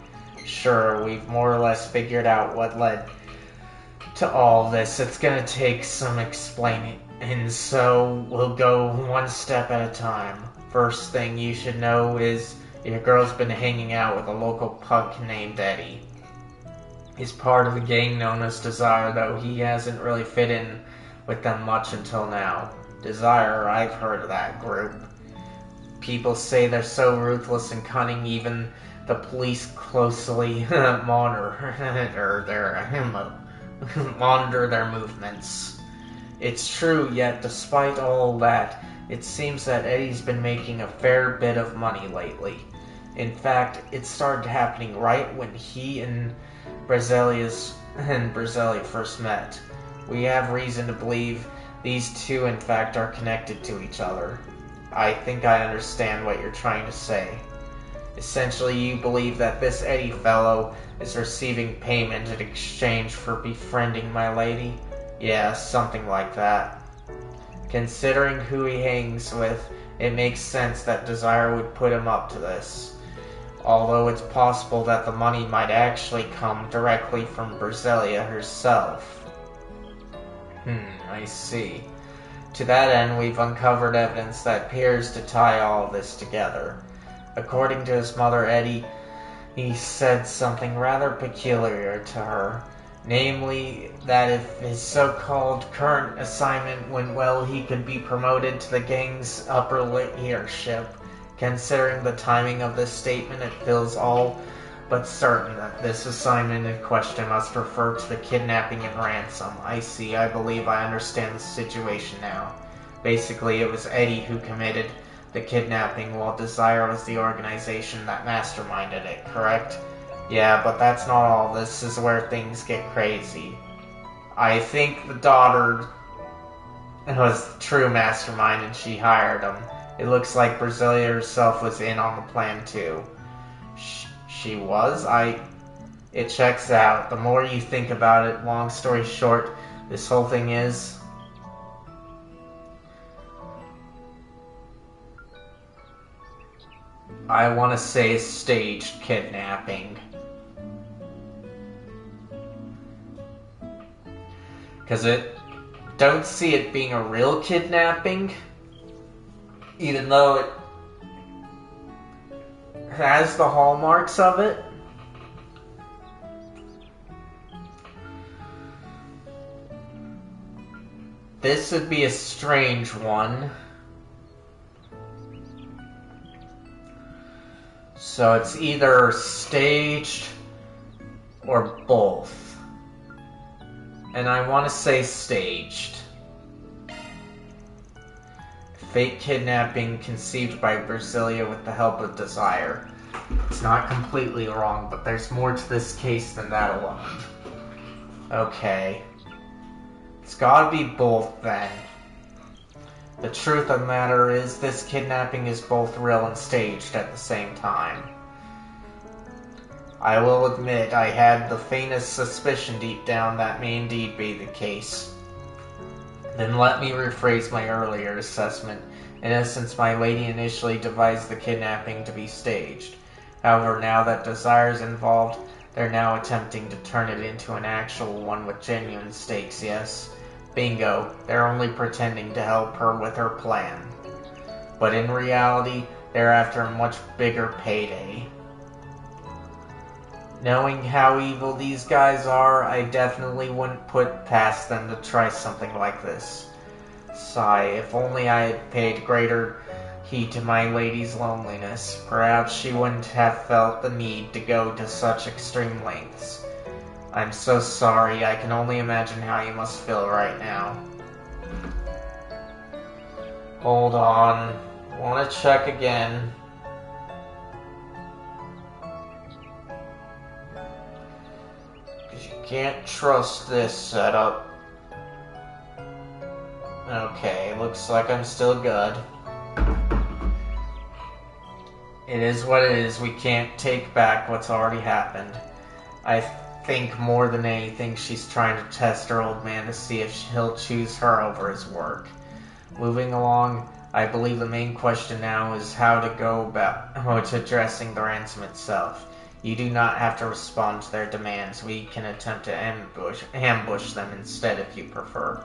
Sure, we've more or less figured out what led to all this. It's gonna take some explaining, and so we'll go one step at a time. First thing you should know is your girl's been hanging out with a local punk named Eddie. He's part of the gang known as Desire, though he hasn't really fit in with them much until now. Desire, I've heard of that group. People say they're so ruthless and cunning, even the police closely monitor their movements. It's true, yet despite all that, it seems that Eddie's been making a fair bit of money lately. In fact, it started happening right when he and Brasilia first met. We have reason to believe these two, in fact, are connected to each other. I think I understand what you're trying to say. Essentially, you believe that this Eddie fellow is receiving payment in exchange for befriending my lady? Yeah, something like that. Considering who he hangs with, it makes sense that Desire would put him up to this. Although it's possible that the money might actually come directly from Brasilia herself. I see. To that end, we've uncovered evidence that appears to tie all this together. According to his mother, Eddie, he said something rather peculiar to her. Namely, that if his so-called current assignment went well, he could be promoted to the gang's upper leadership. Considering the timing of this statement, it feels all but certain that this assignment in question must refer to the kidnapping and ransom. I see. I believe I understand the situation now. Basically, it was Eddie who committed the kidnapping, while Desire was the organization that masterminded it, correct? Yeah, but that's not all. This is where things get crazy. I think the daughter was the true mastermind and she hired him. It looks like Brasilia herself was in on the plan too. She was? It checks out. The more you think about it, long story short, this whole thing is... I want to say staged kidnapping. Because don't see it being a real kidnapping, even though it has the hallmarks of it. This would be a strange one. So it's either staged or both. And I want to say staged. Fake kidnapping conceived by Brasilia with the help of Desire. It's not completely wrong, but there's more to this case than that alone. Okay. It's gotta be both then. The truth of the matter is, this kidnapping is both real and staged at the same time. I will admit I had the faintest suspicion deep down that may indeed be the case. Then let me rephrase my earlier assessment. In essence, my lady initially devised the kidnapping to be staged. However, now that Desire is involved, they're now attempting to turn it into an actual one with genuine stakes, yes. Bingo, they're only pretending to help her with her plan. But in reality, they're after a much bigger payday. Knowing how evil these guys are, I definitely wouldn't put past them to try something like this. Sigh, if only I had paid greater heed to my lady's loneliness, perhaps she wouldn't have felt the need to go to such extreme lengths. I'm so sorry, I can only imagine how you must feel right now. Hold on, want to check again. Can't trust this setup. Okay, looks like I'm still good. It is what it is. We can't take back what's already happened. I think more than anything she's trying to test her old man to see if he'll choose her over his work. Moving along, I believe the main question now is how to go about addressing the ransom itself. You do not have to respond to their demands. We can attempt to ambush them instead if you prefer.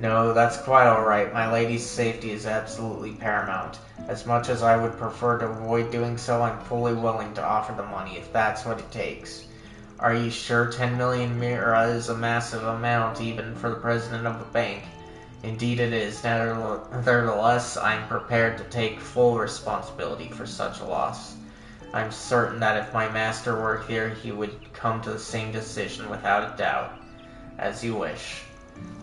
No, that's quite alright. My lady's safety is absolutely paramount. As much as I would prefer to avoid doing so, I'm fully willing to offer the money if that's what it takes. Are you sure 10 million mira is a massive amount even for the president of the bank? Indeed it is. Nevertheless, I'm prepared to take full responsibility for such a loss. I'm certain that if my master were here, he would come to the same decision without a doubt. As you wish.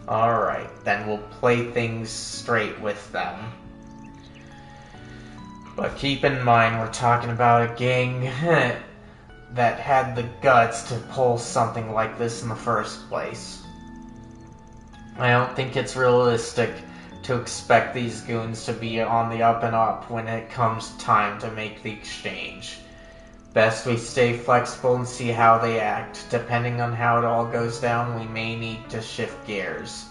Alright, then we'll play things straight with them. But keep in mind, we're talking about a gang that had the guts to pull something like this in the first place. I don't think it's realistic to expect these goons to be on the up and up when it comes time to make the exchange. Best we stay flexible and see how they act. Depending on how it all goes down, we may need to shift gears.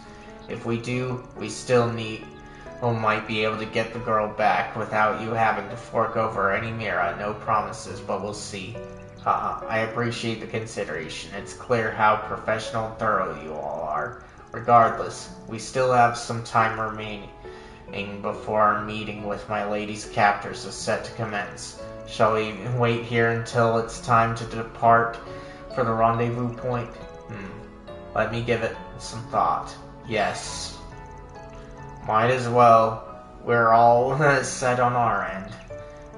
If we do, we still might be able to get the girl back without you having to fork over any mira. No promises, but we'll see. Haha, I appreciate the consideration. It's clear how professional and thorough you all are. Regardless, we still have some time remaining before our meeting with my lady's captors is set to commence. Shall we wait here until it's time to depart for the rendezvous point? Let me give it some thought. Yes. Might as well. We're all set on our end.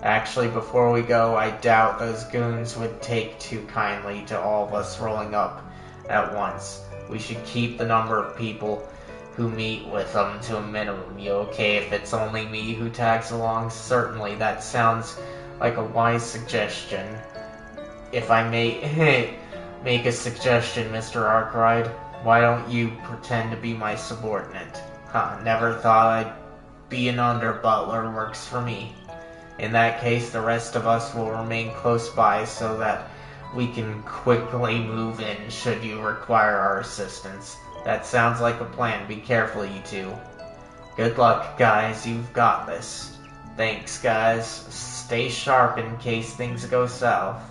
Actually, before we go, I doubt those goons would take too kindly to all of us rolling up at once. We should keep the number of people who meet with them to a minimum. You okay if it's only me who tags along? Certainly, that sounds like a wise suggestion. If I may make a suggestion, Mr. Arkwright, why don't you pretend to be my subordinate? Never thought I'd be an under-butler. Works for me. In that case, the rest of us will remain close by so that we can quickly move in should you require our assistance. That sounds like a plan. Be careful, you two. Good luck, guys. You've got this. Thanks, guys. Stay sharp in case things go south.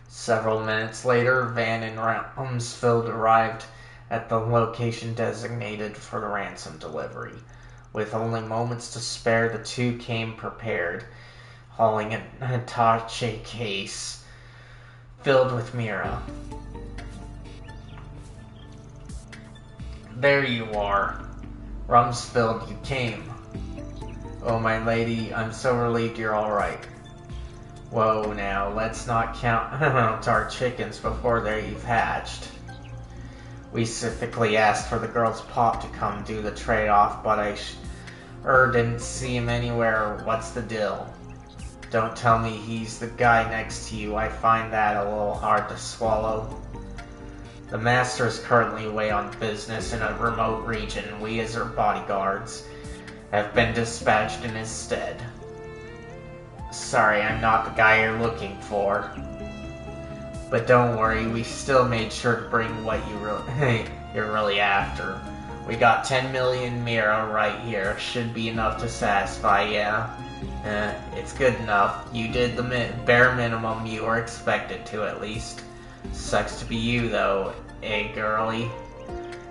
Several minutes later, Van and Rumsfeld arrived at the location designated for the ransom delivery. With only moments to spare, the two came prepared, hauling an attache case filled with Mira. There you are. Rumsfeld, you came. Oh, my lady, I'm so relieved you're alright. Whoa, now, let's not count our chickens before they've hatched. We specifically asked for the girl's pop to come do the trade-off, but I didn't see him anywhere. What's the deal? Don't tell me he's the guy next to you. I find that a little hard to swallow. The master is currently away on business in a remote region. We, as her bodyguards, have been dispatched in his stead. Sorry, I'm not the guy you're looking for. But don't worry, we still made sure to bring what you're really after. We got 10 million Mira right here. Should be enough to satisfy, yeah? It's good enough. You did the bare minimum you were expected to, at least. Sucks to be you, though, girlie?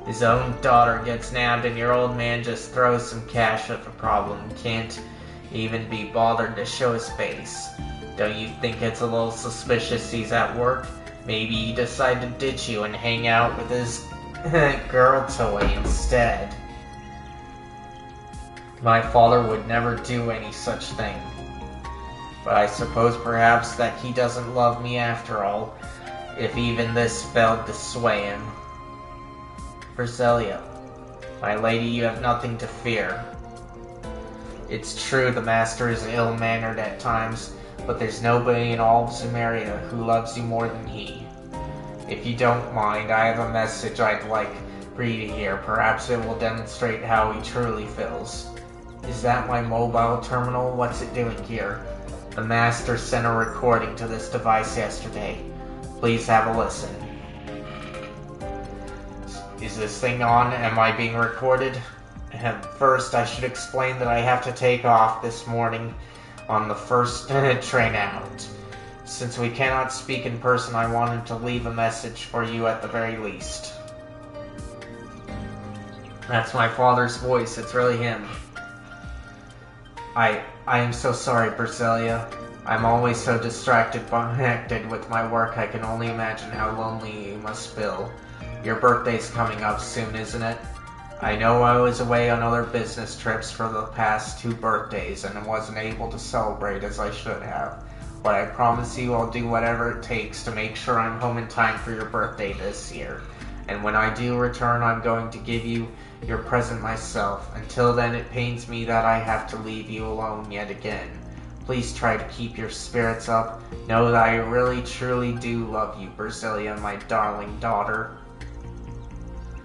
His own daughter gets nabbed and your old man just throws some cash at the problem. Can't even be bothered to show his face. Don't you think it's a little suspicious he's at work? Maybe he decided to ditch you and hang out with his girl toy instead. My father would never do any such thing. But I suppose perhaps that he doesn't love me after all, if even this failed to sway him. Berselia, my lady, you have nothing to fear. It's true the master is ill-mannered at times, but there's nobody in all of Sumeria who loves you more than he. If you don't mind, I have a message I'd like for you to hear. Perhaps it will demonstrate how he truly feels. Is that my mobile terminal? What's it doing here? The master sent a recording to this device yesterday. Please have a listen. Is this thing on? Am I being recorded? First, I should explain that I have to take off this morning on the first train out. Since we cannot speak in person, I wanted to leave a message for you at the very least. That's my father's voice. It's really him. I am so sorry, Berselia. I'm always so distracted with my work, I can only imagine how lonely you must feel. Your birthday's coming up soon, isn't it? I know I was away on other business trips for the past 2 birthdays and wasn't able to celebrate as I should have. But I promise you I'll do whatever it takes to make sure I'm home in time for your birthday this year. And when I do return, I'm going to give you your present myself. Until then, it pains me that I have to leave you alone yet again. Please try to keep your spirits up. Know that I really truly do love you, Berselia, my darling daughter.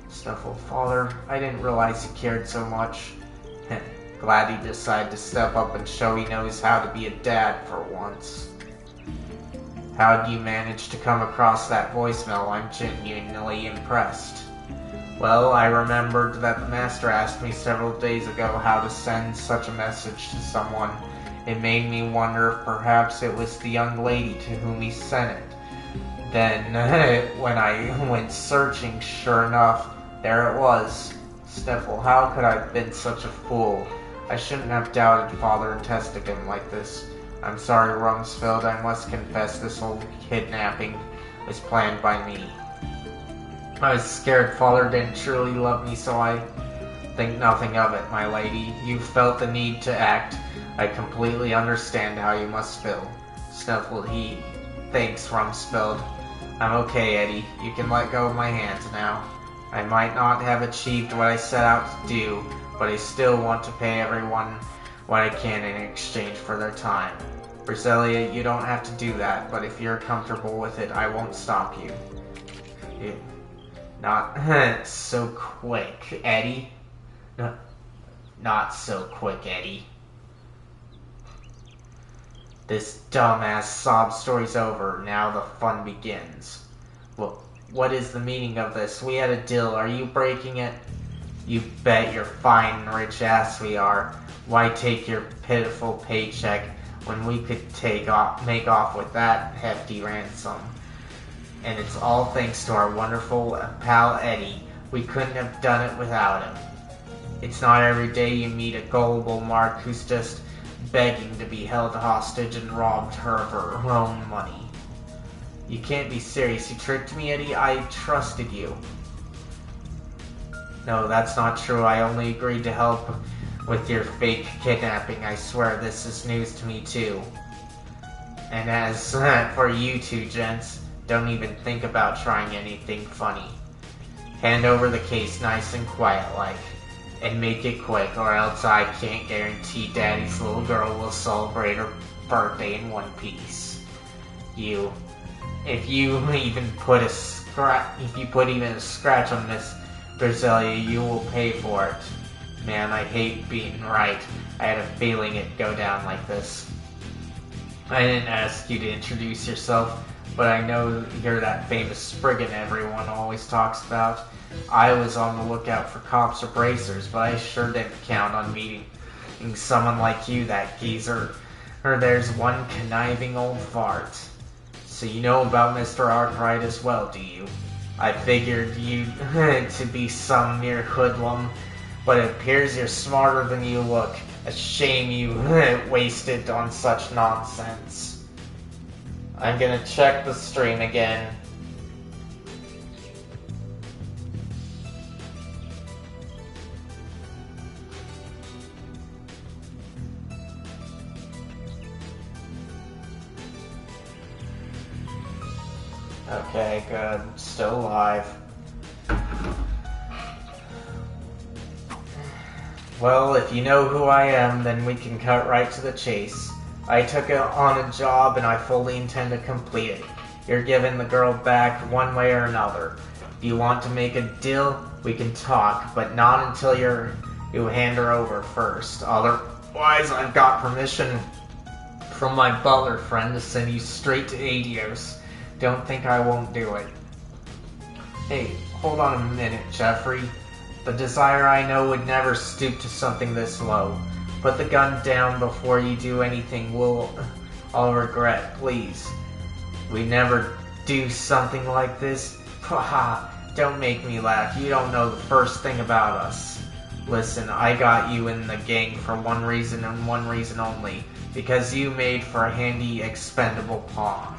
Snuffle, Father, I didn't realize he cared so much. Glad he decided to step up and show he knows how to be a dad for once. How did you manage to come across that voicemail? I'm genuinely impressed. Well, I remembered that the master asked me several days ago how to send such a message to someone. It made me wonder if perhaps it was the young lady to whom he sent it. Then, when I went searching, sure enough, there it was. Sniffle, how could I have been such a fool? I shouldn't have doubted Father and tested him like this. I'm sorry, Rumsfeld, I must confess this whole kidnapping was planned by me. I was scared Father didn't truly love me, so I Think nothing of it, my lady. You felt the need to act. I completely understand how you must feel. Snuffled he. Thanks, Rumspilled. I'm okay, Eddie. You can let go of my hands now. I might not have achieved what I set out to do, but I still want to pay everyone what I can in exchange for their time. Briselia, you don't have to do that, but if you're comfortable with it, I won't stop you. Not so quick, Eddie. Not so quick, Eddie. This dumbass sob story's over. Now the fun begins. Well, what is the meaning of this? We had a deal. Are you breaking it? You bet your fine rich ass we are. Why take your pitiful paycheck when we could make off with that hefty ransom? And it's all thanks to our wonderful pal Eddie. We couldn't have done it without him. It's not every day you meet a gullible mark who's just begging to be held hostage and robbed her of her own money. You can't be serious. You tricked me, Eddie. I trusted you. No, that's not true. I only agreed to help with your fake kidnapping. I swear this is news to me too. And as for you two gents, don't even think about trying anything funny. Hand over the case nice and quiet-like. And make it quick, or else I can't guarantee Daddy's little girl will celebrate her birthday in one piece. If you even put a scratch on Miss Briselia, you will pay for it. Man, I hate being right. I had a feeling it'd go down like this. I didn't ask you to introduce yourself, but I know you're that famous Spriggan everyone always talks about. I was on the lookout for cops or bracers, but I sure didn't count on meeting someone like you, that geezer. Or there's one conniving old fart. So you know about Mr. Arkwright as well, do you? I figured you to be some mere hoodlum, but it appears you're smarter than you look. A shame you wasted on such nonsense. I'm gonna check the stream again. Okay, good. Still alive. Well, if you know who I am, then we can cut right to the chase. I took on a job and I fully intend to complete it. You're giving the girl back one way or another. If you want to make a deal, we can talk, but not until you hand her over first. Otherwise, I've got permission from my butler friend to send you straight to Adios. Don't think I won't do it. Hey, hold on a minute, Jeffrey. The Desire I know would never stoop to something this low. Put the gun down before you do anything I'll regret, please. We never do something like this. Haha, don't make me laugh. You don't know the first thing about us. Listen, I got you in the gang for one reason and one reason only. Because you made for a handy, expendable pawn.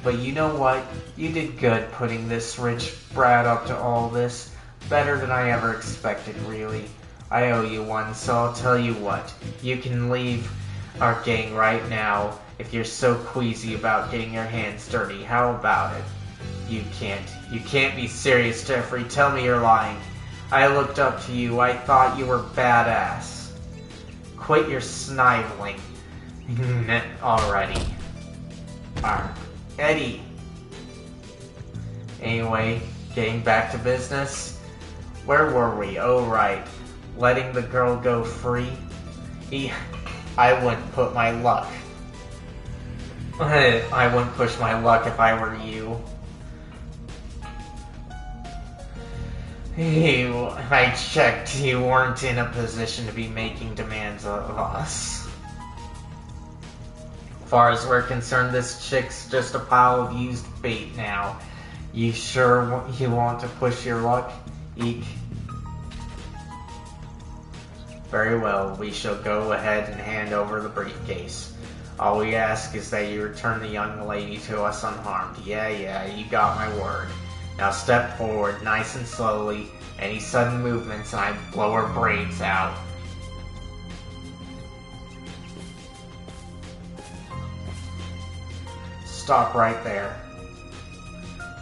But you know what? You did good putting this rich brat up to all this. Better than I ever expected, really. I owe you one, so I'll tell you what. You can leave our gang right now if you're so queasy about getting your hands dirty. How about it? You can't. You can't be serious, Jeffrey. Tell me you're lying. I looked up to you. I thought you were badass. Quit your sniveling. Alrighty. Alright. Eddie. Anyway, getting back to business. Where were we? Oh, right. Letting the girl go free. I wouldn't put my luck. I wouldn't push my luck if I were you. I checked. You weren't in a position to be making demands of us. As far as we're concerned, this chick's just a pile of used bait now. You sure you want to push your luck? Eek. Very well, we shall go ahead and hand over the briefcase. All we ask is that you return the young lady to us unharmed. Yeah, you got my word. Now step forward, nice and slowly. Any sudden movements and I blow her brains out. Stop right there.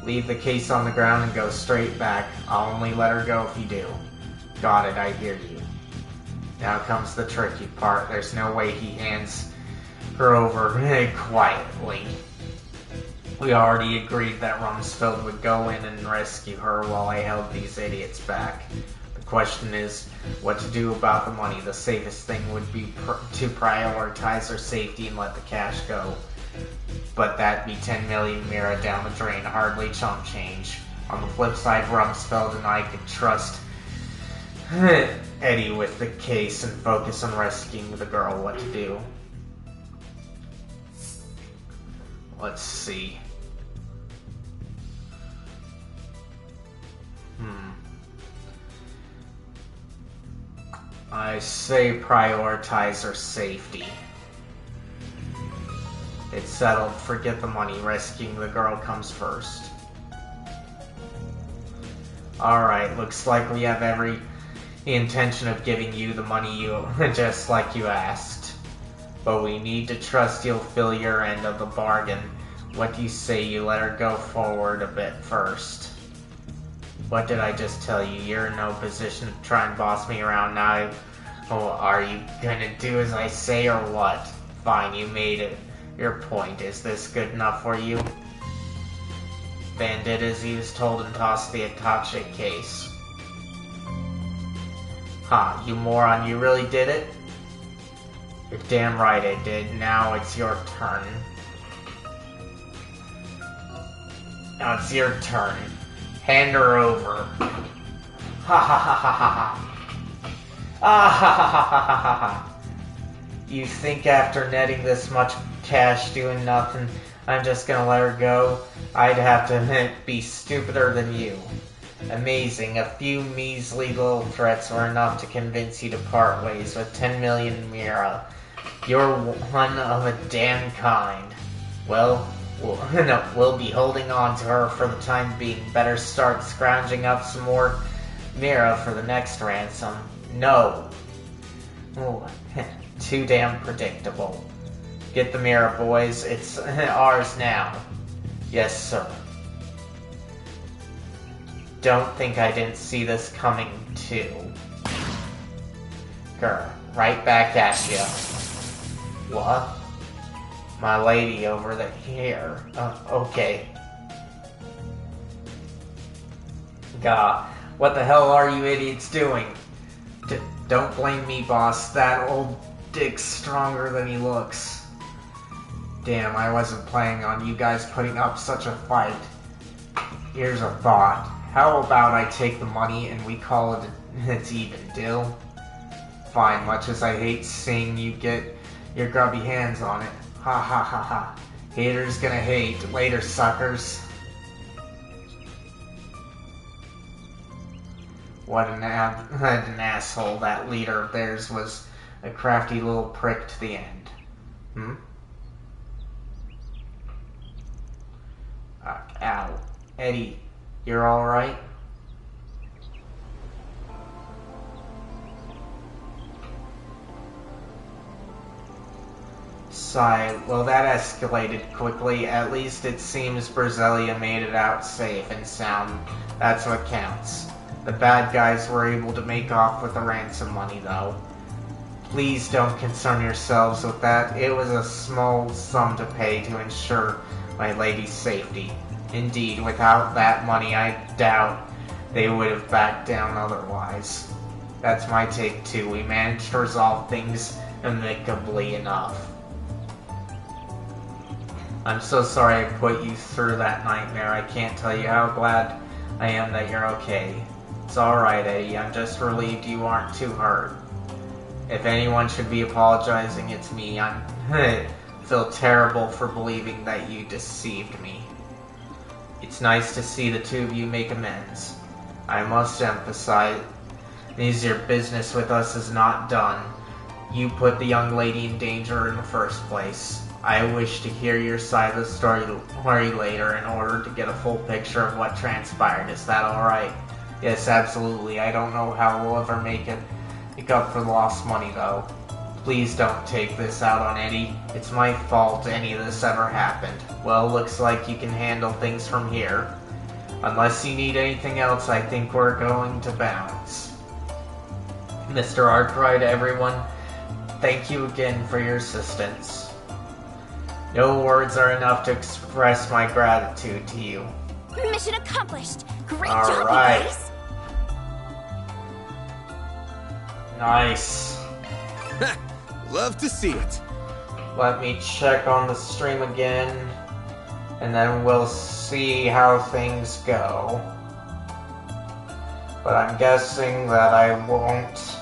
Leave the case on the ground and go straight back. I'll only let her go if you do. Got it, I hear you. Now comes the tricky part. There's no way he hands her over quietly. We already agreed that Rumsfeld would go in and rescue her while I held these idiots back. The question is what to do about the money. The safest thing would be to prioritize her safety and let the cash go. But that'd be 10 million Mira down the drain, hardly chump change. On the flip side, Rumsfeld and I could trust Eddie with the case and focus on rescuing the girl. What to do? Let's see. I say prioritize her safety. It's settled. Forget the money. Rescuing the girl comes first. Alright, looks like we have every intention of giving you the money just like you asked. But we need to trust you'll fill your end of the bargain. What do you say you let her go forward a bit first? What did I just tell you? You're in no position to try and boss me around now. Oh, are you gonna do as I say or what? Fine, you made it. Your point. Is this good enough for you? Van did as he was told and tossed the attache case. Huh, you moron, you really did it? You're damn right I did. Now it's your turn. Now it's your turn. Hand her over. Ha ha ha ha ha ha. Ah ha ha ha ha ha ha. You think after netting this much cash doing nothing, I'm just gonna let her go? I'd have to be stupider than you. Amazing. A few measly little threats were enough to convince you to part ways with 10 million Mira. You're one of a damn kind. Well, we'll be holding on to her for the time being. Better start scrounging up some more Mira for the next ransom. No. Ooh, too damn predictable. Get the Mira, boys. It's ours now. Yes, sir. Don't think I didn't see this coming, too. Grr, right back at you. What? My lady over here. Okay. Gah, what the hell are you idiots doing? Don't blame me, boss. That old dick's stronger than he looks. Damn, I wasn't planning on you guys putting up such a fight. Here's a thought. How about I take the money and we call it it's even, deal? Fine, much as I hate seeing you get your grubby hands on it. Ha ha ha ha. Haters gonna hate. Later, suckers. What an asshole. That leader of theirs was a crafty little prick to the end. Ow. Eddie, you're alright? Sigh. Well, that escalated quickly. At least it seems Berzelia made it out safe and sound. That's what counts. The bad guys were able to make off with the ransom money, though. Please don't concern yourselves with that. It was a small sum to pay to ensure my lady's safety. Indeed, without that money, I doubt they would have backed down otherwise. That's my take, too. We managed to resolve things amicably enough. I'm so sorry I put you through that nightmare. I can't tell you how glad I am that you're okay. It's alright, Eddie. I'm just relieved you aren't too hurt. If anyone should be apologizing, it's me. I feel terrible for believing that you deceived me. It's nice to see the two of you make amends. I must emphasize, your business with us is not done. You put the young lady in danger in the first place. I wish to hear your side of the story later in order to get a full picture of what transpired. Is that alright? Yes, absolutely. I don't know how we'll ever make up for lost money, though. Please don't take this out on Eddie. It's my fault any of this ever happened. Well, looks like you can handle things from here. Unless you need anything else, I think we're going to bounce. Mr. Arkwright, everyone, thank you again for your assistance. No words are enough to express my gratitude to you. Mission accomplished. Great All job, right. you guys. Nice. Love to see it. Let me check on the stream again, and then we'll see how things go. But I'm guessing that I won't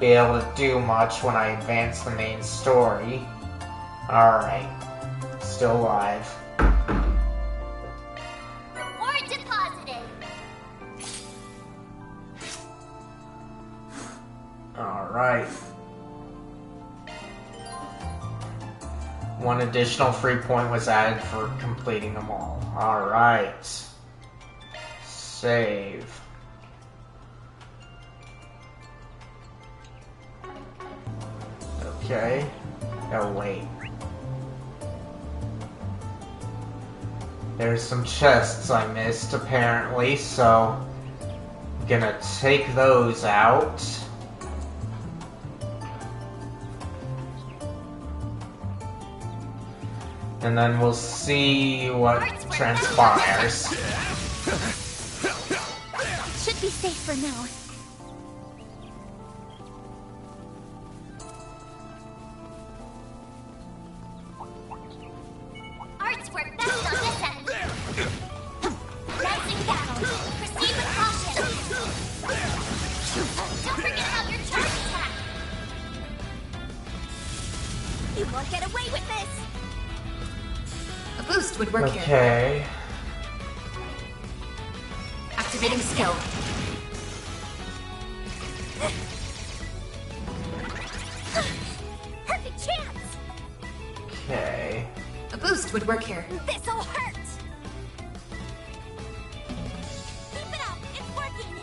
be able to do much when I advance the main story. Alright. Still live. Reward deposited. Alright. One additional free point was added for completing them all. Alright. Save. Okay. Oh, wait. There's some chests I missed, apparently, so I'm gonna take those out. And then we'll see what transpires. Should be safe for now. Arts work best on this end. Rising down. Proceed with caution. Don't forget about your charge attack. You won't get away with this. A boost would work here. Okay. Activating skill. Perfect chance. Okay. A boost would work here. This'll hurt. Keep it up. It's working.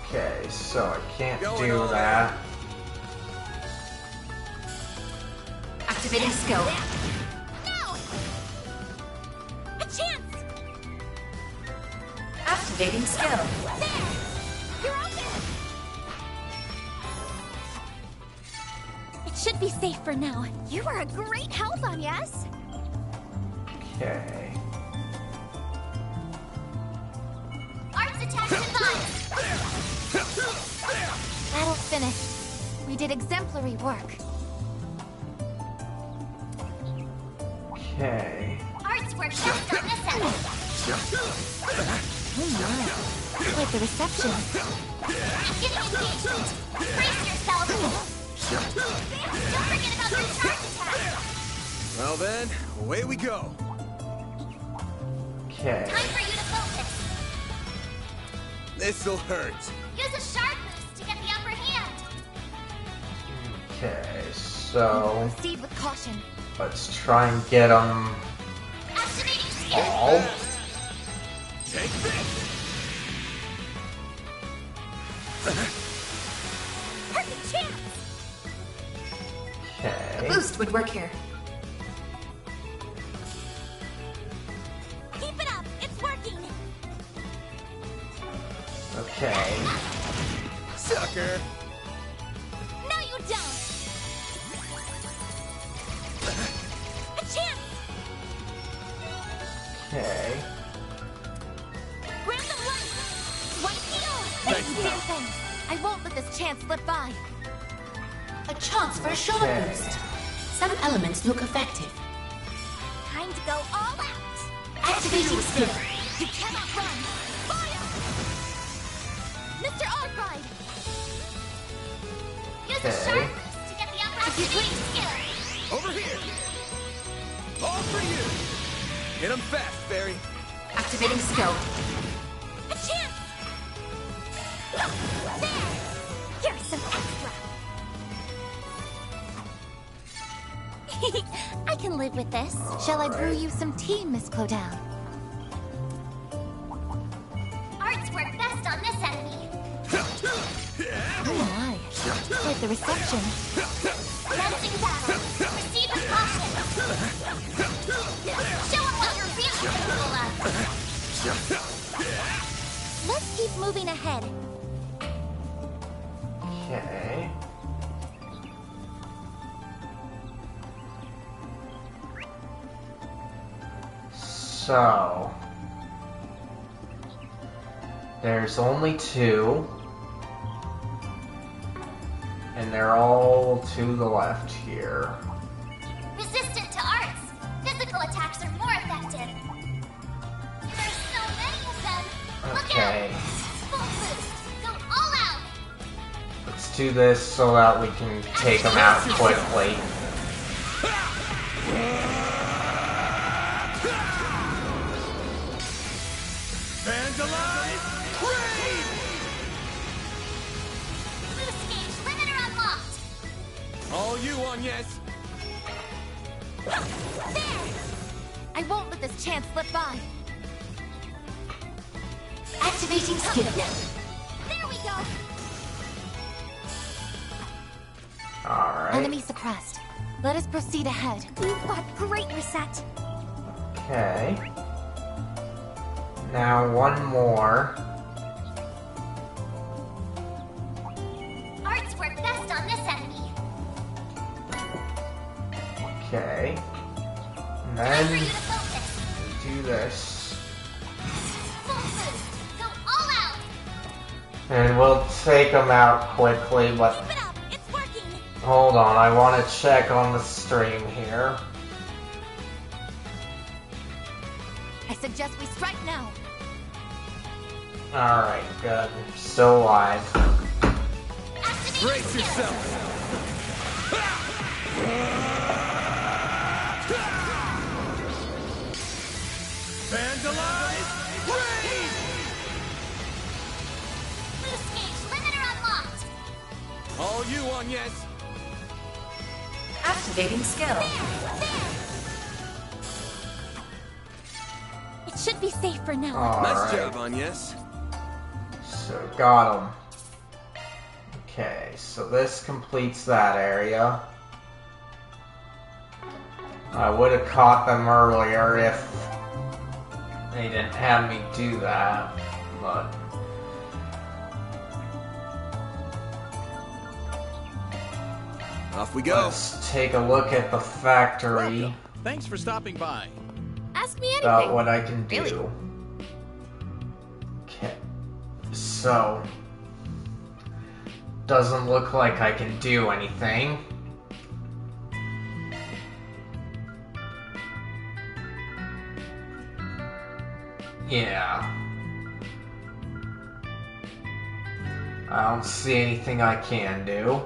Okay, so I can't Going do all that. Activating skill. No. A chance. Activating skill. There. You're open. It should be safe for now. You are a great help, Agnes. Okay. Arts attack device. Battle finished. We did exemplary work. Okay. Arts work best on this end. Oh my. Quite the reception. Getting engagement. Brace yourself. Don't forget about your charge attack. Well then, away we go. Okay. Time for you to focus. This'll hurt. Use a sharp boost to get the upper hand. Okay, so Proceed with caution. let's try and get them Activating skill. all. Take this! Perfect chance. A Okay. boost would work here. Keep it up. It's working. Okay. Sucker. No, you don't. A chance. Okay. Random light. White heal. Thanks, Dear things. I won't let this chance slip by. A chance for a shot Okay. boost. Some elements look effective. Time to go all out. Activating skill. You cannot run. Fire. Mr. Arkwright. Use a Okay. sharp boost to get the upper activating skill. Over here. All for you. Hit 'em fast, Barry. Activating skill. A chance. There. Here's some extra. can live with this. Shall I brew you some tea, Miss Clodagh? Arts work best on this enemy. Oh my, quite the reception. Commencing battle. Proceed with caution. Show 'em what you're really capable of. Let's keep moving ahead. Okay. So there's only 2, and they're all to the left here. Resistant to arts. Physical attacks are more effective. There's so many of them. Look Okay, out! Full boost. Go all out. let's do this so that we can take them out quickly. Vandalize! Raid! Boost gauge limiter unlocked. All you on, yes. There. I won't let this chance slip by. Activating skill. There we go. Alright. Enemy suppressed. Let us proceed ahead. You've got great reset. Okay. Now one more. Arts work best on this enemy. Okay. And Time for then you to focus. do this. Full boost. Go all out. And we'll take them out quickly, but Keep it up. It's working. hold on, I want to check on the stream here. I suggest we strike now. Alright, good. Still alive. Brace yourself. Vandalize! Raid! Boost gauge limiter unlocked. All you on, yes. Activating skill. It should be safe for now. Nice Alright, job, Agnes. so got them. Okay, so this completes that area. I would have caught them earlier if they didn't have me do that, but Off we go. let's take a look at the factory. Welcome. Thanks for stopping by. Ask me anything. About what I can do. Really? Okay, so doesn't look like I can do anything. Yeah. I don't see anything I can do.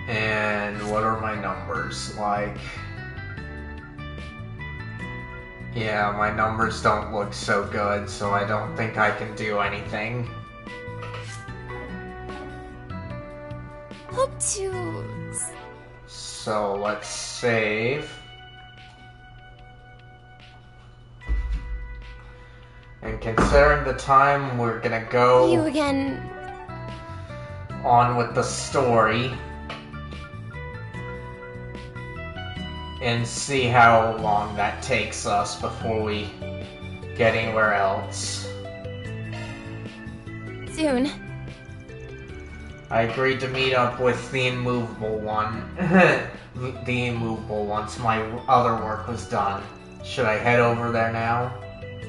And what are my numbers like? Yeah, my numbers don't look so good, so I don't think I can do anything. Hope to... So let's save. And considering the time, we're gonna go You again. on with the story and see how long that takes us before we get anywhere else. Soon. I agreed to meet up with the immovable one. The immovable once my other work was done. Should I head over there now?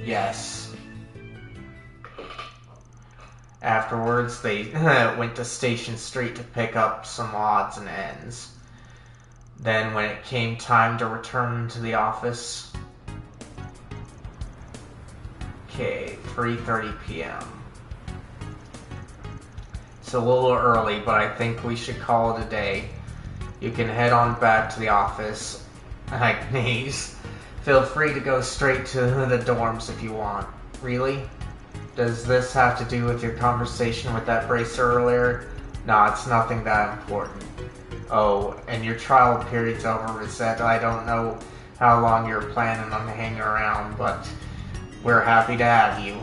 Yes. Afterwards, they went to Station Street to pick up some odds and ends. Then, when it came time to return to the office... Okay, 3:30 p.m. It's a little early, but I think we should call it a day. You can head on back to the office. Agnes, feel free to go straight to the dorms if you want. Really? Does this have to do with your conversation with that bracer earlier? Nah, it's nothing that important. Oh, and your trial period's over, Rosette. I don't know how long you're planning on hanging around, but we're happy to have you.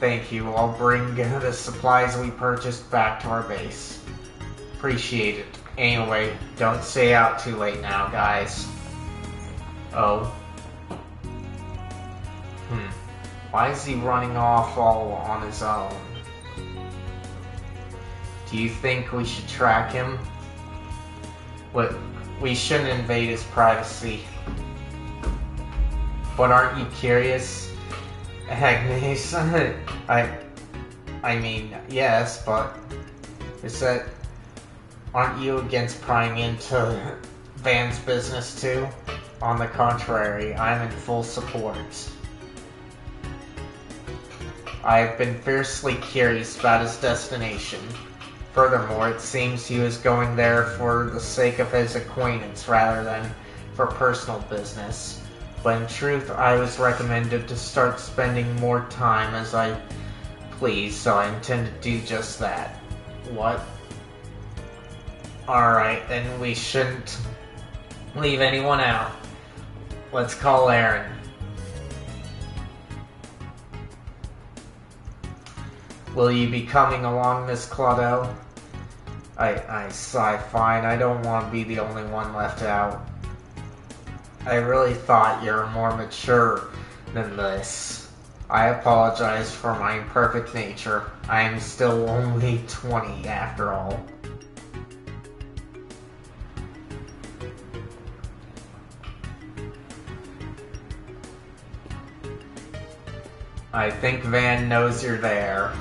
Thank you. I'll bring the supplies we purchased back to our base. Appreciate it. Anyway, don't stay out too late now, guys. Oh. Why is he running off all on his own? Do you think we should track him? What? We shouldn't invade his privacy. But aren't you curious, Agnes? I mean, yes, but is that... Aren't you against prying into Van's business too? On the contrary, I'm in full support. I have been fiercely curious about his destination. Furthermore, it seems he was going there for the sake of his acquaintance rather than for personal business. But in truth, I was recommended to start spending more time as I please, so I intend to do just that. What? Alright, then we shouldn't leave anyone out. Let's call Aaron. Will you be coming along, Miss Claudio? I sigh, fine. I don't want to be the only one left out. I really thought you were more mature than this. I apologize for my imperfect nature. I am still only 20 after all. I think Van knows you're there.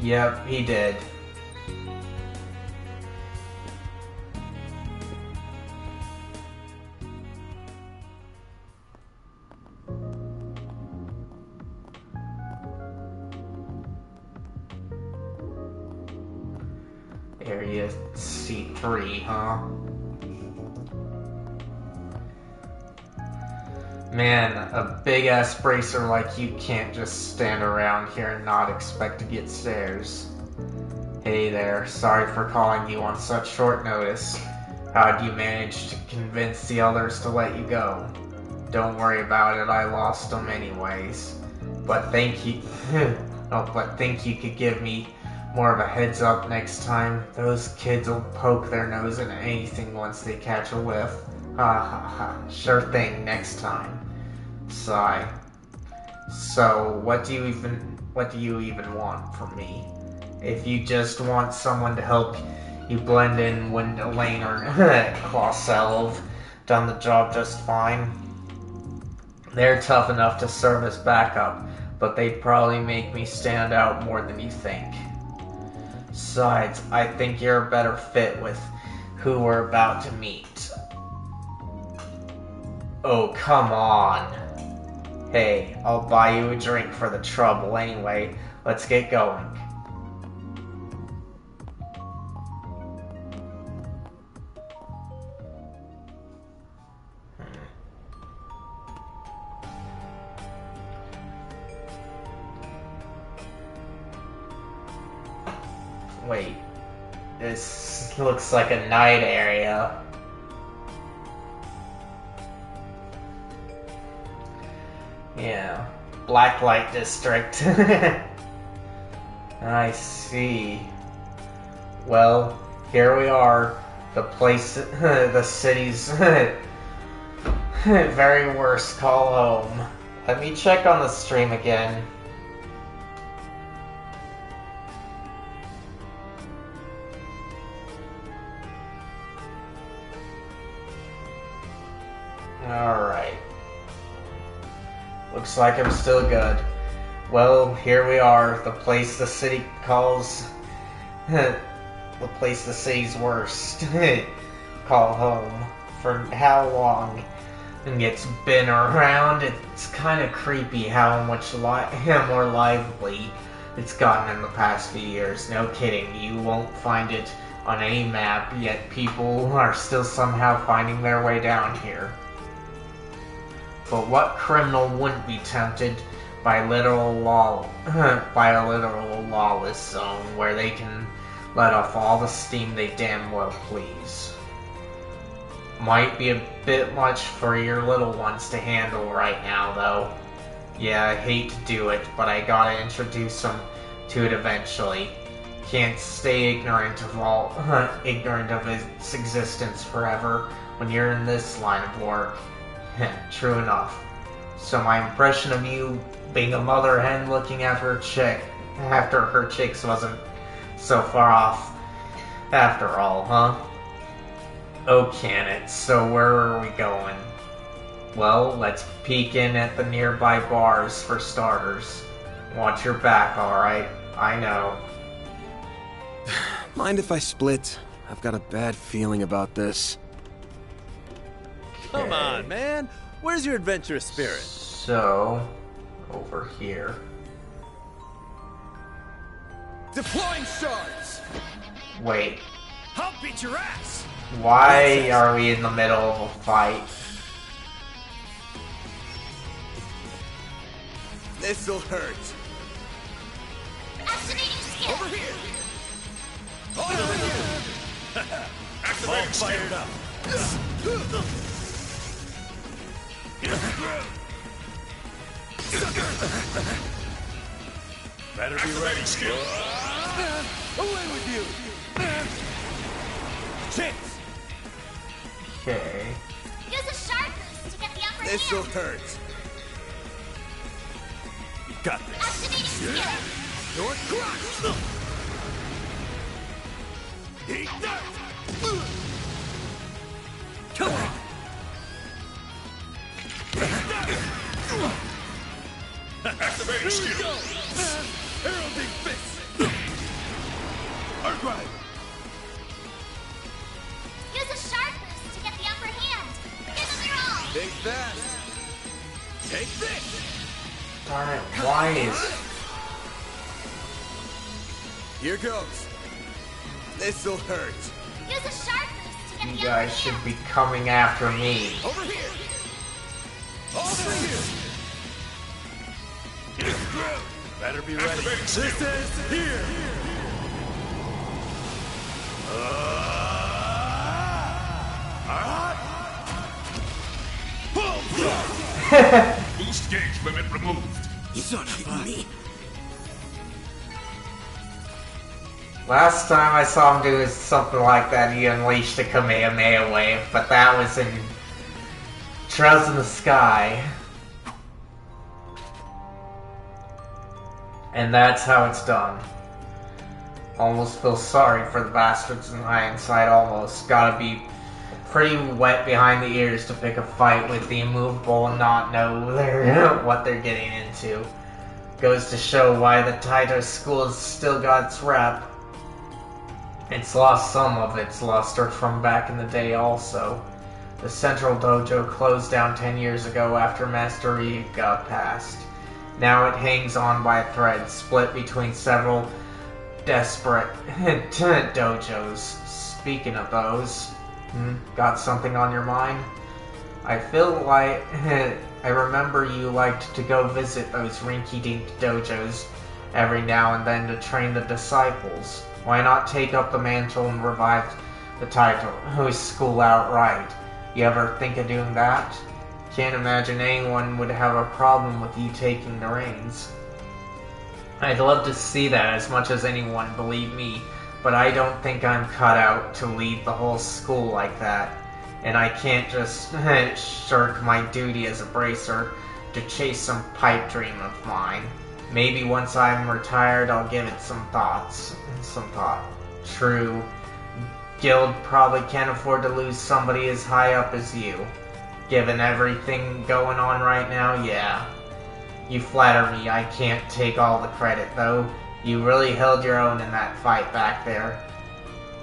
Yep, he did. Area C3, huh? Man, a big-ass bracer like you can't just stand around here and not expect to get stairs. Hey there, sorry for calling you on such short notice. How'd you manage to convince the others to let you go? Don't worry about it, I lost them anyways. But think you could give me more of a heads up next time. Those kids will poke their nose in anything once they catch a whiff. Ha ha ha. Sure thing, next time. Sigh. So, what do you even want from me? If you just want someone to help you blend in when Elaine or Clauselve done the job just fine. They're tough enough to serve as backup, but they'd probably make me stand out more than you think. Besides, I think you're a better fit with who we're about to meet. Oh, come on. Hey, I'll buy you a drink for the trouble anyway. Let's get going. Wait, this looks like a night area. Yeah, Blacklight District. I see. Well, here we are. The place, the city's very worst call home. Let me check on the stream again. Alright. Looks like I'm still good. Well, here we are. The place the city calls... the place the city's worst. Call home. For how long it's been around, it's kind of creepy how much more lively it's gotten in the past few years. No kidding, you won't find it on any map, yet people are still somehow finding their way down here. But what criminal wouldn't be tempted by a literal lawless zone where they can let off all the steam they damn well please? Might be a bit much for your little ones to handle right now, though. Yeah, I hate to do it, but I gotta introduce them to it eventually. Can't stay ignorant of its existence forever when you're in this line of work. True enough. So my impression of you being a mother hen looking after her chicks wasn't so far off after all, huh? Oh, can it? So where are we going? Well, let's peek in at the nearby bars for starters. Watch your back, alright? I know. Mind if I split? I've got a bad feeling about this. Come on, man. Where's your adventurous spirit? So, over here. Deploying shards! Wait. I'll beat your ass! Why are we in the middle of a fight? This'll hurt. Activating skill. Over here! Over here! Activating fired up. Better be ready, skill. Away with you! Chance! Okay. Use a sharp boost to get the upper This'll hand. hurt. You got this. Activating skill. Your crush! Eat that! Come on! Activating skill. Heralding fist. Arc ride. Use a sharp boost to get the upper hand. Give them your all. Think fast. Take this. Darn it, why is... Here goes. This'll hurt. Use a sharp boost to get You the guys upper should hand. be coming after me. Over here. Over here. Better be ready. This is here. Boost gauge limit removed. Son of a... Last time I saw him do something like that, he unleashed a Kamehameha wave, but that was in Trails in the Sky. And that's how it's done. Almost feel sorry for the bastards in hindsight, almost. Gotta be pretty wet behind the ears to pick a fight with the immovable and not know what they're getting into. Goes to show why the Taito school has still got its rep. It's lost some of its luster from back in the day also. The central dojo closed down 10 years ago after Master Yi got passed. Now it hangs on by a thread, split between several desperate dojos. Speaking of those, got something on your mind? I feel like I remember you liked to go visit those rinky-dink dojos every now and then to train the disciples. Why not take up the mantle and revive the Taito school outright? You ever think of doing that? Can't imagine anyone would have a problem with you taking the reins. I'd love to see that as much as anyone, believe me, but I don't think I'm cut out to lead the whole school like that. And I can't just shirk my duty as a bracer to chase some pipe dream of mine. Maybe once I'm retired, I'll give it some thought. True, Guild probably can't afford to lose somebody as high up as you. Given everything going on right now, yeah. You flatter me, I can't take all the credit though. You really held your own in that fight back there.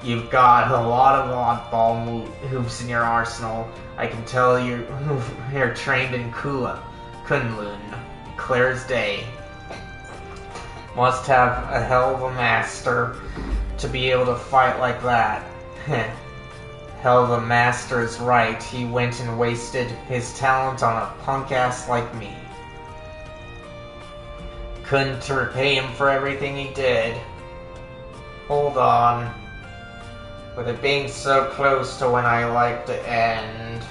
You've got a lot of oddball moves in your arsenal. I can tell you're trained in Kunlun. Clear as day. Must have a hell of a master to be able to fight like that. Hell of a master is right. He went and wasted his talent on a punk ass like me. Couldn't repay him for everything he did. Hold on. With it being so close to when I like to end,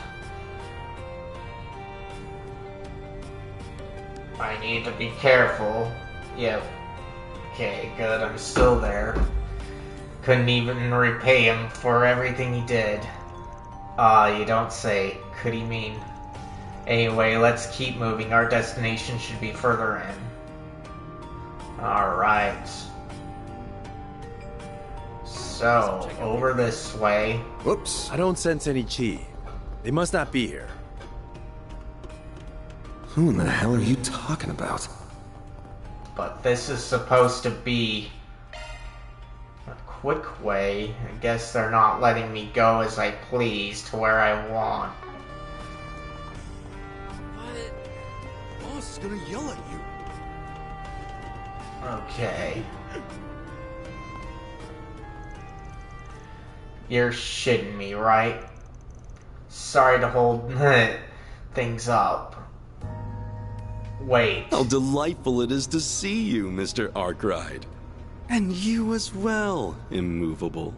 I need to be careful. Yep. Okay, good, I'm still there. Couldn't even repay him for everything he did. You don't say. Could he mean? Anyway, let's keep moving. Our destination should be further in. Alright. So, over this way. Whoops, I don't sense any chi. They must not be here. Who in the hell are you talking about? But this is supposed to be a quick way. I guess they're not letting me go as I please to where I want. Boss is gonna yell at you. Okay. You're shitting me, right? Sorry to hold things up. Wait. How delightful it is to see you, Mr. Arkwright. And you as well, immovable.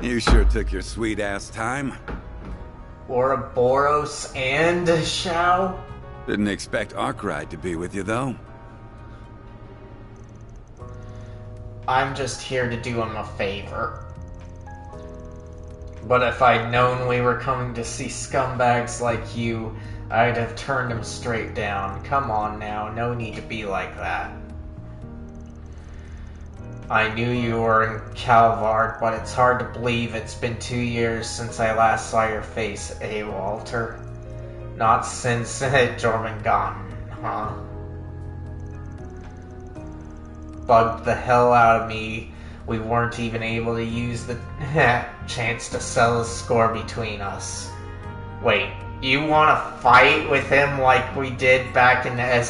You sure took your sweet-ass time. Ouroboros and Shao? Didn't expect Arkwright to be with you, though. I'm just here to do him a favor. But if I'd known we were coming to see scumbags like you, I'd have turned him straight down. Come on now, no need to be like that. I knew you were in Calvard, but it's hard to believe it's been 2 years since I last saw your face, eh, Walter? Not since Jormungandr, huh? Bugged the hell out of me. We weren't even able to use the chance to settle a score between us. Wait, you want to fight with him like we did back in the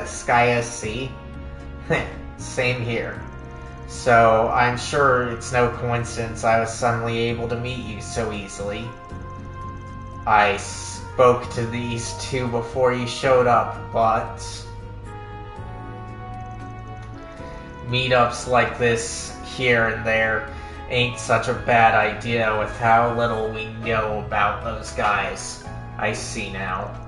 Sky SC? Same here. So, I'm sure it's no coincidence I was suddenly able to meet you so easily. I spoke to these two before you showed up, but meetups like this here and there ain't such a bad idea with how little we know about those guys. I see now.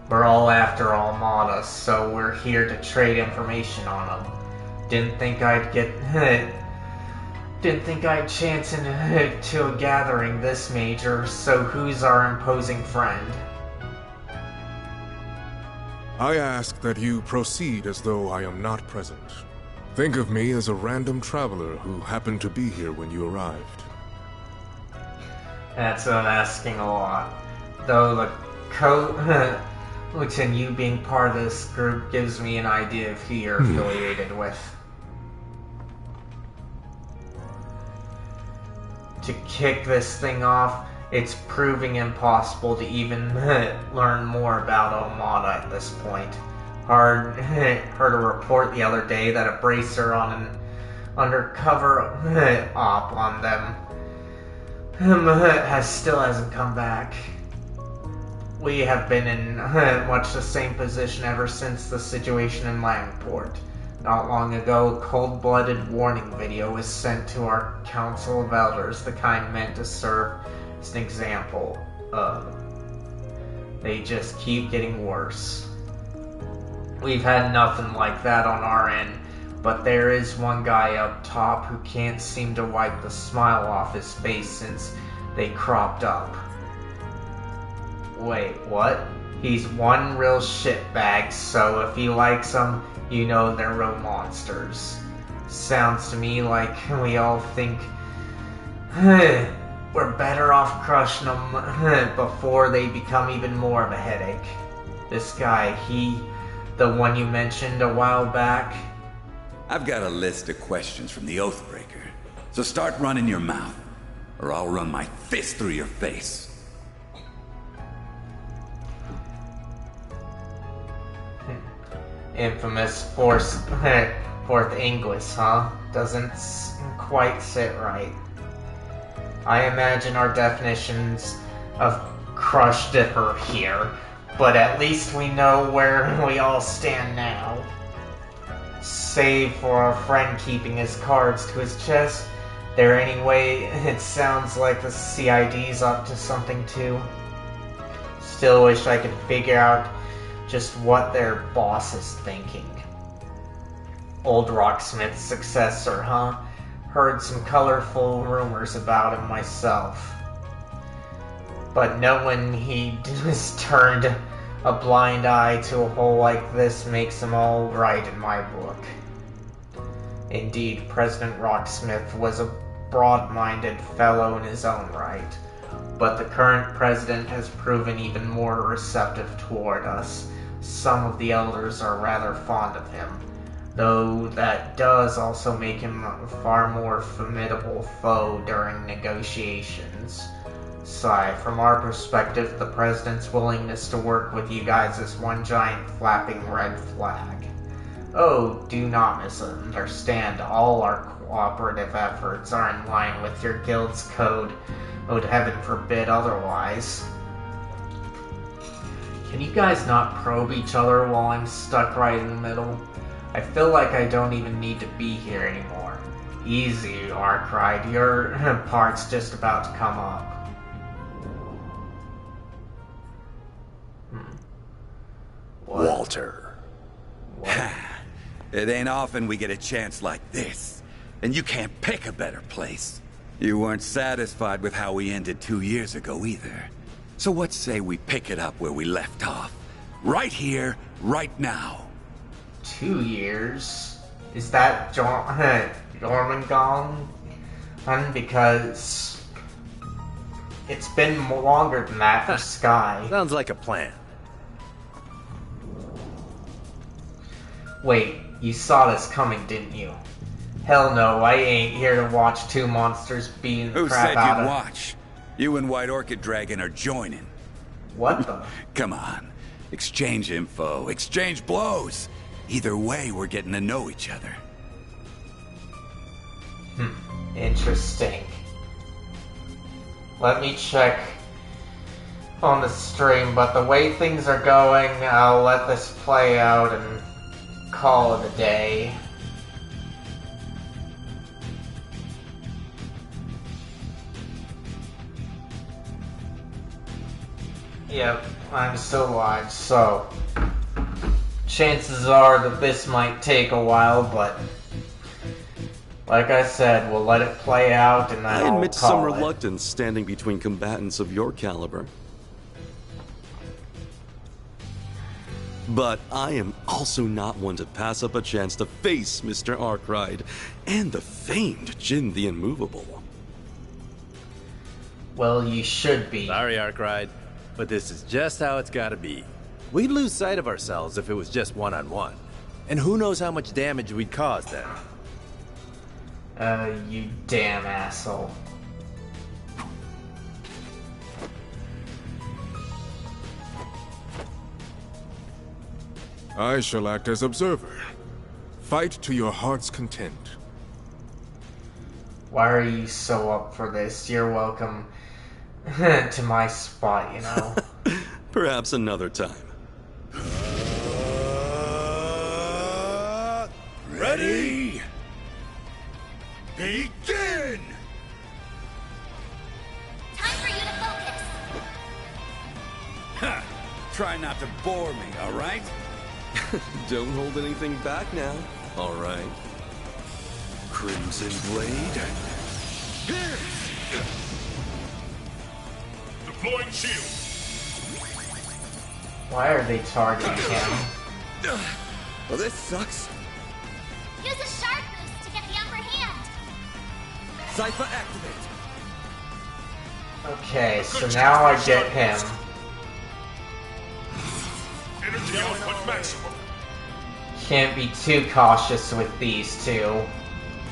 We're all after Armada, so we're here to trade information on them. Didn't think I'd chance into a gathering this major, so who's our imposing friend? I ask that you proceed as though I am not present. Think of me as a random traveler who happened to be here when you arrived. That's asking a lot. Though the Lieutenant, you being part of this group gives me an idea of who you're affiliated with. To kick this thing off, it's proving impossible to even learn more about Armada at this point. Heard a report the other day that a bracer on an undercover op on them still hasn't come back. We have been in much the same position ever since the situation in Langport. Not long ago, a cold-blooded warning video was sent to our Council of Elders, the kind meant to serve as an example. They just keep getting worse. We've had nothing like that on our end, but there is one guy up top who can't seem to wipe the smile off his face since they cropped up. Wait, what? He's one real shitbag, so if he likes them, you know they're real monsters. Sounds to me like we all think we're better off crushing them before they become even more of a headache. This guy, the one you mentioned a while back? I've got a list of questions from the Oathbreaker, so start running your mouth, or I'll run my fist through your face. Infamous fourth English, huh? Doesn't quite sit right. I imagine our definitions of crush differ here, but at least we know where we all stand now. Save for our friend keeping his cards to his chest, there anyway, it sounds like the CID's up to something too. Still wish I could figure out just what their boss is thinking. Old Rocksmith's successor, huh? Heard some colorful rumors about him myself. But knowing he just turned a blind eye to a hole like this makes him all right in my book. Indeed, President Rocksmith was a broad-minded fellow in his own right, but the current president has proven even more receptive toward us. Some of the elders are rather fond of him, though that does also make him a far more formidable foe during negotiations. From our perspective, the president's willingness to work with you guys is one giant flapping red flag. Oh, do not misunderstand, all our cooperative efforts are in line with your guild's code. Oh, heaven forbid otherwise. Can you guys not probe each other while I'm stuck right in the middle? I feel like I don't even need to be here anymore. Easy, Arkwright, your part's just about to come up. Walter. It ain't often we get a chance like this, and you can't pick a better place. You weren't satisfied with how we ended 2 years ago either. So what say we pick it up where we left off? Right here, right now. 2 years? Is that Jormungandr? Because it's been longer than that for Sky. Sounds like a plan. Wait, you saw this coming, didn't you? Hell no, I ain't here to watch two monsters beating the crap out of... Who said you'd watch? You and White Orchid Dragon are joining. What the? Come on. Exchange info, exchange blows. Either way, we're getting to know each other. Interesting. Let me check on the stream, but the way things are going, I'll let this play out and call it a day. Yep, I'm still alive, so chances are that this might take a while, but like I said, we'll let it play out and then I admit some reluctance standing between combatants of your caliber. But I am also not one to pass up a chance to face Mr. Arkwright and the famed Jin the Immovable. Well, you should be. Sorry, Arkwright, but this is just how it's gotta be. We'd lose sight of ourselves if it was just one-on-one. And who knows how much damage we'd cause then. You damn asshole. I shall act as observer. Fight to your heart's content. Why are you so up for this? You're welcome to my spot, you know. Perhaps another time. Ready? Begin! Time for you to focus. Ha! Try not to bore me, alright? Don't hold anything back now, alright? Crimson Blade. Deploying shield. Why are they targeting him? Well, this sucks. Use a shard boost to get the upper hand. Cypher activate. Okay, so now I get him. Energy output maximum. Can't be too cautious with these two.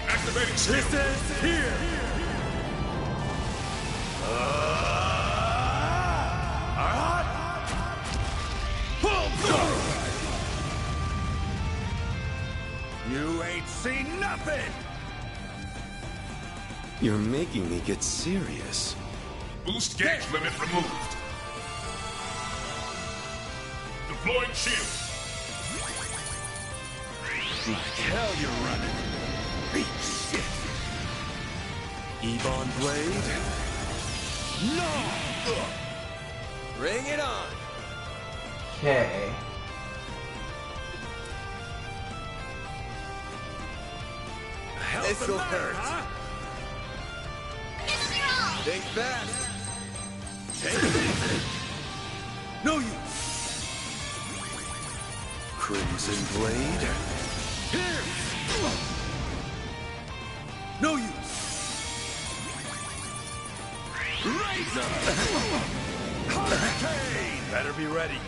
Activating shield. This is here. see nothing! You're making me get serious. Boost gauge limit removed. Deploying shield. Like hell you're running. Beat shit. Ebon Blade. No! Bring it on! Okay. This'll hurt. Huh? Think fast. Take it. No use. Crimson Blade. Here. No use. Razor. Hurricane. Better be ready.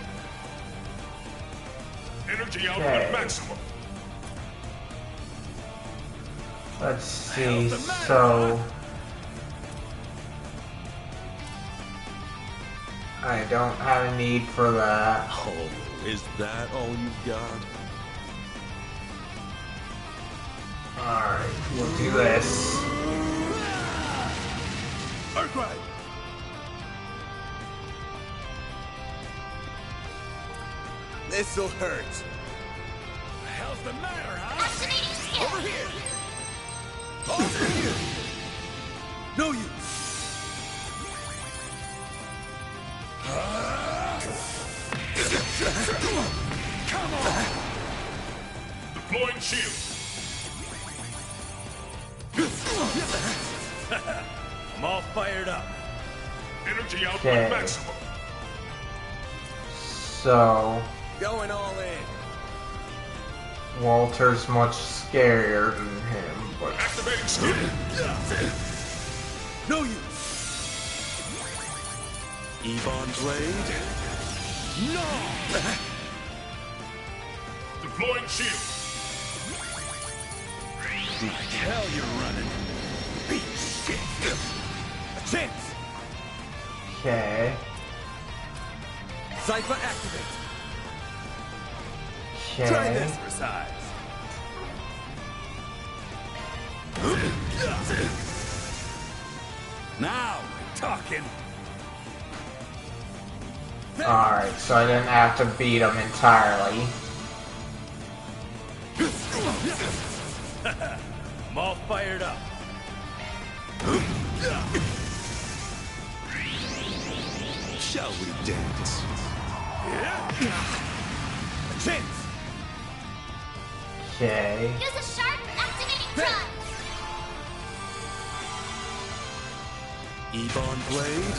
Energy output maximum. Let's see, so... I don't have a need for that. Oh, is that all you've got? Alright, we'll do this. Arkwright. This'll hurt. The hell's the matter, huh? Activating skill. Over here. Over here. No use. Come on. Deploying shield. I'm all fired up. Energy output Okay. maximum. So... Going all in. Walter's much scarier than him, but... Activating skill. No use. Ebon Blade. No. Deploying shield. Like hell you're running. Beat shit. A chance. Okay. Cypher activate. Okay. Try this for size. Now we're talking. Alright, so I didn't have to beat him entirely. I'm all fired up. Shall we dance? A chance. Okay. Use a sharp activating drive. Ebon Blade.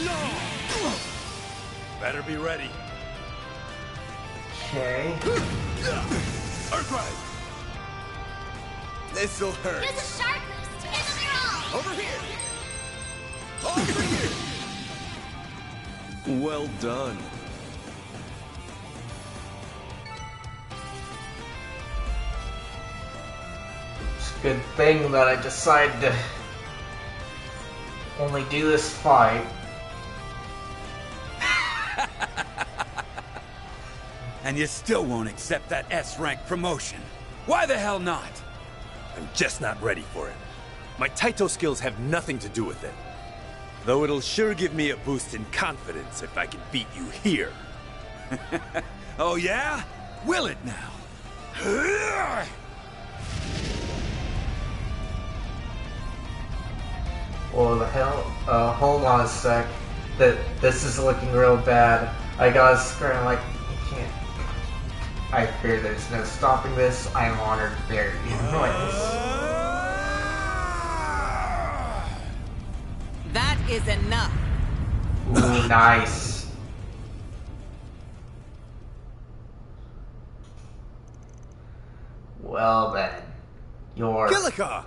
No. Better be ready. Okay. Arkwright. This'll hurt. Use a sharp boost to get strong. Over here. Over here. Well done. It's a good thing that I decided to only do this fight. And you still won't accept that S-rank promotion. Why the hell not? I'm just not ready for it. My Taito skills have nothing to do with it. Though it'll sure give me a boost in confidence if I can beat you here. Oh yeah? Will it now? Well, the hell? Hold on a sec. This is looking real bad. I gotta scream like, I can't. I fear there's no stopping this. I am honored to bear you. That is enough. Ooh, nice. Well then, you're... Kilika!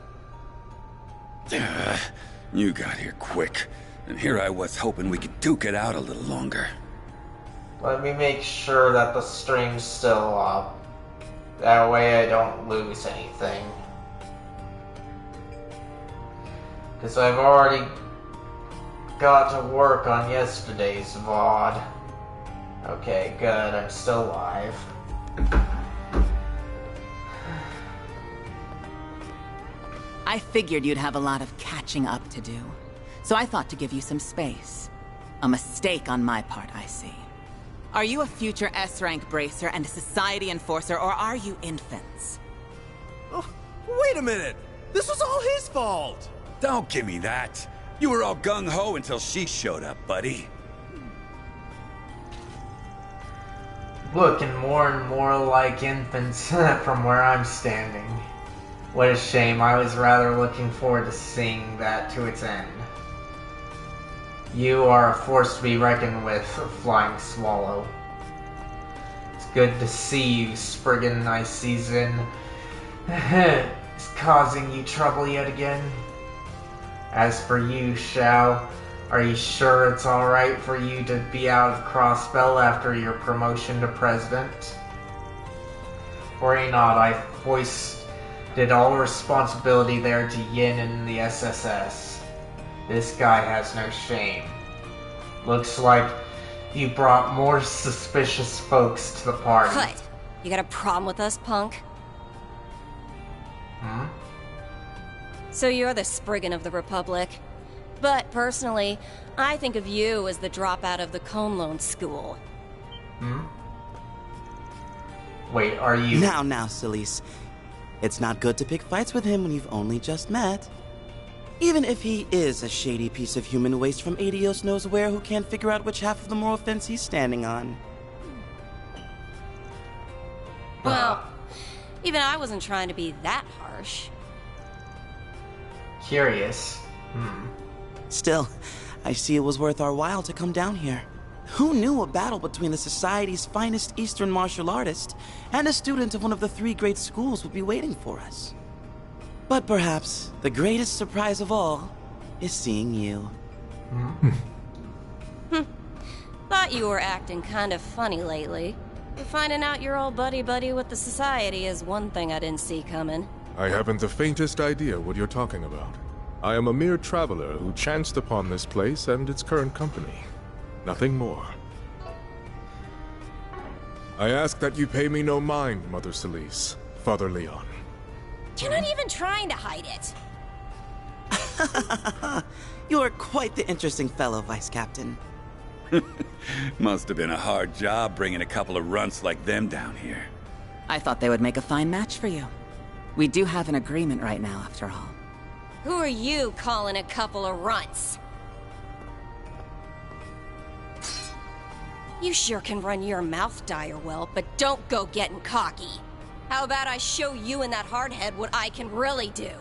You got here quick, and here I was hoping we could duke it out a little longer. Let me make sure that the stream's still up. That way I don't lose anything. Because I've already got to work on yesterday's VOD. Okay, good, I'm still alive. I figured you'd have a lot of catching up to do. So I thought to give you some space. A mistake on my part, I see. Are you a future S-rank bracer and a society enforcer, or are you infants? Oh, wait a minute! This was all his fault! Don't give me that. You were all gung-ho until she showed up, buddy. Looking more and more like infants from where I'm standing. What a shame. I was rather looking forward to seeing that to its end. You are a force to be reckoned with, Flying Swallow. It's good to see you, Spriggan. I season is causing you trouble yet again. As for you, Shao, are you sure it's alright for you to be out of Crossbell after your promotion to president? Worry not, I foisted all responsibility there to Yin and the SSS. This guy has no shame. Looks like you brought more suspicious folks to the party. What? You got a problem with us, punk? Hmm? So you're the Spriggan of the Republic. But personally, I think of you as the dropout of the Conlone School. Hmm? Wait, are you... Now, Celise. It's not good to pick fights with him when you've only just met. Even if he is a shady piece of human waste from Adios knows where who can't figure out which half of the moral fence he's standing on. Well, even I wasn't trying to be that harsh. Curious. Still, I see it was worth our while to come down here. Who knew a battle between the Society's finest Eastern martial artist and a student of one of the 3 great schools would be waiting for us? But perhaps the greatest surprise of all is seeing you. Thought you were acting kind of funny lately. Finding out you're all buddy-buddy with the Society is one thing I didn't see coming. I haven't the faintest idea what you're talking about. I am a mere traveler who chanced upon this place and its current company. Nothing more. I ask that you pay me no mind, Mother Celise, Father Leon. You're not even trying to hide it. You're quite the interesting fellow, Vice Captain. Must have been a hard job bringing a couple of runts like them down here. I thought they would make a fine match for you. We do have an agreement right now, after all. Who are you calling a couple of runts? You sure can run your mouth dire well, but don't go getting cocky. How about I show you and that hardhead what I can really do?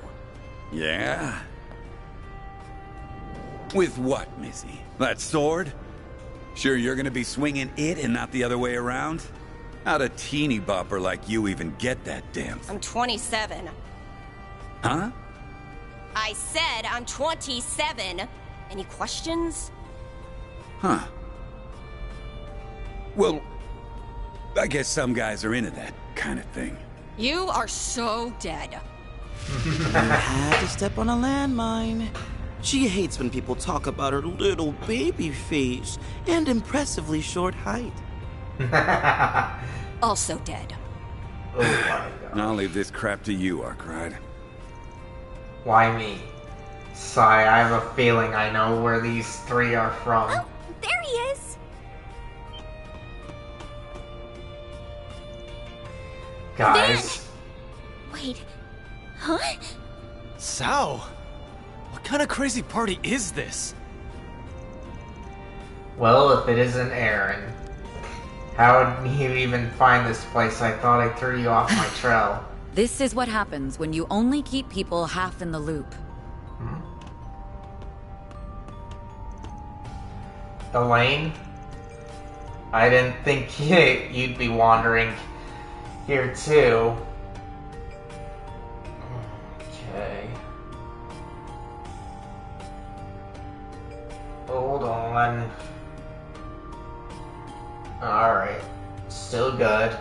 Yeah? With what, Missy? That sword? Sure you're gonna be swinging it and not the other way around? How'd a teeny bopper like you even get that damn thing? I'm 27. Huh? I said I'm 27. Any questions? Huh. Well, I guess some guys are into that kind of thing. You are so dead. You had to step on a landmine. She hates when people talk about her little baby face and impressively short height. Also dead. Oh my god. I'll leave this crap to you, Arkwright. Why me? Sigh, I have a feeling I know where these 3 are from. Oh, there he is! Guys. Wait. Huh? Sao? What kind of crazy party is this? Well, if it isn't Aaron. How did you even find this place? I thought I threw you off my trail. This is what happens when you only keep people half in the loop. Elaine? I didn't think you'd be wandering here too. Okay. Hold on. Alright. Still good.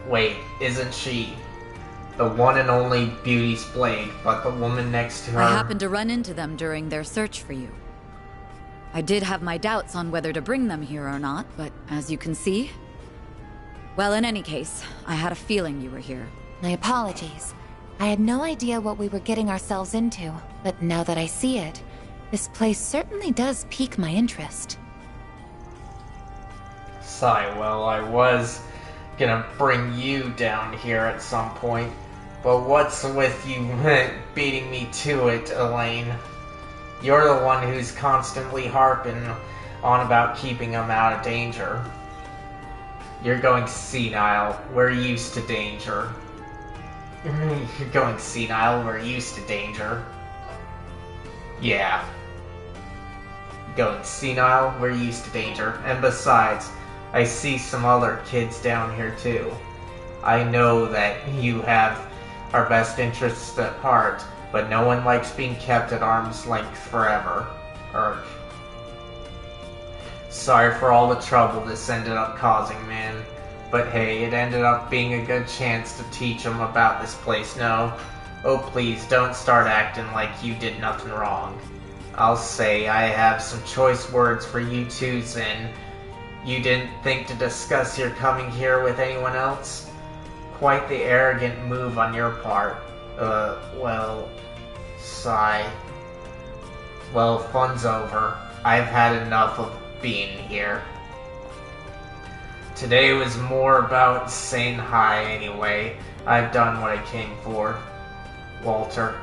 Wait, isn't she the one and only Beauty's Blade, but the woman next to her? I happened to run into them during their search for you. I did have my doubts on whether to bring them here or not, but as you can see, Well, in any case, I had a feeling you were here. My apologies. I had no idea what we were getting ourselves into, but now that I see it, this place certainly does pique my interest. Sigh, well, I was gonna bring you down here at some point, but what's with you beating me to it, Elaine? You're the one who's constantly harping on about keeping him out of danger. You're going senile. We're used to danger. You're going senile. We're used to danger. Yeah. Going senile. We're used to danger. And besides, I see some other kids down here too. I know that you have our best interests at heart, but no one likes being kept at arm's length forever. Sorry for all the trouble this ended up causing, man. But hey, it ended up being a good chance to teach them about this place, no? Oh please, don't start acting like you did nothing wrong. I'll say I have some choice words for you too, Zen. You didn't think to discuss your coming here with anyone else? Quite the arrogant move on your part. Well, sigh. Well, fun's over. I've had enough of being here. Today was more about saying hi anyway. I've done what I came for. Walter.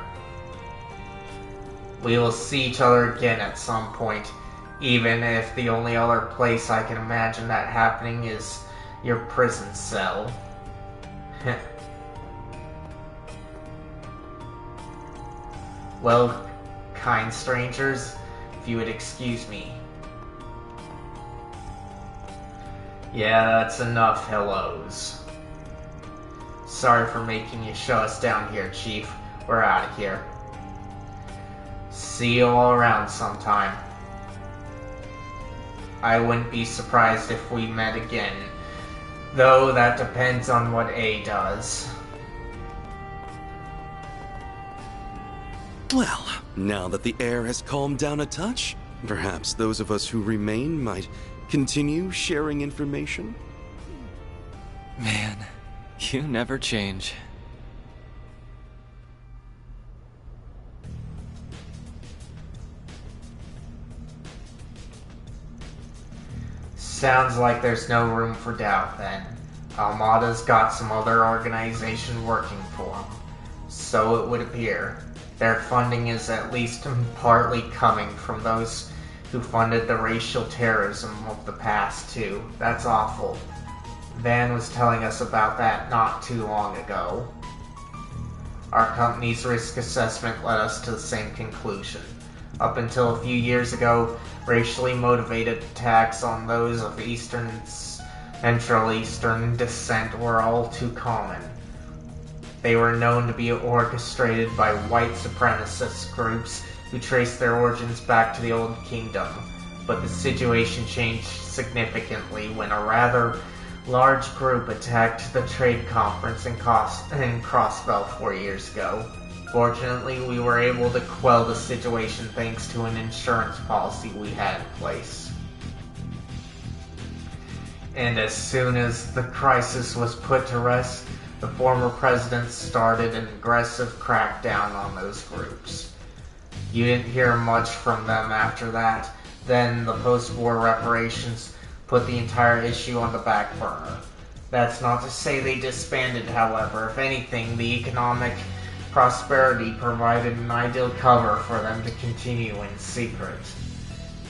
We will see each other again at some point, even if the only other place I can imagine that happening is your prison cell. Well, kind strangers, if you would excuse me. Yeah, that's enough hellos. Sorry for making you show us down here, Chief. We're out of here. See you all around sometime. I wouldn't be surprised if we met again, though that depends on what A does. Well, now that the air has calmed down a touch, perhaps those of us who remain might continue sharing information? Man, you never change. Sounds like there's no room for doubt then. Almada's got some other organization working for him. So it would appear. Their funding is at least partly coming from those who funded the racial terrorism of the past too. That's awful. Van was telling us about that not too long ago. Our company's risk assessment led us to the same conclusion. Up until a few years ago, racially motivated attacks on those of Eastern and Central Eastern descent were all too common. They were known to be orchestrated by white supremacist groups who traced their origins back to the Old Kingdom. But the situation changed significantly when a rather large group attacked the trade conference in Crossbell 4 years ago. Fortunately, we were able to quell the situation thanks to an insurance policy we had in place. And as soon as the crisis was put to rest, the former president started an aggressive crackdown on those groups. You didn't hear much from them after that. Then the post-war reparations put the entire issue on the back burner. That's not to say they disbanded, however. If anything, the economic prosperity provided an ideal cover for them to continue in secret.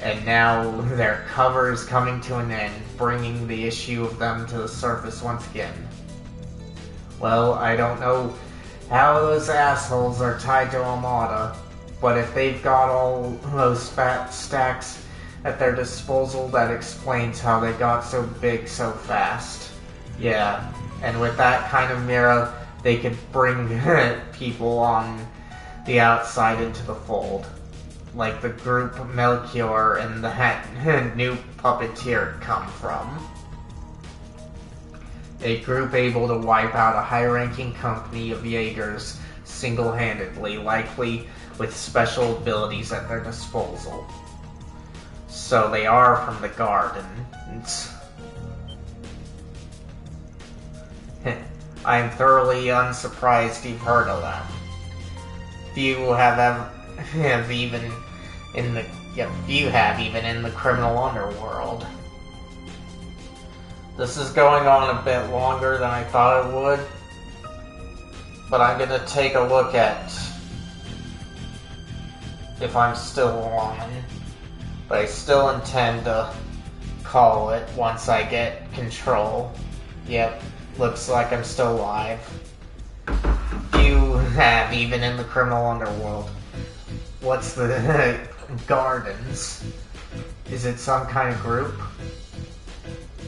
And now their cover is coming to an end, bringing the issue of them to the surface once again. Well, I don't know how those assholes are tied to Armada, but if they've got all those fat stacks at their disposal, that explains how they got so big so fast. Yeah, and with that kind of mirror, they could bring people on the outside into the fold. Like the group Melchior and the new puppeteer come from. A group able to wipe out a high-ranking company of Jaegers single-handedly, likely with special abilities at their disposal. So they are from the Gardens. I'm thoroughly unsurprised you've heard of them. Few have even in the criminal underworld. This is going on a bit longer than I thought it would, but I'm gonna take a look at if I'm still on, but I still intend to call it once I get control. Yep, looks like I'm still alive. You have even in the criminal underworld. What's the Gardens? Is it some kind of group?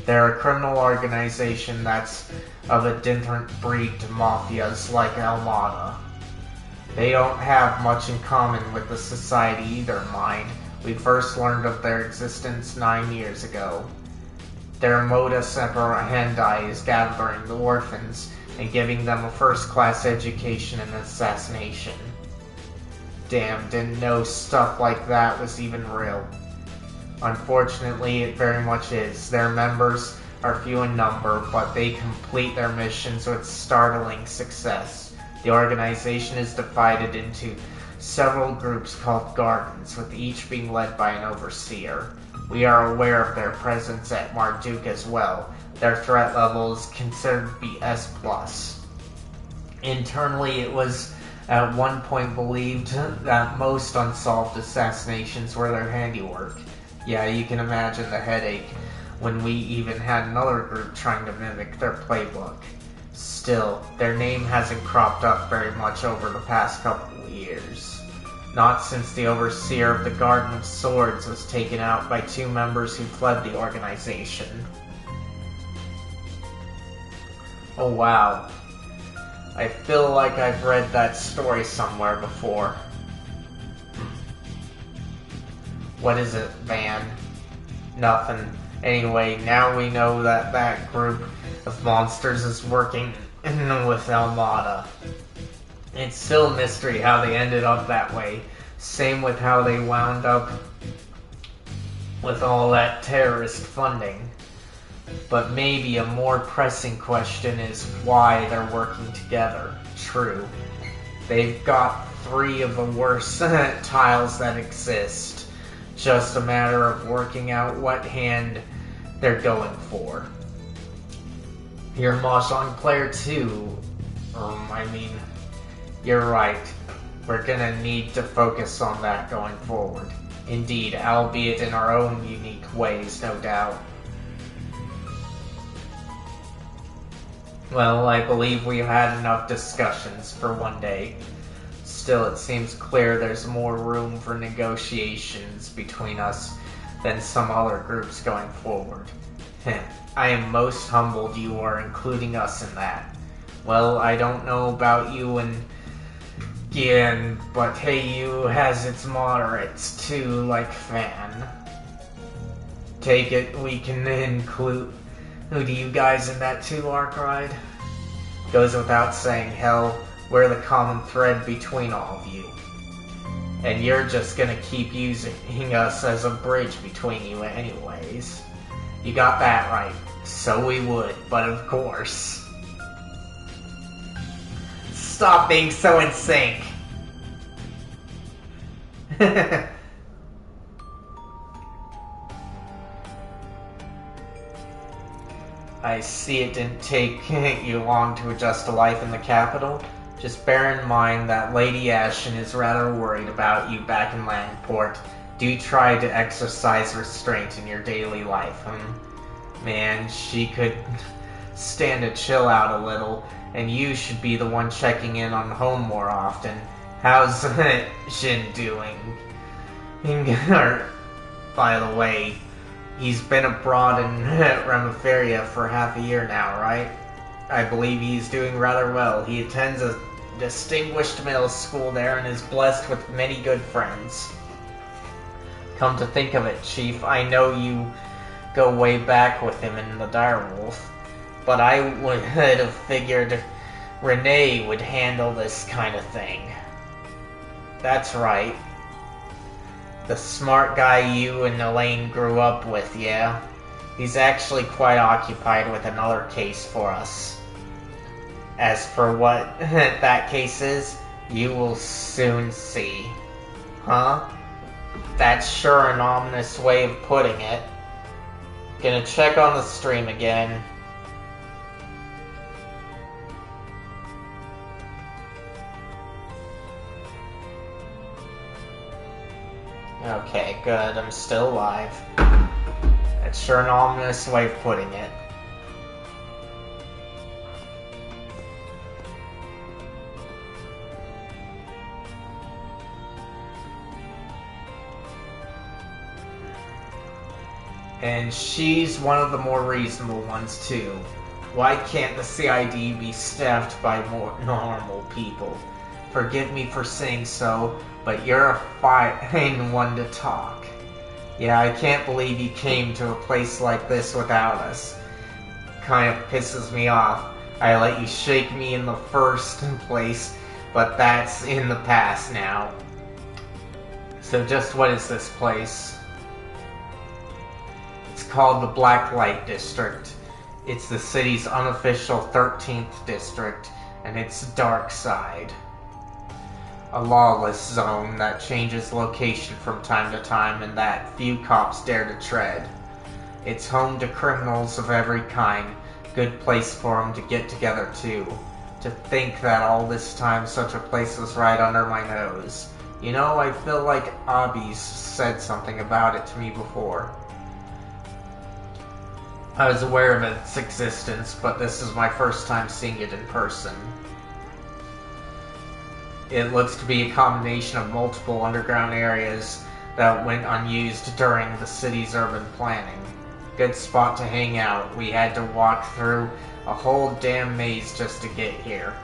They're a criminal organization that's of a different breed to mafias like Almada. They don't have much in common with the society either, mind. We first learned of their existence 9 years ago. Their modus operandi is gathering the orphans and giving them a first-class education in assassination. Damn, didn't know stuff like that was even real. Unfortunately, it very much is. Their members are few in number, but they complete their missions with startling success. The organization is divided into several groups called Gardens, with each being led by an overseer. We are aware of their presence at Marduk as well. Their threat level is considered to be S+. Internally, it was at one point believed that most unsolved assassinations were their handiwork. Yeah, you can imagine the headache when we even had another group trying to mimic their playbook. Still, their name hasn't cropped up very much over the past couple of years. Not since the overseer of the Garden of Swords was taken out by 2 members who fled the organization. Oh wow. I feel like I've read that story somewhere before. What is it, Van? Nothing. Anyway, now we know that that group of monsters is working with Almada. It's still a mystery how they ended up that way. Same with how they wound up with all that terrorist funding. But maybe a more pressing question is why they're working together. True. They've got 3 of the worst tiles that exist. Just a matter of working out what hand they're going for. You're Mahjong player too. You're right. We're gonna need to focus on that going forward. Indeed, albeit in our own unique ways, no doubt. Well, I believe we've had enough discussions for one day. Still, it seems clear there's more room for negotiations between us than some other groups going forward. I am most humbled you are including us in that. Well, I don't know about you and Gian, but Heyu has its moderates too, like Fan. Take it we can include you guys in that too, Arkride? Goes without saying, hell, we're the common thread between all of you. And you're just gonna keep using us as a bridge between you anyways. You got that right. So we would, but of course. Stop being so in sync. I see it didn't take you long to adjust to life in the capital. Just bear in mind that Lady Ashen is rather worried about you back in Langport. Do try to exercise restraint in your daily life. Man, she could stand to chill out a little, and you should be the one checking in on home more often. How's Jin doing? By the way, he's been abroad in Remiferia for half a year now, right? I believe he's doing rather well. He attends a distinguished middle school there and is blessed with many good friends. Come to think of it, Chief, I know you go way back with him in the Direwolf, but I would have figured Renee would handle this kind of thing. That's right. The smart guy you and Elaine grew up with, yeah? He's actually quite occupied with another case for us. As for what that case is, you will soon see. Huh? That's sure an ominous way of putting it. Gonna check on the stream again. Okay, good. I'm still alive. That's sure an ominous way of putting it. And she's one of the more reasonable ones, too. Why can't the CID be staffed by more normal people? Forgive me for saying so, but you're a fine one to talk. Yeah, I can't believe you came to a place like this without us. Kind of pisses me off. I let you shake me in the first place, but that's in the past now. So just what is this place? It's called the Black Light District. It's the city's unofficial 13th district, and its dark side. A lawless zone that changes location from time to time and that few cops dare to tread. It's home to criminals of every kind. Good place for them to get together too. To think that all this time such a place was right under my nose. You know, I feel like Abby's said something about it to me before. I was aware of its existence, but this is my first time seeing it in person. It looks to be a combination of multiple underground areas that went unused during the city's urban planning. Good spot to hang out. We had to walk through a whole damn maze just to get here.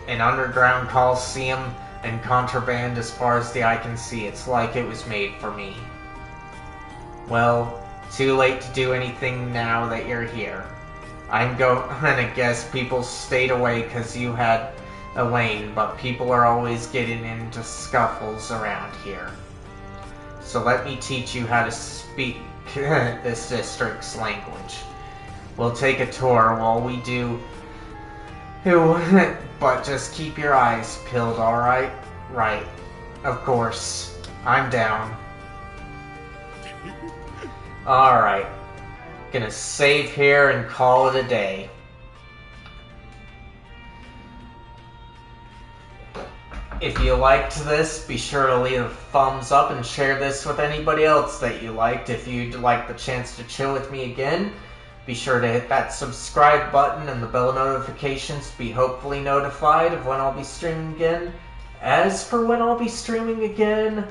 An underground coliseum and contraband as far as the eye can see. It's like it was made for me. Well, too late to do anything now that you're here. I'm gonna guess people stayed away because you had Elaine, but people are always getting into scuffles around here. So let me teach you how to speak this district's language. We'll take a tour while we do, but just keep your eyes peeled, alright? Right. Of course. I'm down. Alright. Gonna save here and call it a day. If you liked this, be sure to leave a thumbs up and share this with anybody else that you liked. If you'd like the chance to chill with me again, be sure to hit that subscribe button and the bell notifications to be hopefully notified of when I'll be streaming again. As for when I'll be streaming again,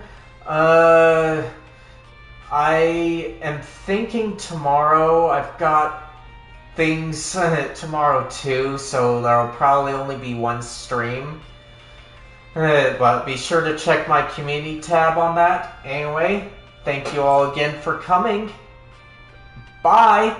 I am thinking tomorrow. I've got things tomorrow too, so there'll probably only be one stream. But be sure to check my community tab on that. Anyway, thank you all again for coming. Bye!